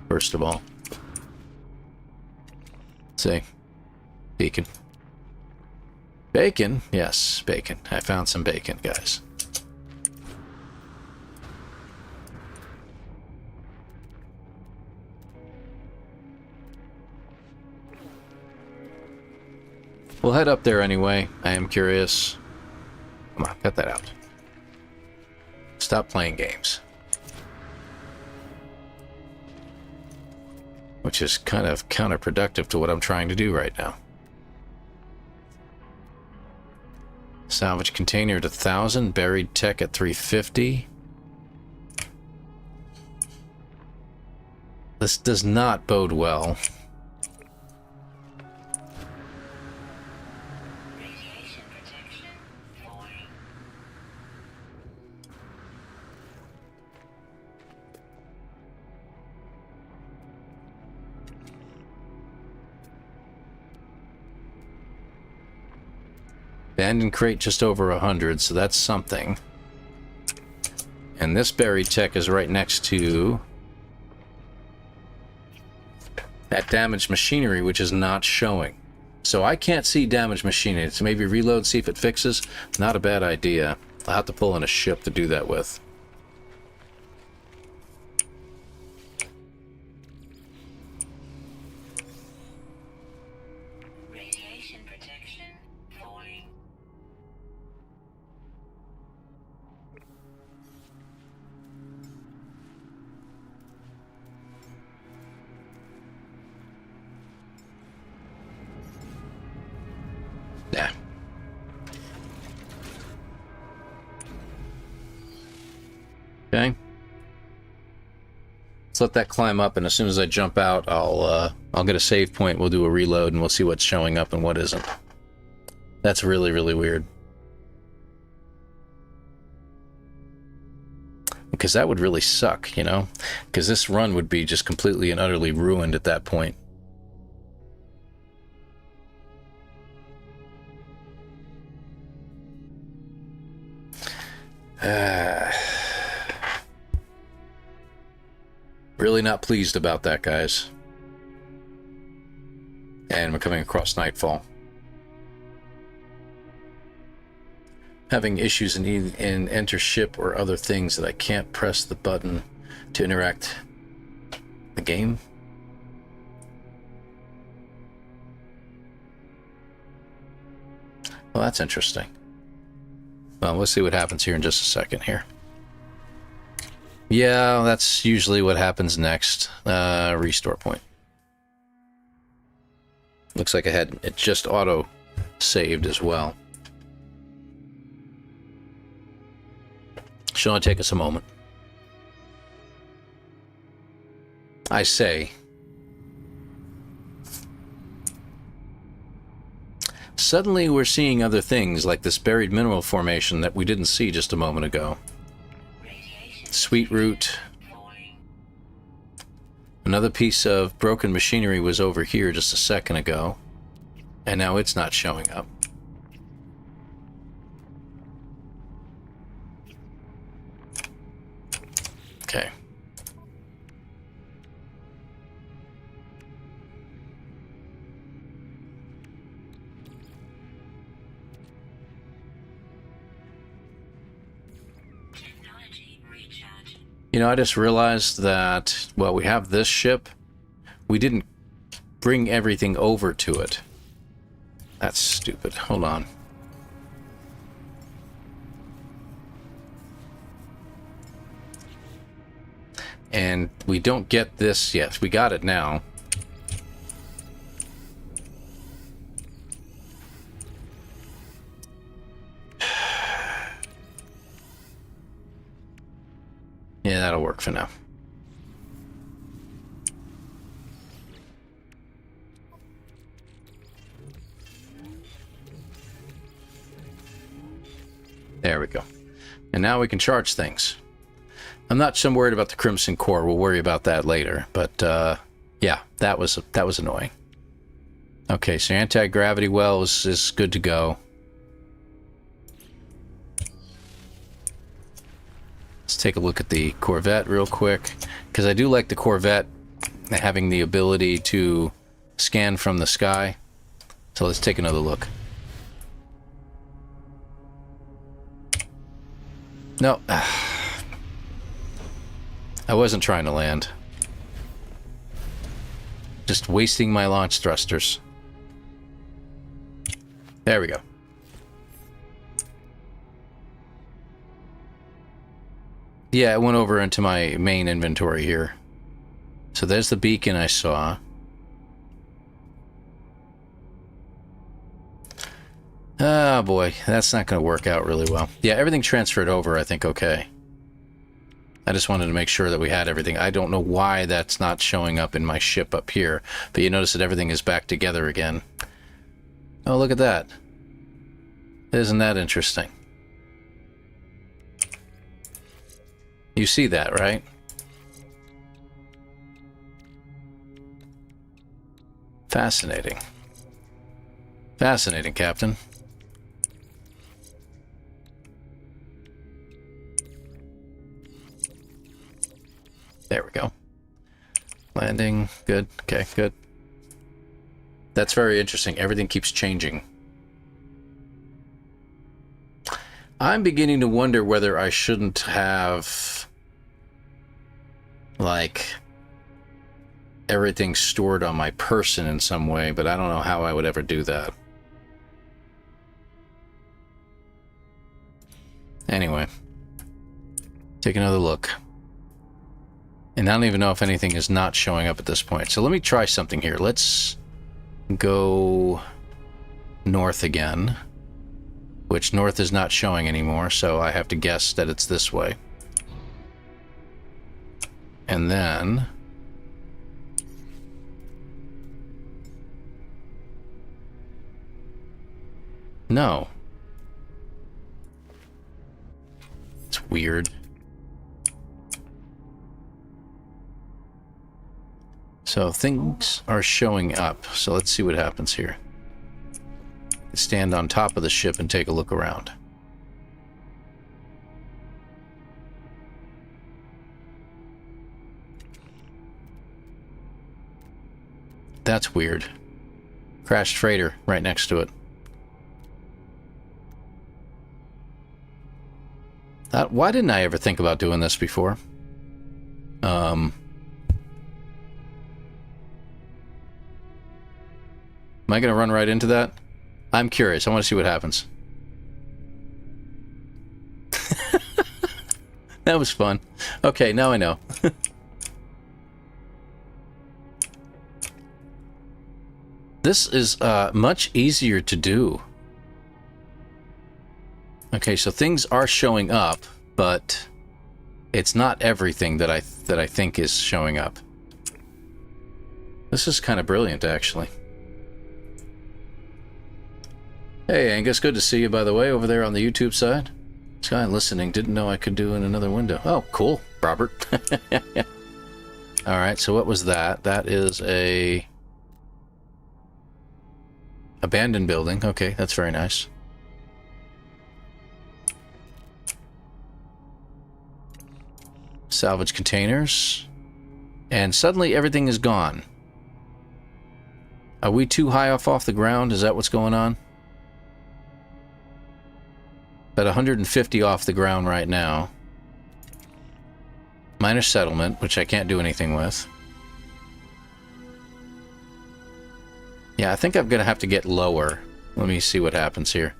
first of all. Let's see. Beacon. Bacon? Yes, bacon. I found some bacon, guys. We'll head up there anyway. I am curious. Come on, cut that out. Stop playing games. Which is kind of counterproductive to what I'm trying to do right now. Salvage container at 1,000. Buried tech at 350. This does not bode well. Radiation protection falling. Abandoned crate just over 100, so that's something. And this buried tech is right next to that damaged machinery, which is not showing. So I can't see damaged machinery. So maybe reload, see if it fixes. Not a bad idea. I'll have to pull in a ship to do that with. Radiation protection falling. Nah. Okay. Let's let that climb up, and as soon as I jump out, I'll get a save point, we'll do a reload, and we'll see what's showing up and what isn't. That's really, really weird. Because that would really suck, you know? Because this run would be just completely and utterly ruined at that point. Really not pleased about that, guys. And we're coming across nightfall. Having issues in enter ship or other things that I can't press the button to interact the game. Well, that's interesting. Well, let's see what happens here in just a second here. Yeah, that's usually what happens next. Restore point. Looks like it just auto saved as well. Should only take us a moment. I say. Suddenly we're seeing other things like this buried mineral formation that we didn't see just a moment ago. Sweet root. Another piece of broken machinery was over here just a second ago, and now it's not showing up. Okay. You know, I just realized that, well, we have this ship. We didn't bring everything over to it. That's stupid. Hold on. And we don't get this yet. We got it now. Yeah, that'll work for now. There we go. And now we can charge things. I'm not so worried about the Crimson Core. We'll worry about that later. But, yeah, that was annoying. Okay, so anti-gravity well is good to go. Let's take a look at the Corvette real quick, because I do like the Corvette having the ability to scan from the sky. So let's take another look. No. I wasn't trying to land. Just wasting my launch thrusters. There we go. Yeah, it went over into my main inventory here. So there's the beacon I saw. Oh boy, that's not going to work out really well. Yeah, everything transferred over, I think, okay. I just wanted to make sure that we had everything. I don't know why that's not showing up in my ship up here, but you notice that everything is back together again. Oh, look at that. Isn't that interesting? You see that, right? Fascinating. Fascinating, Captain. There we go. Landing. Good. Okay, good. That's very interesting. Everything keeps changing. I'm beginning to wonder whether I shouldn't have, like, everything stored on my person in some way, but I don't know how I would ever do that. Anyway. Take another look. And I don't even know if anything is not showing up at this point. So let me try something here. Let's go north again. Which north is not showing anymore, so I have to guess that it's this way. And then... No. It's weird. So things are showing up. So let's see what happens here. Stand on top of the ship and take a look around. That's weird. Crashed freighter right next to it. Why didn't I ever think about doing this before? Am I going to run right into that? I'm curious. I want to see what happens. That was fun. Okay, now I know. This is much easier to do. Okay, so things are showing up, but it's not everything that I think is showing up. This is kind of brilliant, actually. Hey, Angus, good to see you, by the way, over there on the YouTube side. This guy listening didn't know I could do in another window. Oh, cool, Robert. All right, so what was that? That is a abandoned building. Okay, that's very nice. Salvage containers. And suddenly everything is gone. Are we too high off the ground? Is that what's going on? At 150 off the ground right now. Minor settlement, which I can't do anything with. Yeah, I think I'm going to have to get lower. Let me see what happens here.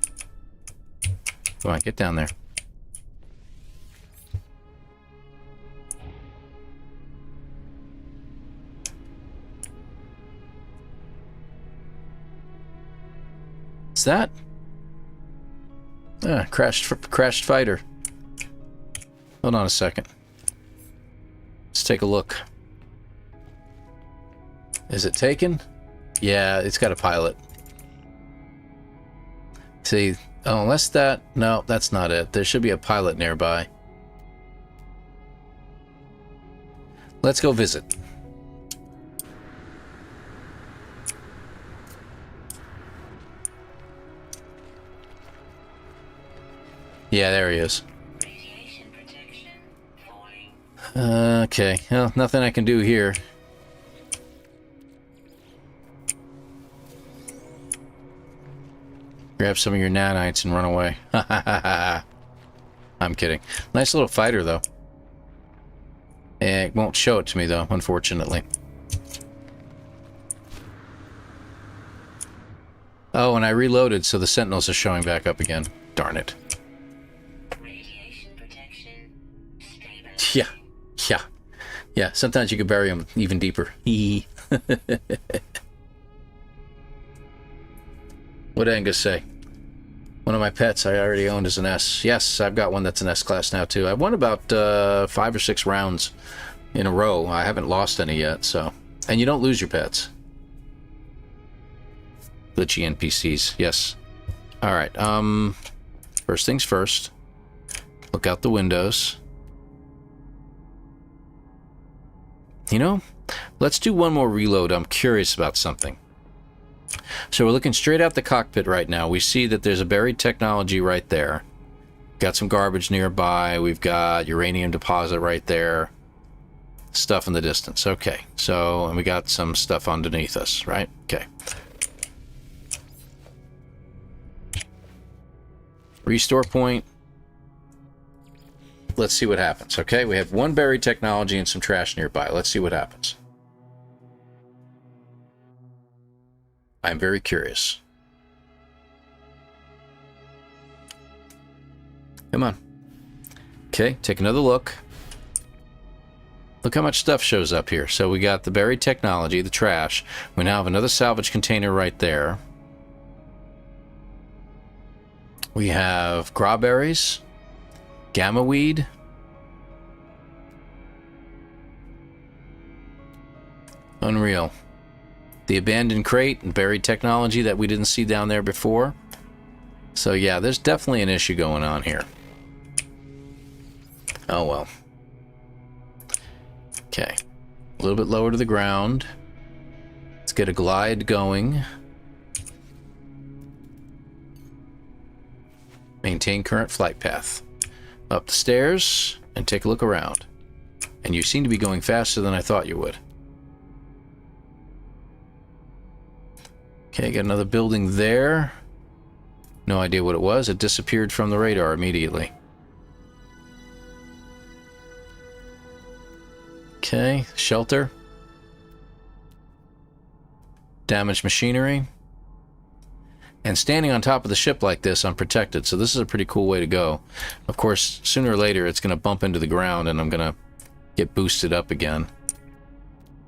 Come on, get down there. What's that? Ah, crashed fighter. Hold on a second. Let's take a look. Is it taken? Yeah, it's got a pilot. See, oh, unless that... No, that's not it. There should be a pilot nearby. Let's go visit. Yeah, there he is. Radiation protection falling. Okay, well, nothing I can do here. Grab some of your nanites and run away. I'm kidding. Nice little fighter, though. It won't show it to me, though, unfortunately. Oh, and I reloaded, so the Sentinels are showing back up again. Darn it. Radiation protection Yeah. Yeah, sometimes you could bury them even deeper. What'd Angus say? One of my pets I already owned is an S. Yes, I've got one that's an S-class now, too. I've won about 5 or 6 rounds in a row. I haven't lost any yet, so... And you don't lose your pets. Glitchy NPCs, yes. Alright, first things first. Look out the windows. You know, let's do one more reload. I'm curious about something. So we're looking straight out the cockpit right now. We see that there's a buried technology right there. Got some garbage nearby. We've got uranium deposit right there. Stuff in the distance. Okay, so and we got some stuff underneath us, right? Okay. Restore point. Let's see what happens. Okay, we have one buried technology and some trash nearby. Let's see what happens. I'm very curious. Come on. Okay, take another look. Look how much stuff shows up here. So we got the buried technology, the trash. We now have another salvage container right there. We have grawberries, gamma weed, Unreal. The abandoned crate and buried technology that we didn't see down there before. So yeah, there's definitely an issue going on here. Oh well. Okay. A little bit lower to the ground. Let's get a glide going. Maintain current flight path. Up the stairs and take a look around. And you seem to be going faster than I thought you would. Okay, got another building there. No idea what it was. It disappeared from the radar immediately. Okay, shelter. Damaged machinery. And standing on top of the ship like this, I'm protected, so this is a pretty cool way to go. Of course, sooner or later, it's going to bump into the ground, and I'm going to get boosted up again.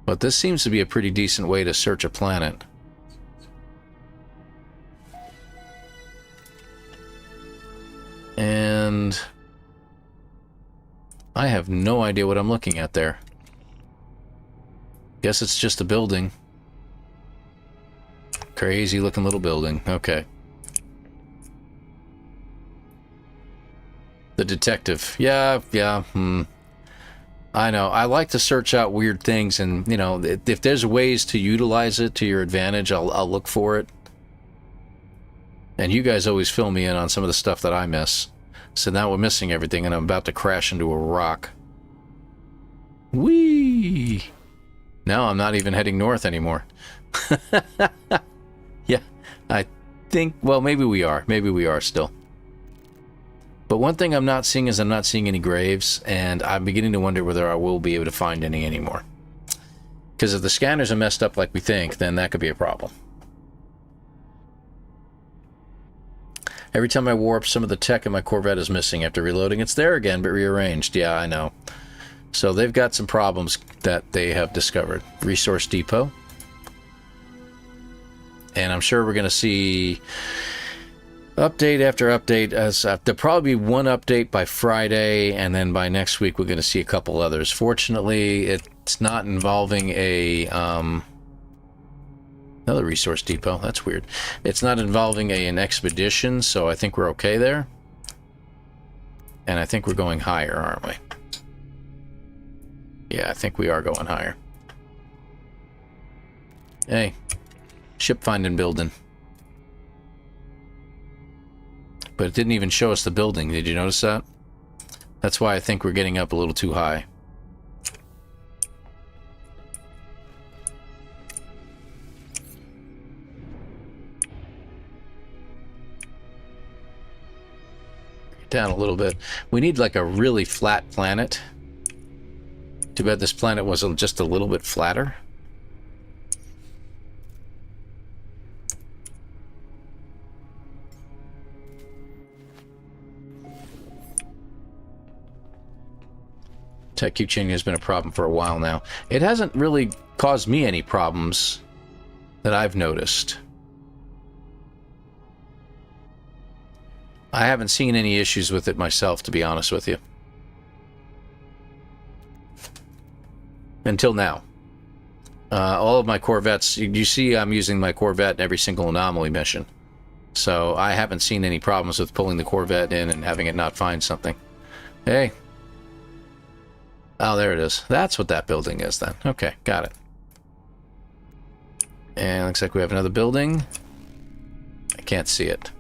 But this seems to be a pretty decent way to search a planet. And I have no idea what I'm looking at there. Guess it's just a building. Crazy looking little building. Okay. The detective. Yeah. I know. I like to search out weird things, and, you know, if there's ways to utilize it to your advantage, I'll look for it. And you guys always fill me in on some of the stuff that I miss. So now we're missing everything, and I'm about to crash into a rock. Whee! Now I'm not even heading north anymore. Yeah, I think, well, maybe we are. Maybe we are still. But one thing I'm not seeing is I'm not seeing any graves, and I'm beginning to wonder whether I will be able to find any anymore. Because if the scanners are messed up like we think, then that could be a problem. Every time I warp, some of the tech in my Corvette is missing. After reloading, it's there again, but rearranged. Yeah, I know. So they've got some problems that they have discovered. Resource depot. And I'm sure we're going to see update after update. As there'll probably be one update by Friday, and then by next week we're going to see a couple others. Fortunately, it's not involving a another resource depot. That's weird. It's not involving an expedition, so I think we're okay there. And I think we're going higher, aren't we? Yeah, I think we are going higher. Hey, ship finding building. But it didn't even show us the building. Did you notice that? That's why I think we're getting up a little too high. Down a little bit. We need like a really flat planet. Too bad this planet was just a little bit flatter. Tech keep changing has been a problem for a while now. It hasn't really caused me any problems that I've noticed. I haven't seen any issues with it myself, to be honest with you. Until now. All of my Corvettes, you see I'm using my Corvette in every single anomaly mission. So I haven't seen any problems with pulling the Corvette in and having it not find something. Hey. Oh, there it is. That's what that building is then. Okay, got it. And looks like we have another building. I can't see it.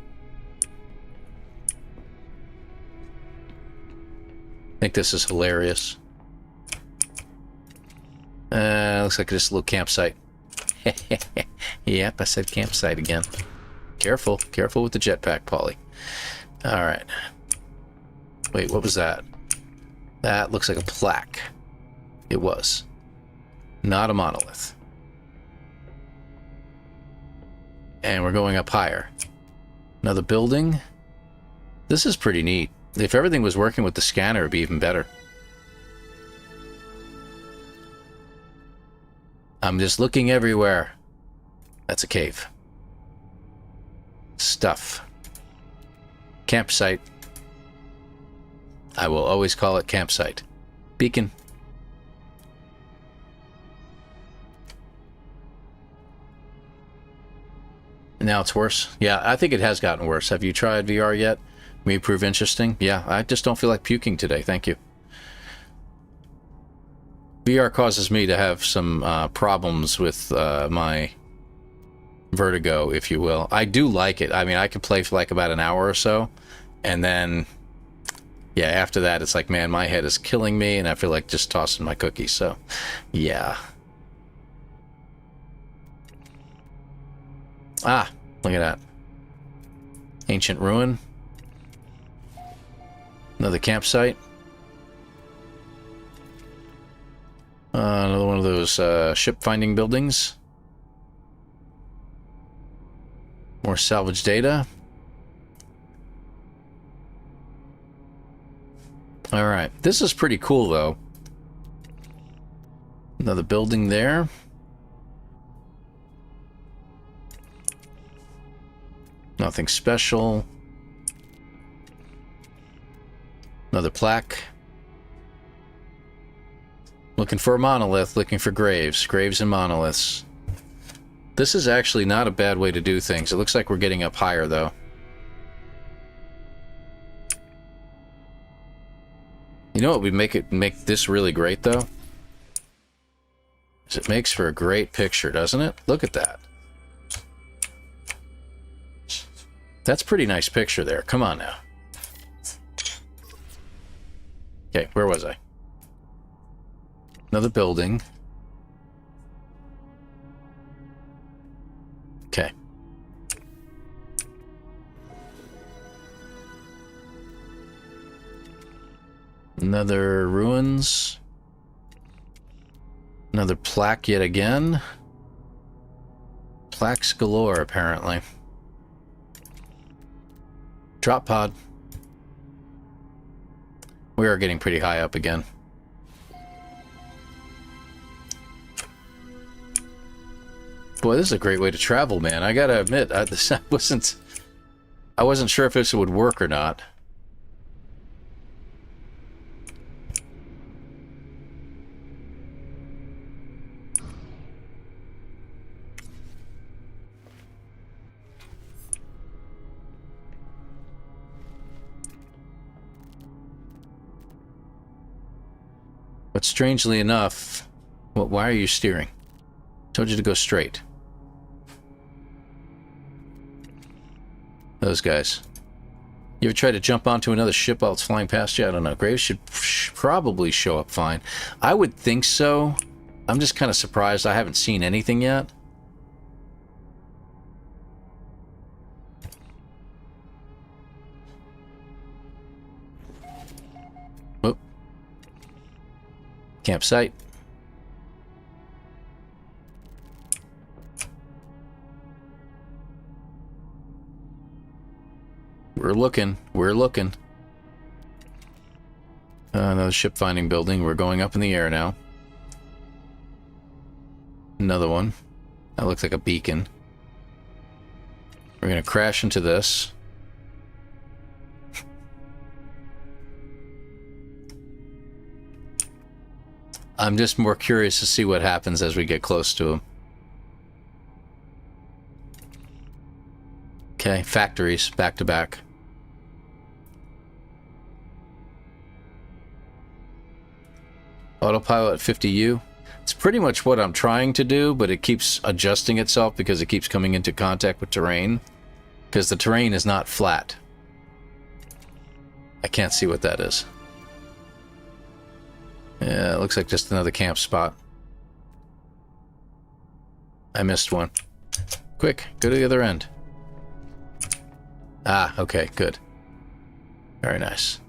I think this is hilarious. Looks like just a little campsite. Yep, I said campsite again. Careful, careful with the jetpack, Paulie. Alright. Wait, what was that? That looks like a plaque. It was. Not a monolith. And we're going up higher. Another building. This is pretty neat. If everything was working with the scanner, it'd be even better. I'm just looking everywhere. That's a cave. Stuff. Campsite. I will always call it campsite. Beacon. Now it's worse? Yeah, I think it has gotten worse. Have you tried VR yet? May prove interesting? Yeah, I just don't feel like puking today. Thank you. VR causes me to have some problems with my vertigo, if you will. I do like it. I mean, I can play for like about an hour or so, and then, yeah, after that, it's like, man, my head is killing me, and I feel like just tossing my cookies. So, yeah. Ah, look at that. Ancient ruin. Another campsite. Another one of those ship-finding buildings. More salvage data. Alright, this is pretty cool, though. Another building there. Nothing special. Another plaque. Looking for a monolith, looking for graves. Graves and monoliths. This is actually not a bad way to do things. It looks like we're getting up higher, though. You know what would make this really great, though? Is it makes for a great picture, doesn't it? Look at that. That's a pretty nice picture there. Come on now. Okay, where was I? Another building. Okay. Another ruins. Another plaque yet again. Plaques galore, apparently. Drop pod. We are getting pretty high up again. Boy, this is a great way to travel, man. I gotta admit, I wasn't sure if this would work or not. But strangely enough, why are you steering? Told you to go straight. Those guys. You ever try to jump onto another ship while it's flying past you? I don't know. Graves should probably show up fine. I would think so. I'm just kind of surprised I haven't seen anything yet. Whoop. Campsite. We're looking. We're looking. Another ship finding building. We're going up in the air now. Another one. That looks like a beacon. We're going to crash into this. I'm just more curious to see what happens as we get close to them. Okay, factories, back to back. Autopilot 50U. It's pretty much what I'm trying to do, but it keeps adjusting itself because it keeps coming into contact with terrain. Because the terrain is not flat. I can't see what that is. Yeah, it looks like just another camp spot. I missed one. Quick, go to the other end. Ah, okay, good. Very nice.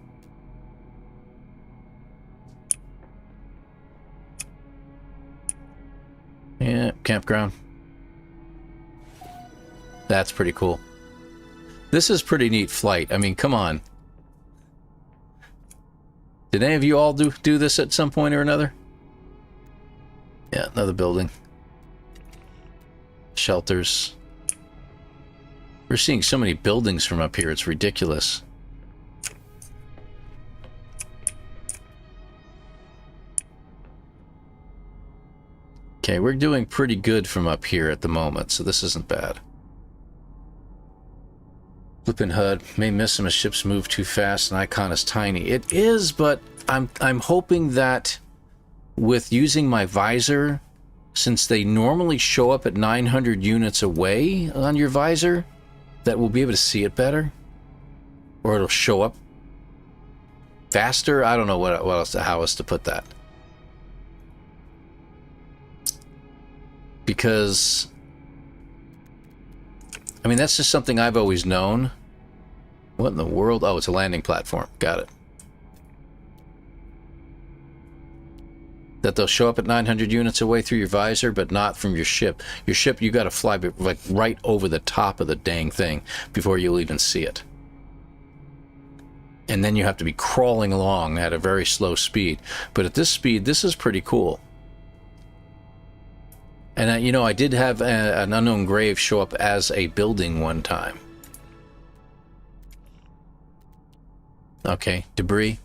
Yeah, campground. That's pretty cool. This is pretty neat flight. I mean, come on. Did any of you all do this at some point or another? Yeah, another building. Shelters. We're seeing so many buildings from up here, it's ridiculous. Okay, we're doing pretty good from up here at the moment, so this isn't bad. Flippin' HUD. May miss him as ships move too fast and icon is tiny. It is, but I'm hoping that with using my visor, since they normally show up at 900 units away on your visor, that we'll be able to see it better. Or it'll show up faster. I don't know what else, how else to put that. Because, I mean, that's just something I've always known. What in the world? Oh, it's a landing platform. Got it. That they'll show up at 900 units away through your visor, but not from your ship. Your ship, you got to fly like right over the top of the dang thing before you'll even see it. And then you have to be crawling along at a very slow speed. But at this speed, this is pretty cool. And, you know, I did have an unknown grave show up as a building one time. Okay, debris.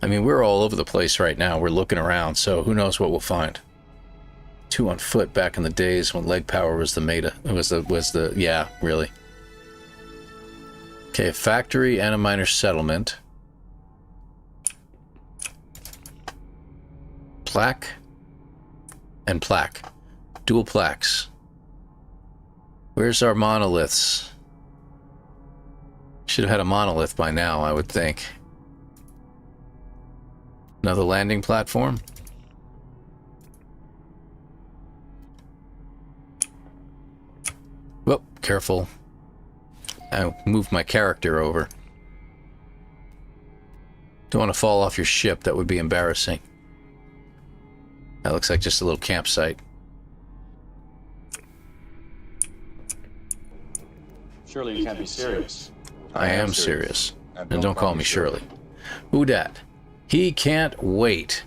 I mean, we're all over the place right now. We're looking around, so who knows what we'll find. 2 on foot back in the days when leg power was the meta. Yeah, really. Okay, a factory and a minor settlement. Plaque and plaque. Dual plaques. Where's our monoliths? Should have had a monolith by now, I would think. Another landing platform. Whoop, careful. I moved my character over. Don't want to fall off your ship, that would be embarrassing. That looks like just a little campsite. Surely you can't be serious. I am serious. And don't call me Shirley. Who dat? He can't wait.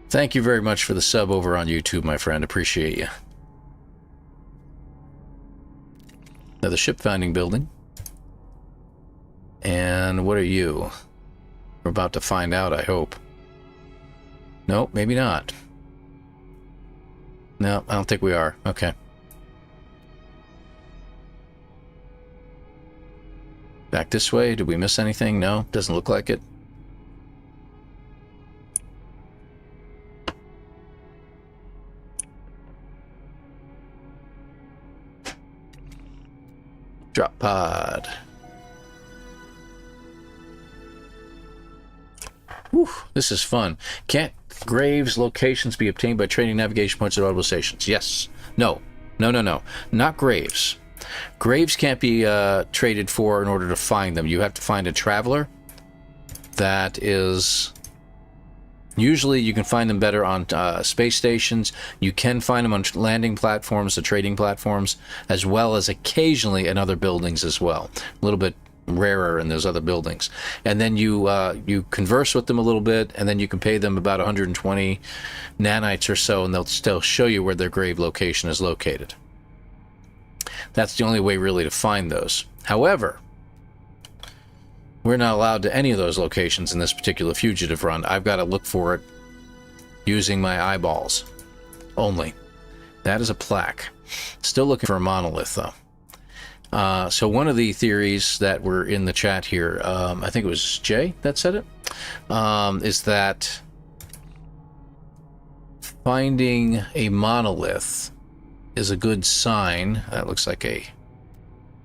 Thank you very much for the sub over on YouTube, my friend. Appreciate you. Another ship finding building. And what are you? We're about to find out, I hope. Nope, maybe not. No, I don't think we are. Okay. Back this way. Did we miss anything? No, doesn't look like it. Drop pod. Whew, this is fun. Can't graves locations be obtained by trading navigation points at audible stations? Yes. No. No, no, no. Not graves. Graves can't be traded for in order to find them. You have to find a traveler that is... Usually you can find them better on space stations. You can find them on landing platforms, the trading platforms, as well as occasionally in other buildings as well. A little bit rarer in those other buildings. And then you converse with them a little bit, and then you can pay them about 120 nanites or so, and they'll still show you where their grave location is located. That's the only way really to find those. However, we're not allowed to any of those locations in this particular fugitive run. I've got to look for it using my eyeballs only. That is a plaque. Still looking for a monolith, though. So one of the theories that were in the chat here, I think it was Jay that said it, is that finding a monolith is a good sign. That looks like a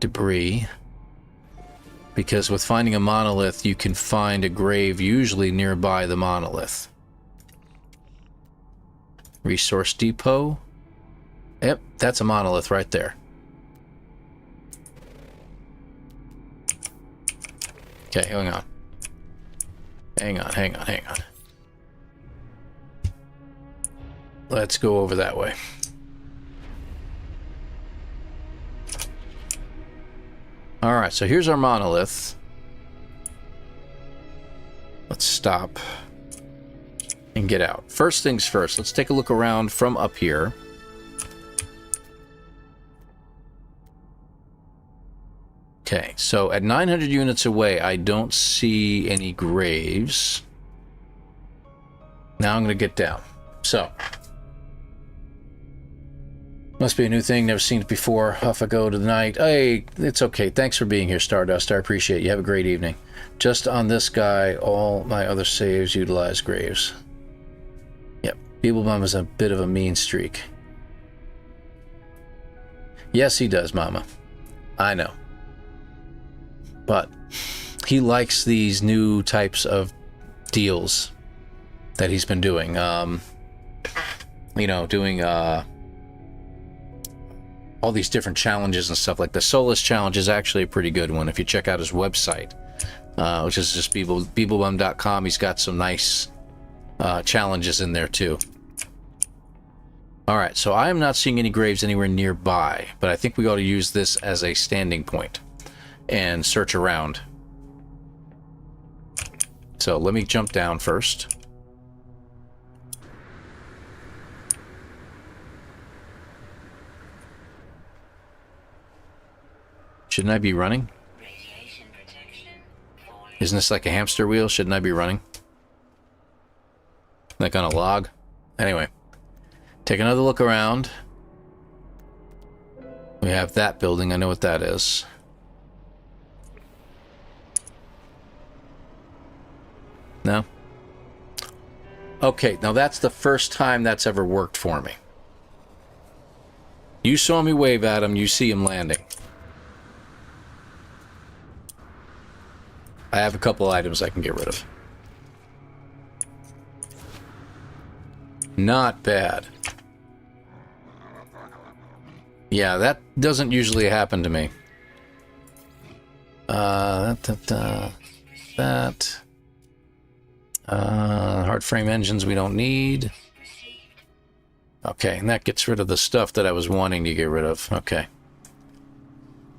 debris. Because with finding a monolith, you can find a grave usually nearby the monolith. Resource depot. Yep, that's a monolith right there. Okay, hang on. Hang on. Let's go over that way. Alright, so here's our monolith. Let's stop and get out. First things first, let's take a look around from up here. Okay, so at 900 units away, I don't see any graves. Now I'm going to get down. So, Must be a new thing. Never seen it before. Off I go to the night. Hey, it's okay. Thanks for being here, Stardust. I appreciate it. You have a great evening. Just on this guy, all my other saves utilize graves. Yep. Beeblebum is a bit of a mean streak. Yes, he does, Mama. I know. But he likes these new types of deals that he's been doing. You know, doing all these different challenges and stuff. Like the Solus challenge is actually a pretty good one if you check out his website, which is just beeblebum.com. He's got some nice challenges in there too. Alright, so I am not seeing any graves anywhere nearby, but I think we ought to use this as a standing point and search around. So let me jump down first. Shouldn't I be running? Radiation protection falling. Isn't this like a hamster wheel? Shouldn't I be running? Like on a log? Anyway. Take another look around. We have that building. I know what that is. No? Okay, now that's the first time that's ever worked for me. You saw me wave at him. You see him landing. I have a couple items I can get rid of. Not bad. Yeah, that doesn't usually happen to me. Hard frame engines we don't need. Okay, and that gets rid of the stuff that I was wanting to get rid of. Okay.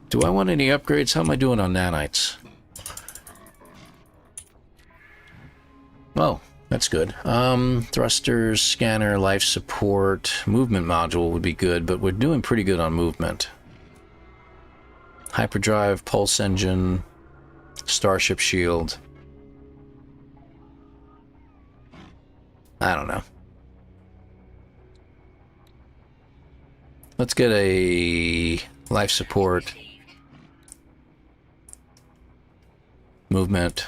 Do I want any upgrades? How am I doing on nanites? Oh, that's good. Thrusters, scanner, life support, movement module would be good, but we're doing pretty good on movement. Hyperdrive, pulse engine, starship shield. I don't know. Let's get a life support, movement.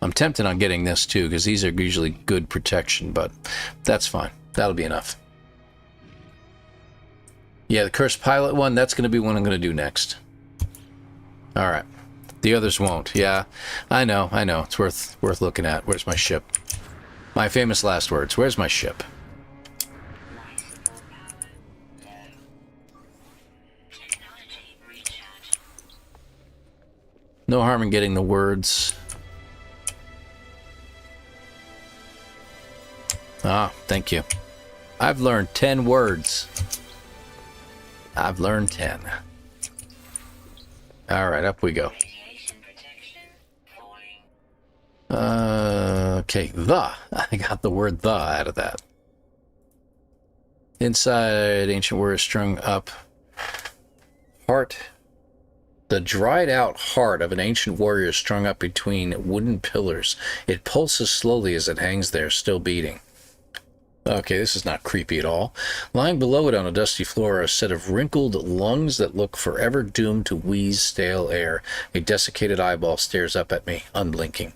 I'm tempted on getting this too, because these are usually good protection, but that's fine. That'll be enough. Yeah, the Cursed Pilot one, that's going to be one I'm going to do next. Alright. The others won't. Yeah, I know. It's worth looking at. Where's my ship? My famous last words. Where's my ship? No harm in getting the words. Ah, thank you. I've learned 10 words. I've learned 10. Alright, up we go. Okay, the. I got the word the out of that. Inside, ancient warrior strung up. Heart. The dried out heart of an ancient warrior strung up between wooden pillars. It pulses slowly as it hangs there, still beating. Okay, this is not creepy at all. Lying below it on a dusty floor are a set of wrinkled lungs that look forever doomed to wheeze stale air. A desiccated eyeball stares up at me, unblinking.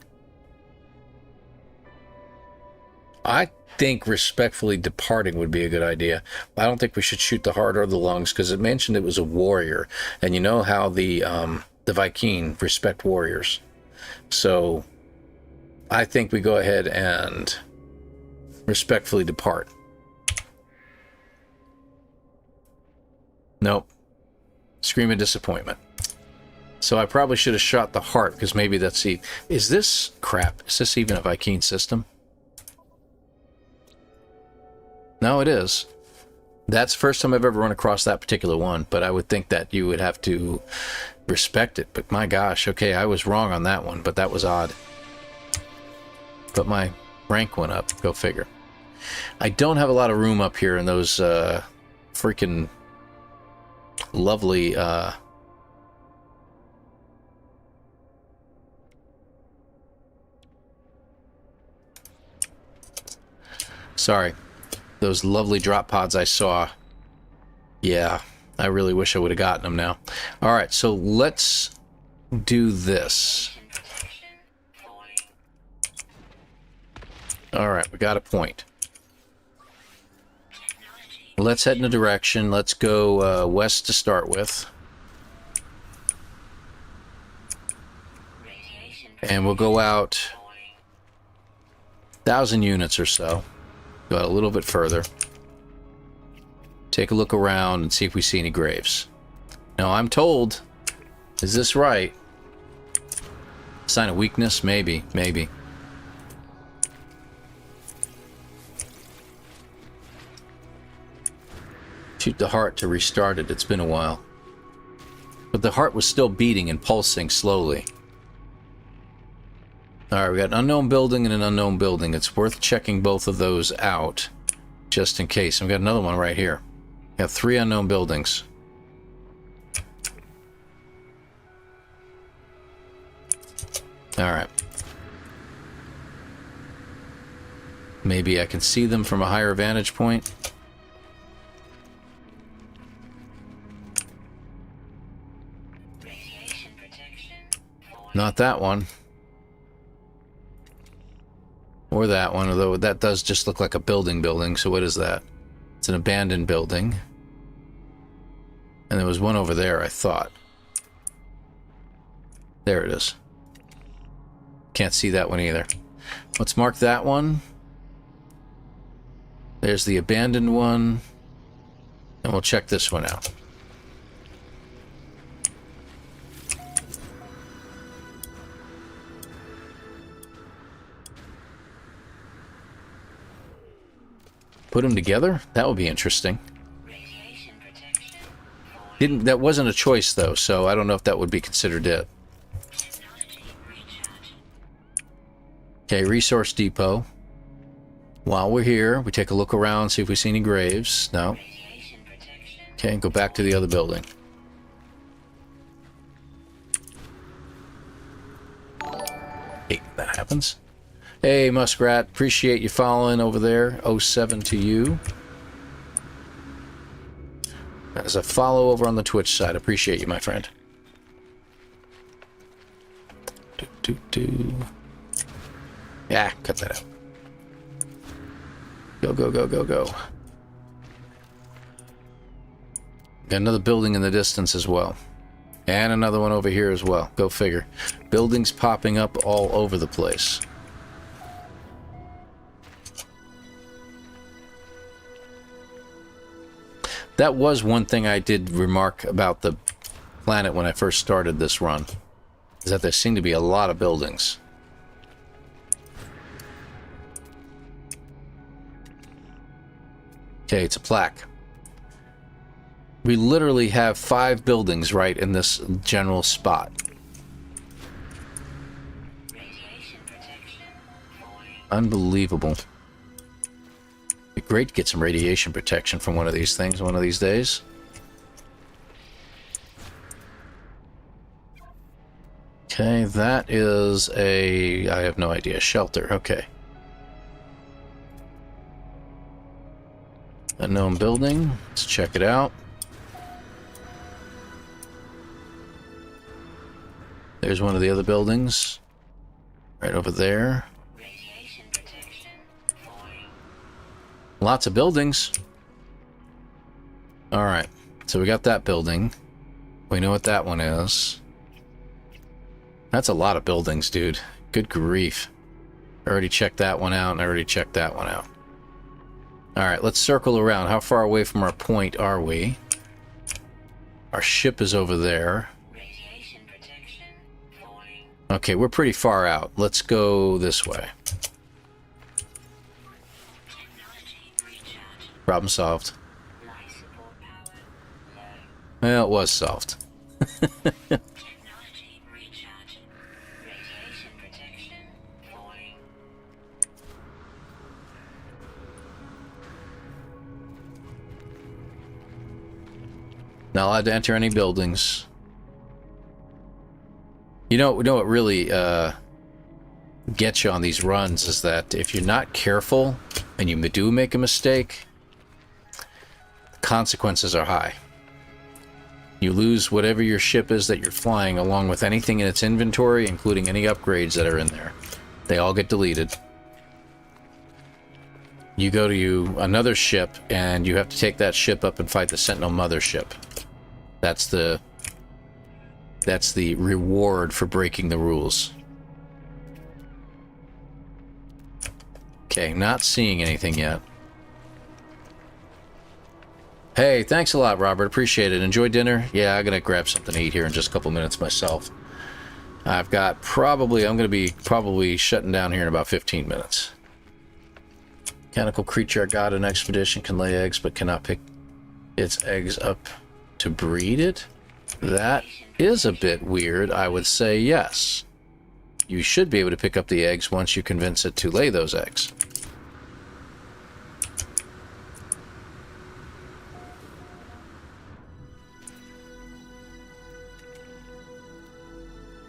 I think respectfully departing would be a good idea. I don't think we should shoot the heart or the lungs, because it mentioned it was a warrior. And you know how the Viking respect warriors. So I think we go ahead and respectfully depart. Nope. Scream of disappointment. So I probably should have shot the heart, because maybe that's the... Is this... Crap. Is this even a Viking system? No, it is. That's the first time I've ever run across that particular one, but I would think that you would have to respect it. But my gosh, okay, I was wrong on that one, but that was odd. But my rank went up. Go figure. I don't have a lot of room up here in those freaking lovely Sorry. Those lovely drop pods I saw. Yeah, I really wish I would have gotten them now. Alright, so let's do this. Alright, we got a point. Let's head in a direction. Let's go west to start with. And we'll go out 1,000 units or so. Go out a little bit further. Take a look around and see if we see any graves. Now, I'm told... Is this right? Sign of weakness? Maybe. Maybe. Shoot the heart to restart it. It's been a while. But the heart was still beating and pulsing slowly. Alright, we got an unknown building and an unknown building. It's worth checking both of those out, just in case. And we got another one right here. We have 3 unknown buildings. Alright. Maybe I can see them from a higher vantage point. Not that one. Or that one, although that does just look like a building, so what is that? It's an abandoned building. And there was one over there, I thought. There it is. Can't see that one either. Let's mark that one. There's the abandoned one. And we'll check this one out. Put them together? That would be interesting. That wasn't a choice though, so I don't know if that would be considered it. Okay, resource depot. While we're here, we take a look around, see if we see any graves. No. Okay, go back to the other building. Hey, that happens. Hey, Muskrat, appreciate you following over there. 07 to you. As a follow over on the Twitch side. Appreciate you, my friend. Yeah, cut that out. Go, go, go, go, go. Got another building in the distance as well. And another one over here as well. Go figure. Buildings popping up all over the place. That was one thing I did remark about the planet when I first started this run, is that there seem to be a lot of buildings. Okay, it's a plaque. We literally have 5 buildings right in this general spot. Unbelievable. It'd be great to get some radiation protection from one of these things one of these days. Okay, that is a... I have no idea. Shelter, okay. Unknown building. Let's check it out. There's one of the other buildings. Right over there. Lots of buildings. Alright, so we got that building. We know what that one is. That's a lot of buildings, dude. Good grief. I already checked that one out, and I already checked that one out. Alright, let's circle around. How far away from our point are we? Our ship is over there. Okay, we're pretty far out. Let's go this way. Problem solved. Well, it was solved. Not allowed to enter any buildings. You know what really gets you on these runs is that if you're not careful, and you do make a mistake, the consequences are high. You lose whatever your ship is that you're flying, along with anything in its inventory, including any upgrades that are in there. They all get deleted. You go to another ship, and you have to take that ship up and fight the Sentinel mothership. That's the reward for breaking the rules. Okay, not seeing anything yet. Hey, thanks a lot, Robert. Appreciate it. Enjoy dinner? Yeah, I'm going to grab something to eat here in just a couple minutes myself. I'm going to be probably shutting down here in about 15 minutes. Mechanical creature I got an expedition, can lay eggs, but cannot pick its eggs up to breed it? That is a bit weird. I would say yes. You should be able to pick up the eggs once you convince it to lay those eggs.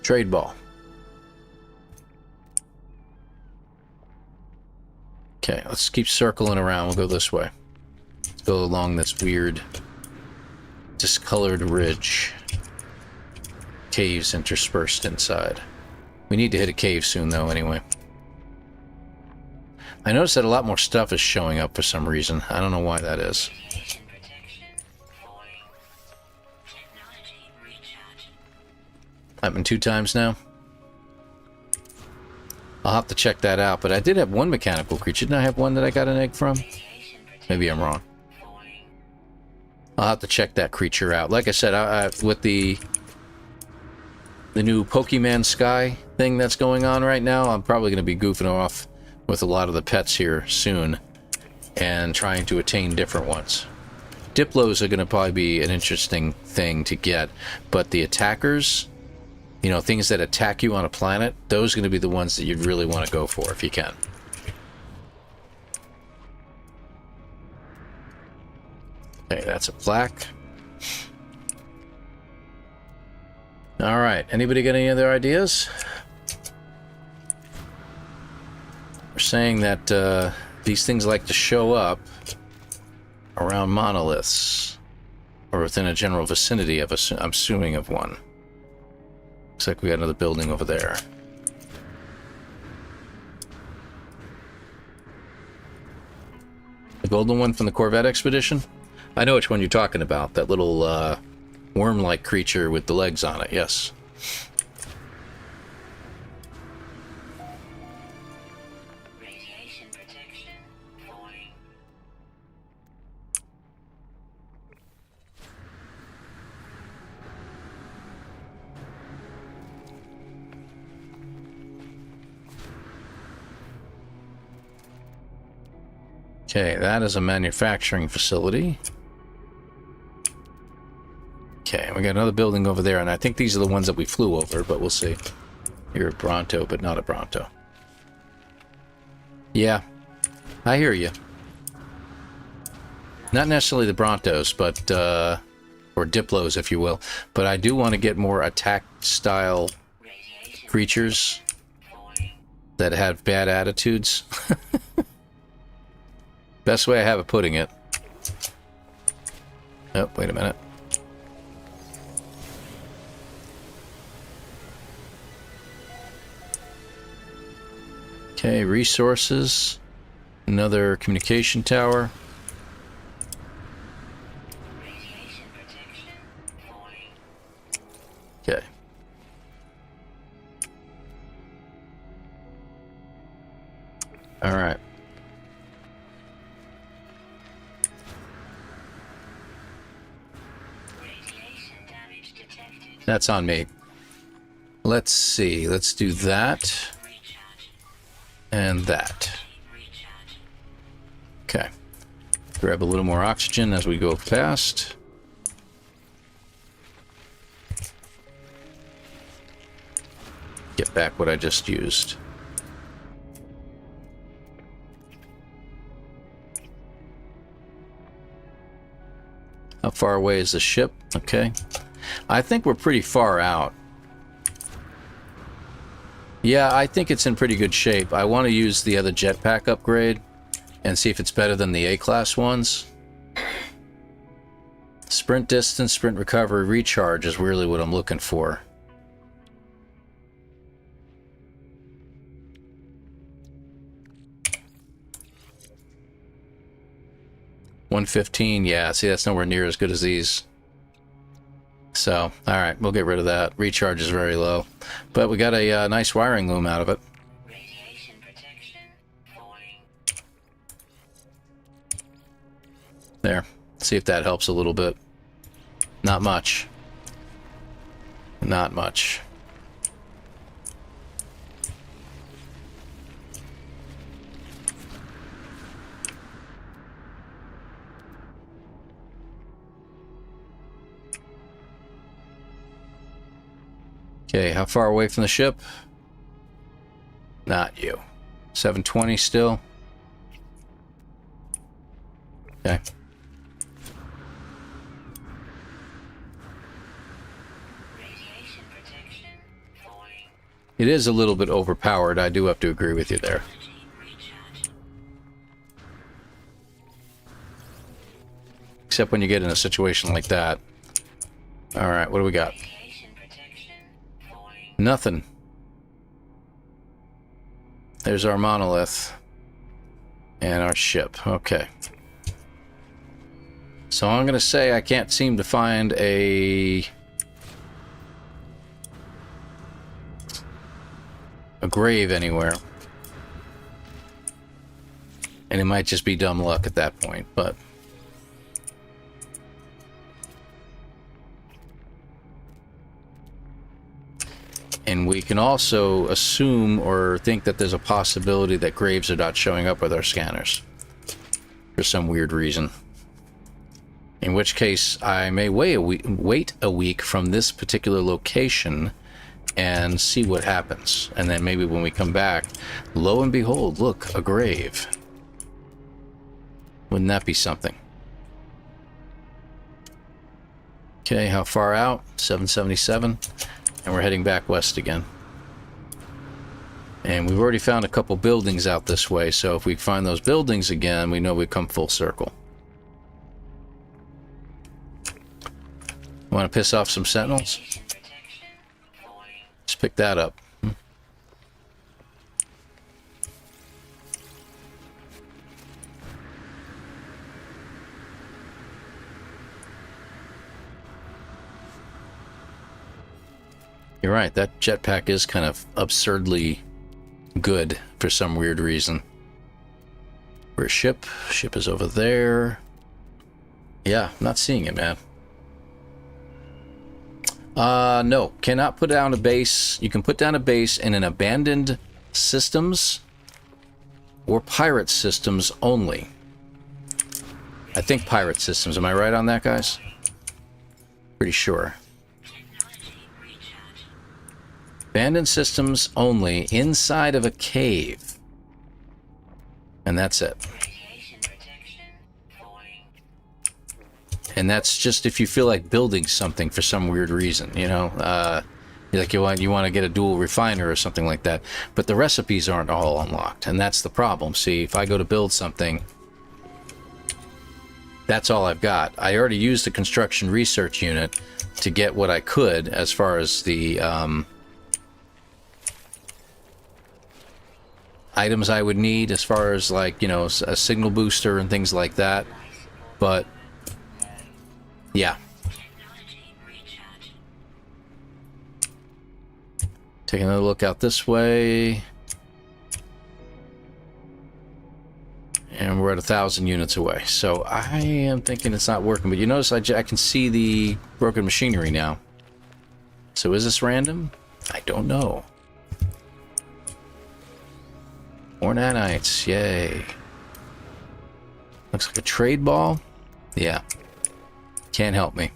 Trade ball. Okay, let's keep circling around. We'll go this way. Let's go along this weird, discolored ridge. Caves interspersed inside. We need to hit a cave soon, though, anyway. I noticed that a lot more stuff is showing up for some reason. I don't know why that is. Happened 2 times now. I'll have to check that out, but I did have one mechanical creature. Didn't I have one that I got an egg from? Maybe I'm wrong. I'll have to check that creature out. Like I said, with the new Pokemon Sky thing that's going on right now, I'm probably going to be goofing off with a lot of the pets here soon and trying to attain different ones. Diplos are going to probably be an interesting thing to get, but the attackers, you know, things that attack you on a planet, those are going to be the ones that you'd really want to go for if you can. Okay, that's a black. Alright, anybody got any other ideas? We're saying that these things like to show up around monoliths, or within a general vicinity of I'm assuming of one. Looks like we got another building over there. The golden one from the Corvette expedition? I know which one you're talking about. That little worm-like creature with the legs on it, yes. Radiation protection falling. Okay, that is a manufacturing facility. Okay, we got another building over there, and I think these are the ones that we flew over, but we'll see. You're a Bronto, but not a Bronto. Yeah, I hear you. Not necessarily the Brontos, but, or Diplos, if you will, but I do want to get more attack-style creatures that have bad attitudes. Best way I have of putting it. Oh, wait a minute. Okay, resources. Another communication tower. Radiation protection falling. Okay. All right. Radiation damage detected. That's on me. Let's see. Let's do that. Recharge. And that. Recharge. Okay. Grab a little more oxygen as we go past. Get back what I just used. How far away is the ship? Okay. I think we're pretty far out. Yeah, I think it's in pretty good shape. I want to use the other jetpack upgrade and see if it's better than the A-class ones. Sprint distance, sprint recovery, recharge is really what I'm looking for. $115, yeah, see, that's nowhere near as good as these. So, alright, we'll get rid of that. Recharge is very low. But we got a nice wiring loom out of it. Radiation protection falling. There. See if that helps a little bit. Not much. Not much. Okay, how far away from the ship? Not you. 720 still? Okay. Radiation protection falling. It is a little bit overpowered, I do have to agree with you there. Energy recharge. Except when you get in a situation like that. Alright, what do we got? Radiation protection falling. Nothing. There's our monolith. And our ship. Okay. So I'm going to say I can't seem to find a grave anywhere. And it might just be dumb luck at that point, but... And we can also assume or think that there's a possibility that graves are not showing up with our scanners. For some weird reason. In which case, I may wait a week from this particular location and see what happens. And then maybe when we come back, lo and behold, look, a grave. Wouldn't that be something? Okay, how far out? 777. And we're heading back west again. And we've already found a couple buildings out this way, so if we find those buildings again, we know we've come full circle. Want to piss off some sentinels? Radiation protection falling. Let's pick that up. You're right, that jetpack is kind of absurdly good for some weird reason. We're a ship. Ship is over there. Yeah, I'm not seeing it, man. No, cannot put down a base. You can put down a base in an abandoned systems or pirate systems only. I think pirate systems. Am I right on that, guys? Pretty sure. Technology recharge. Abandoned systems only inside of a cave. And that's it. Radiation protection falling. And that's just if you feel like building something for some weird reason, you know, like you want to get a dual refiner or something like that. But the recipes aren't all unlocked, and that's the problem. See, if I go to build something, that's all I've got. I already used the construction research unit to get what I could as far as the items I would need, as far as, like, you know, a signal booster and things like that. But yeah. Technology recharge. Take another look out this way. And we're at 1,000 units away. So I am thinking it's not working. But you notice I can see the broken machinery now. So is this random? I don't know. More nanites. Yay. Looks like a trade ball. Yeah. Can't help me.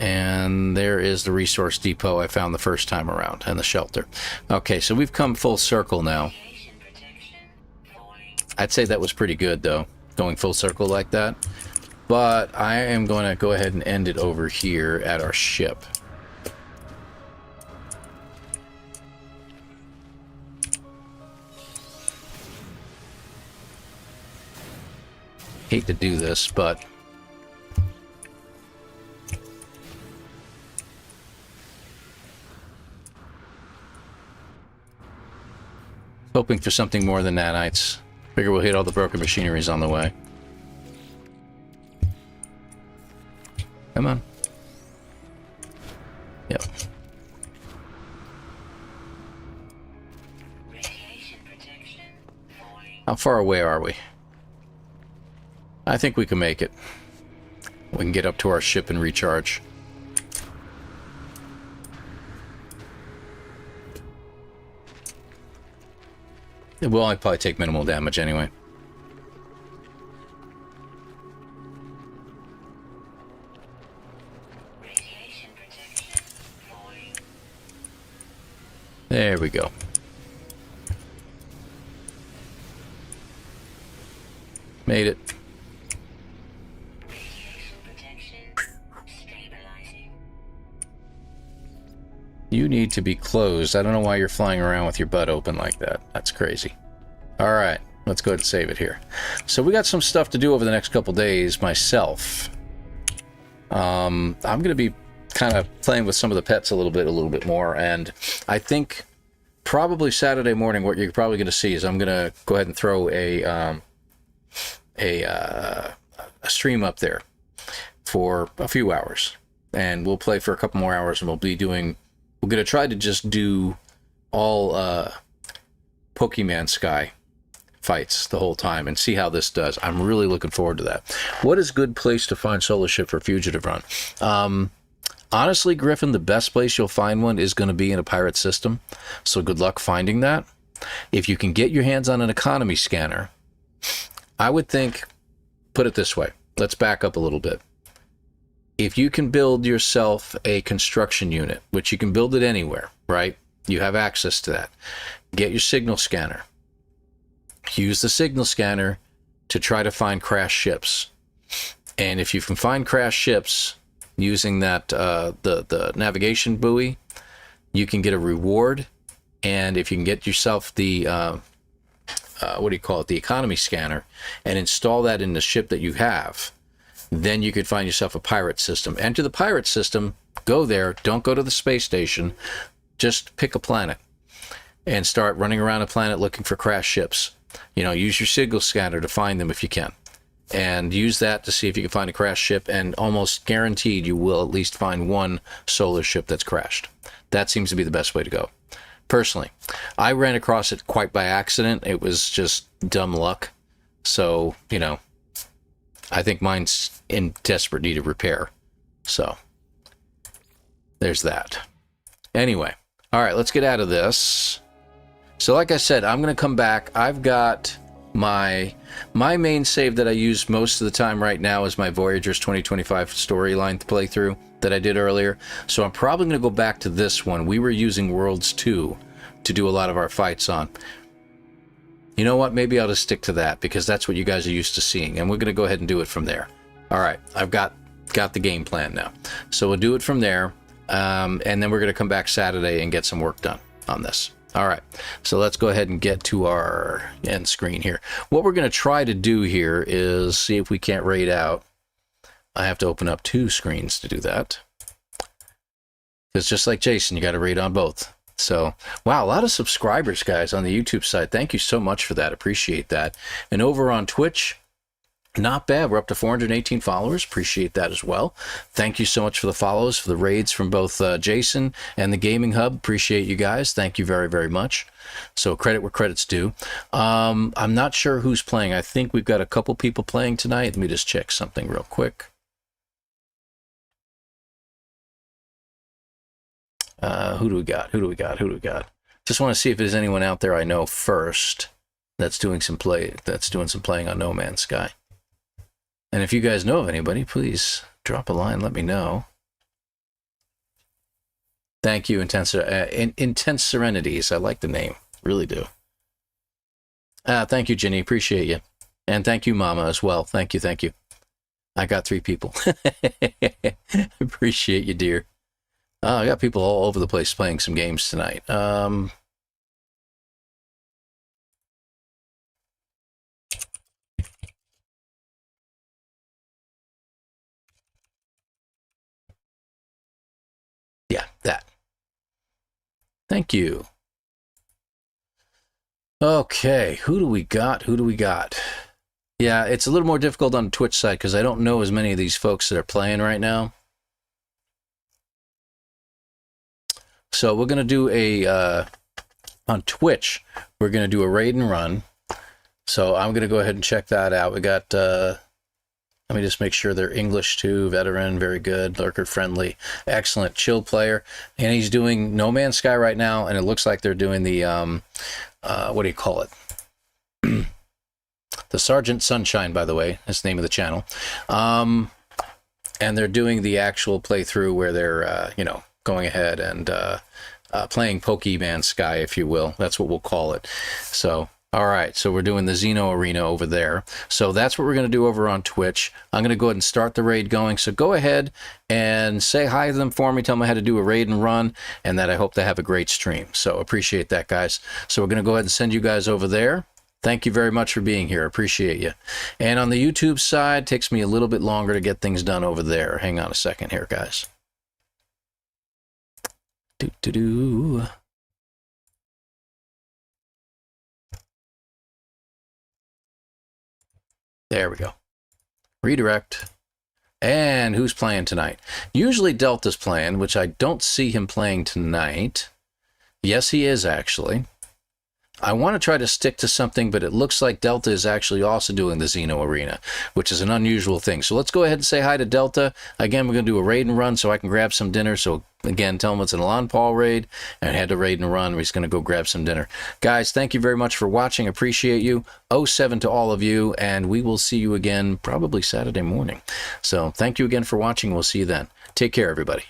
And there is the resource depot I found the first time around, and the shelter. Okay, so we've come full circle now. Radiation protection falling. I'd say that was pretty good, though, going full circle like that. But I am going to go ahead and end it over here at our ship. Hate to do this, but hoping for something more than nanites. Figure we'll hit all the broken machineries on the way. Come on. Yep. Radiation protection falling. How far away are we? I think we can make it. We can get up to our ship and recharge. It will only probably take minimal damage anyway. Radiation protection falling. There we go. Made it. Radiation protection stabilizing. You need to be closed. I don't know why you're flying around with your butt open like that. That's crazy. All right, let's go ahead and save it here. So we got some stuff to do over the next couple days myself. I'm going to be kind of playing with some of the pets a little bit more, and I think probably Saturday morning what you're probably going to see is I'm going to go ahead and throw a stream up there for a few hours, and we'll play for a couple more hours, and we're going to try to just do all Pokemon Sky fights the whole time and see how this does. I'm really looking forward to that. What is a good place to find solo ship for Fugitive Run? Honestly, Griffin, the best place you'll find one is going to be in a pirate system, so good luck finding that. If you can get your hands on an economy scanner, I would think, put it this way, let's back up a little bit. If you can build yourself a construction unit, which you can build it anywhere, right? You have access to that. Get your signal scanner. Use the signal scanner to try to find crashed ships. And if you can find crashed ships using that the navigation buoy, you can get a reward. And if you can get yourself the what do you call it, the economy scanner, and install that in the ship that you have, then you could find yourself a pirate system. Enter the pirate system, go there, don't go to the space station, just pick a planet and start running around a planet looking for crashed ships. You know, use your signal scanner to find them if you can, and use that to see if you can find a crashed ship, and almost guaranteed you will at least find one solar ship that's crashed. That seems to be the best way to go. Personally, I ran across it quite by accident. It was just dumb luck. So, you know, I think mine's in desperate need of repair. So, there's that. Anyway, all right, let's get out of this. So, like I said, I'm going to come back. I've got my main save that I use most of the time right now is my Voyagers 2025 storyline playthrough that I did earlier. So I'm probably going to go back to this one. We were using Worlds 2 to do a lot of our fights on. You know what? Maybe I'll just stick to that because that's what you guys are used to seeing. And we're going to go ahead and do it from there. All right. I've got the game plan now. So we'll do it from there. And then we're going to come back Saturday and get some work done on this. All right, so let's go ahead and get to our end screen here. What we're going to try to do here is see if we can't raid out. I have to open up two screens to do that. Because just like Jason, you got to raid on both. So, wow, a lot of subscribers, guys, on the YouTube side. Thank you so much for that. Appreciate that. And over on Twitch, not bad. We're up to 418 followers. Appreciate that as well. Thank you so much for the follows, for the raids from both Jason and the Gaming Hub. Appreciate you guys. Thank you very, very much. So credit where credit's due. I'm not sure who's playing. I think we've got a couple people playing tonight. Let me just check something real quick. Who do we got? Who do we got? Who do we got? Just want to see if there's anyone out there I know first that's doing some playing on No Man's Sky. And if you guys know of anybody, please drop a line. Let me know. Thank you, Intense Serenities. I like the name. Really do. Thank you, Jenny. Appreciate you. And thank you, Mama, as well. Thank you, thank you. I got 3 people. Appreciate you, dear. I got people all over the place playing some games tonight. Thank you. Okay, who do we got? Who do we got? Yeah, it's a little more difficult on the Twitch side because I don't know as many of these folks that are playing right now. So we're going to do a, on Twitch, we're going to do a raid and run. So I'm going to go ahead and check that out. We got, let me just make sure they're English too. Veteran, very good. Lurker friendly, excellent. Chill player. And he's doing No Man's Sky right now. And it looks like they're doing the, what do you call it? The Sergeant Sunshine, by the way, that's the name of the channel. And they're doing the actual playthrough where they're, you know, going ahead and playing Pokemon Sky, if you will. That's what we'll call it. So, all right. So we're doing the Xeno arena over there. So that's what we're going to do over on Twitch. I'm going to go ahead and start the raid going. So go ahead and say hi to them for me. Tell them how to do a raid and run, and that I hope they have a great stream. So appreciate that, guys. So we're going to go ahead and send you guys over there. Thank you very much for being here. Appreciate you. And on the YouTube side, takes me a little bit longer to get things done over there. Hang on a second here, guys. There we go. Redirect. And who's playing tonight? Usually Delta's playing, which I don't see him playing tonight. Yes, he is actually. I want to try to stick to something, but it looks like Delta is actually also doing the Xeno Arena, which is an unusual thing. So let's go ahead and say hi to Delta. Again, we're going to do a raid and run so I can grab some dinner. So again, tell him it's an ElanPaul raid, and I had to raid and run. We're just going to go grab some dinner. Guys, thank you very much for watching. Appreciate you. 07 to all of you, and we will see you again probably Saturday morning. So thank you again for watching. We'll see you then. Take care, everybody.